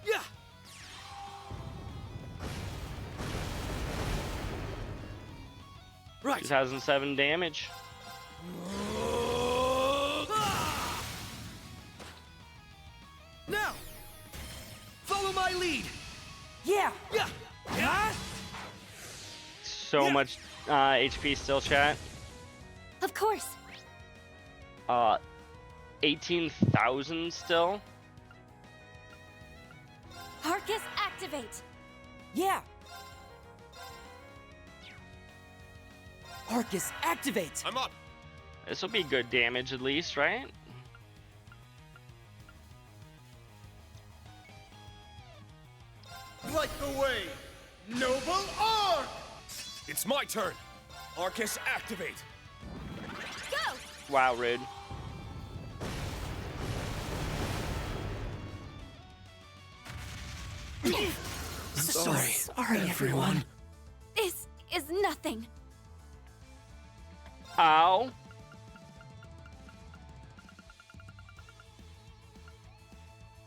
Yeah! Right. 2007 damage. Now! Follow my lead! Yeah. Yeah! Yeah! So Yeah. much HP still, chat. Of course. 18,000 still. Arcus, activate. Yeah. Arcus, activate. I'm up. This will be good damage at least, right? Light the way, noble Arc! It's my turn. Arcus, activate. Go! Wow, rude. Sorry, everyone. This is nothing. Ow.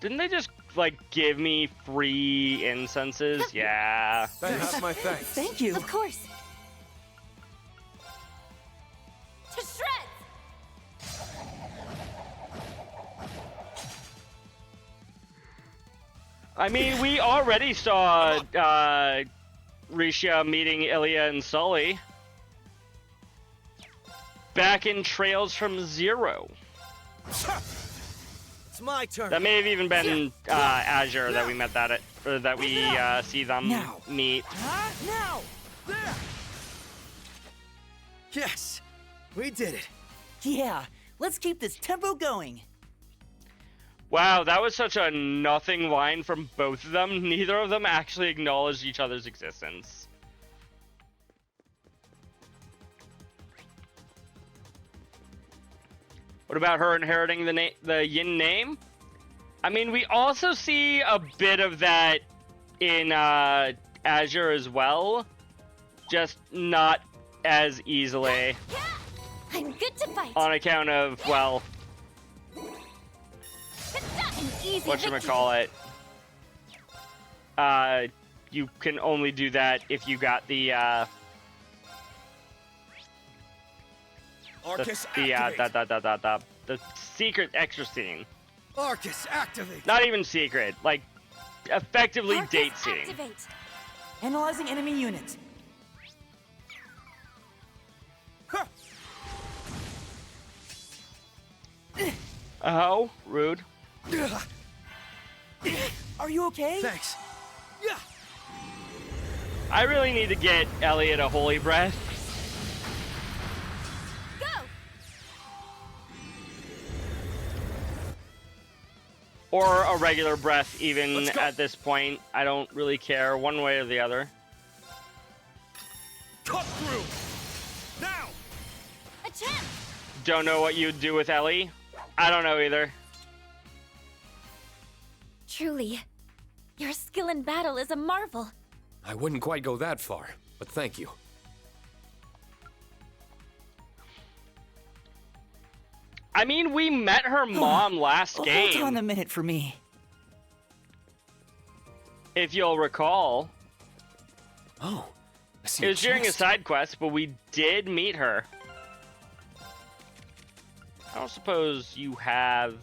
Didn't they just, like, give me free incenses? Yeah. Have my thanks. Thank you. Of course. To shreds! I mean, we already saw Risha meeting Ilya and Sully back in Trails from Zero. It's my turn. That may have even been Azure that we met that at, or that we see them Now. meet. Huh? Now! There! Yes! We did it. Yeah. Let's keep this tempo going. Wow, that was such a nothing line from both of them. Neither of them actually acknowledged each other's existence. What about her inheriting the Yin name? I mean, we also see a bit of that in Azure as well, just not as easily I'm good to fight. on account of, well, An easy whatchamacallit. You can only do that if you got the Arcus, the activate. the secret extra scene. Arcus, activate. Not even secret, like effectively Arcus date seeing. activate. Analyzing enemy unit. Oh, rude. Are you okay? Thanks. I really need to get Elliot a holy breath. Go. Or a regular breath, even Let's go. at this point. I don't really care, one way or the other. Cut through! Now! Attempt. Don't know what you'd do with Ellie. I don't know either. Truly, your skill in battle is a marvel. I wouldn't quite go that far, but thank you. I mean, we met her mom last game, Hold on a minute for me. if you'll recall. Oh, I see It was during a chest. side quest, but we did meet her. I don't suppose you have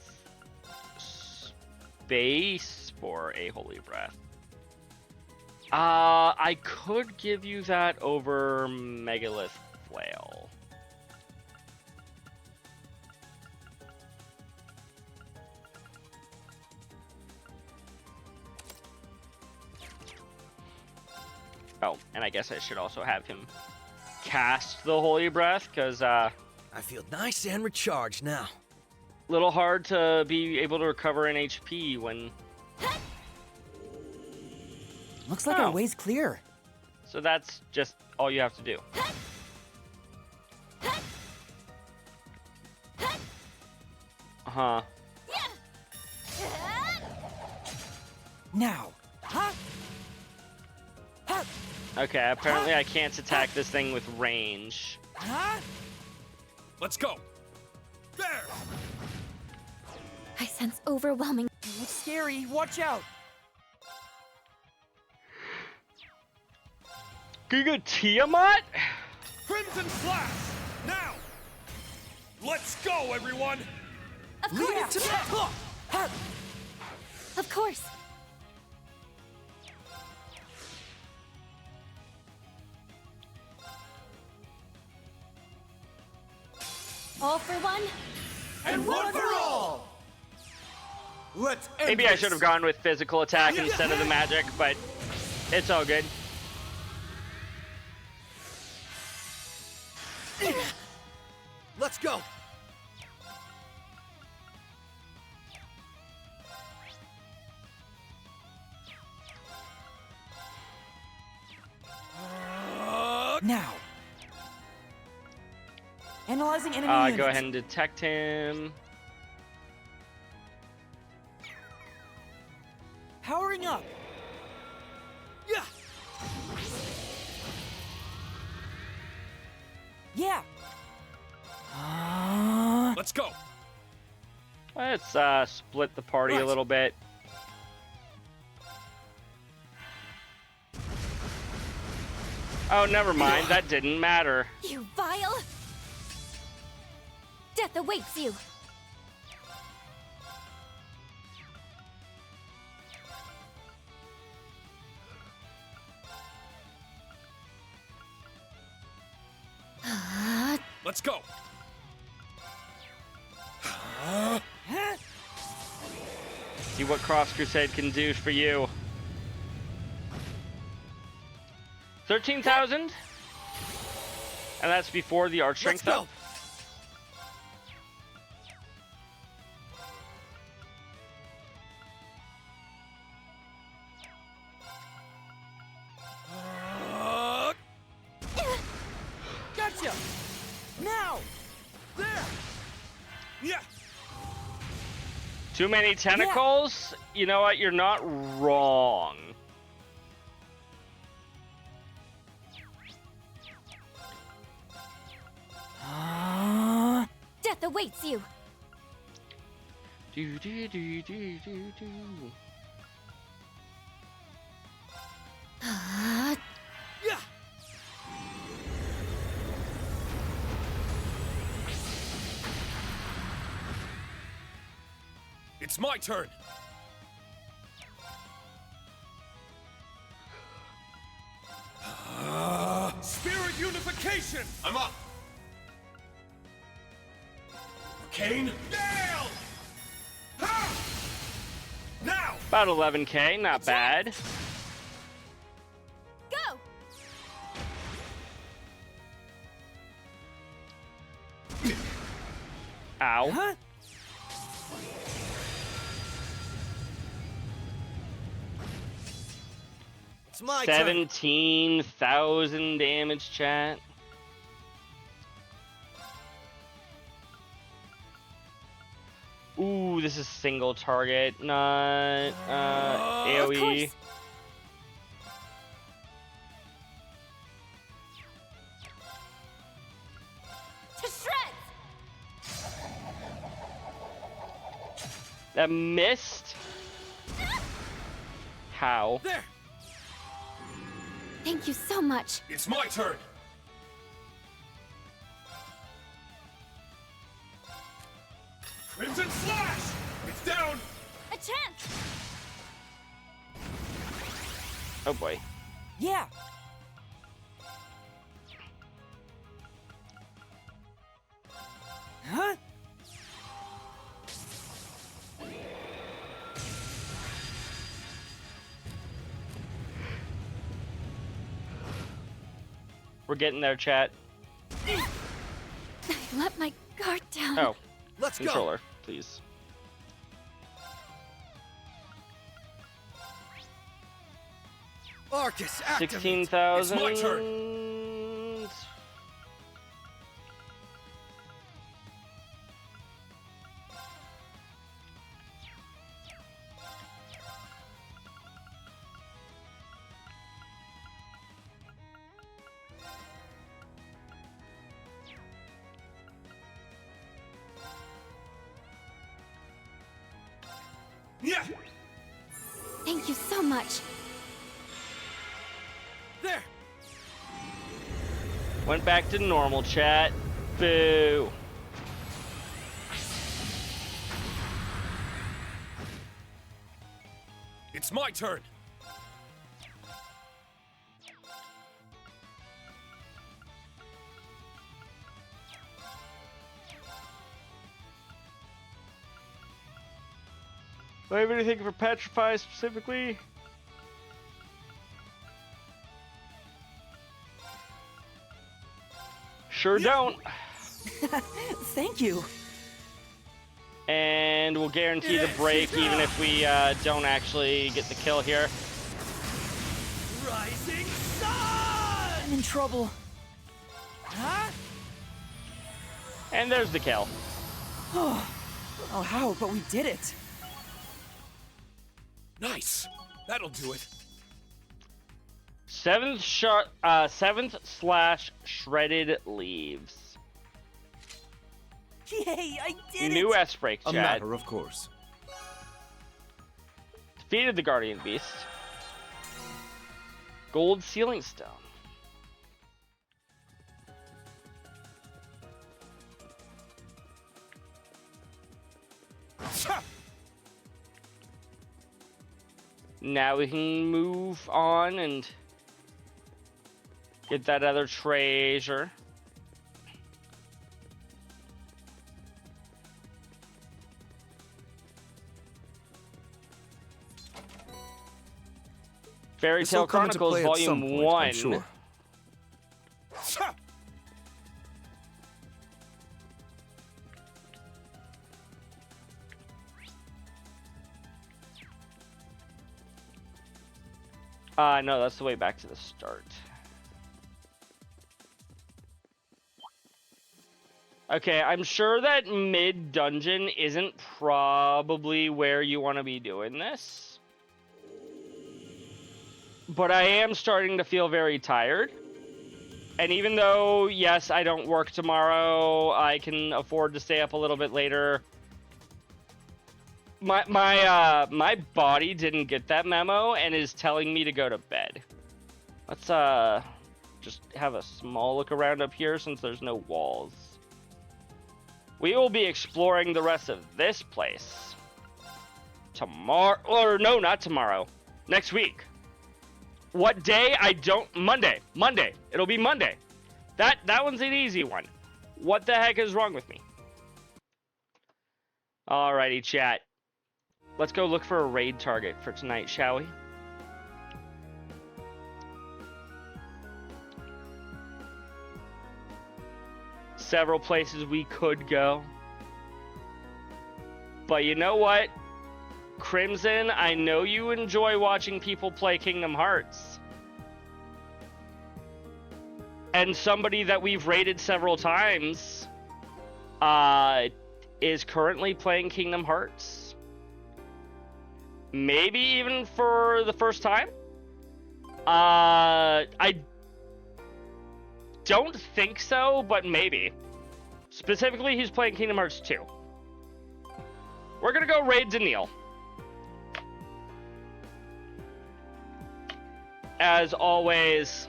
space for a holy breath. I could give you that over Megalith Flail. Oh, and I guess I should also have him cast the holy breath, because I feel nice and recharged now. little hard to be able to recover an HP when... Looks like Oh. our way's clear. So that's just all you have to do. Uh-huh. Now. Okay, apparently I can't attack this thing with range. Let's go! There! I sense overwhelming. Looks scary. Watch out. Giga Tiamat? Crimson Flash! Now! Let's go, everyone! Of Lead it course. to me. Of course. All for one. And one for all! Let's end Maybe I this. should have gone with physical attack instead of the magic, but it's all good. Let's go. Now. Analyzing enemy unit. Go ahead and detect him. Powering up. Yeah. Yeah. Let's go! Let's split the party a Right. little bit. Oh, never mind. That didn't matter. You vile. Death awaits you. Let's go! See what Cross Crusade can do for you. 13,000? And that's before the Arch Let's Strength go. up? Gotcha. Now. There. Yeah! Too many tentacles? You know what? You're not wrong. Death awaits you. Do, do, do, do, do, do. Yeah. It's my turn! Formation! I'm up! Kane, nail! Ha! Now! About 11k, not bad. Go! Ow. Huh? It's my turn. 17,000 damage, chat. Ooh, this is single target, not Of AoE. course. To shreds! That missed? How? There! Thank you so much. It's my turn! Crimson Slash! It's down! A chance! Oh boy. Yeah. Huh? We're getting there, chat. I let my guard down. Oh, Let's go! controller, please. Arcus, activate! 16,000. It's my turn. Yeah! Thank you so much. There! Went back to normal, chat. Boo. It's my turn! Do I have anything for Petrify specifically? Sure don't. Thank you. And we'll guarantee the break even if we don't actually get the kill here. Rising Sun! I'm in trouble. Huh? And there's the kill. Oh, how? But we did it. Nice! That'll do it. Seventh slash shredded leaves. Yay, I did New it! S break, A chat. matter of course. Defeated the Guardian Beast. Gold Sealing Stone. Now we can move on and get that other treasure. Fairy This'll Tale come into Chronicles play at some Volume point, 1. I'm sure. No, that's the way back to the start. Okay, I'm sure that mid-dungeon isn't probably where you want to be doing this. But I am starting to feel very tired. And even though, yes, I don't work tomorrow, I can afford to stay up a little bit later. My body didn't get that memo and is telling me to go to bed. Let's just have a small look around up here since there's no walls. We will be exploring the rest of this place tomorrow, or no, not tomorrow, next week. What day? I don't. Monday. It'll be Monday. That one's an easy one. What the heck is wrong with me? Alrighty, chat. Let's go look for a raid target for tonight, shall we? Several places we could go. But you know what? Crimson, I know you enjoy watching people play Kingdom Hearts. And somebody that we've raided several times is currently playing Kingdom Hearts. Maybe even for the first time? I don't think so, but maybe. Specifically, he's playing Kingdom Hearts 2. We're gonna go raid Daniil. As always,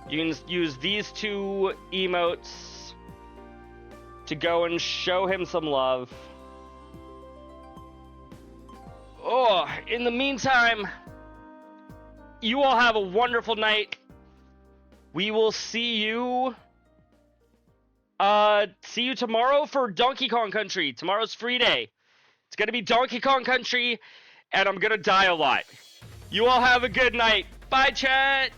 you can use these two emotes to go and show him some love. Oh, in the meantime, you all have a wonderful night. We will see you tomorrow for Donkey Kong Country. Tomorrow's free day. It's gonna be Donkey Kong Country, and I'm gonna die a lot. You all have a good night. Bye, chat!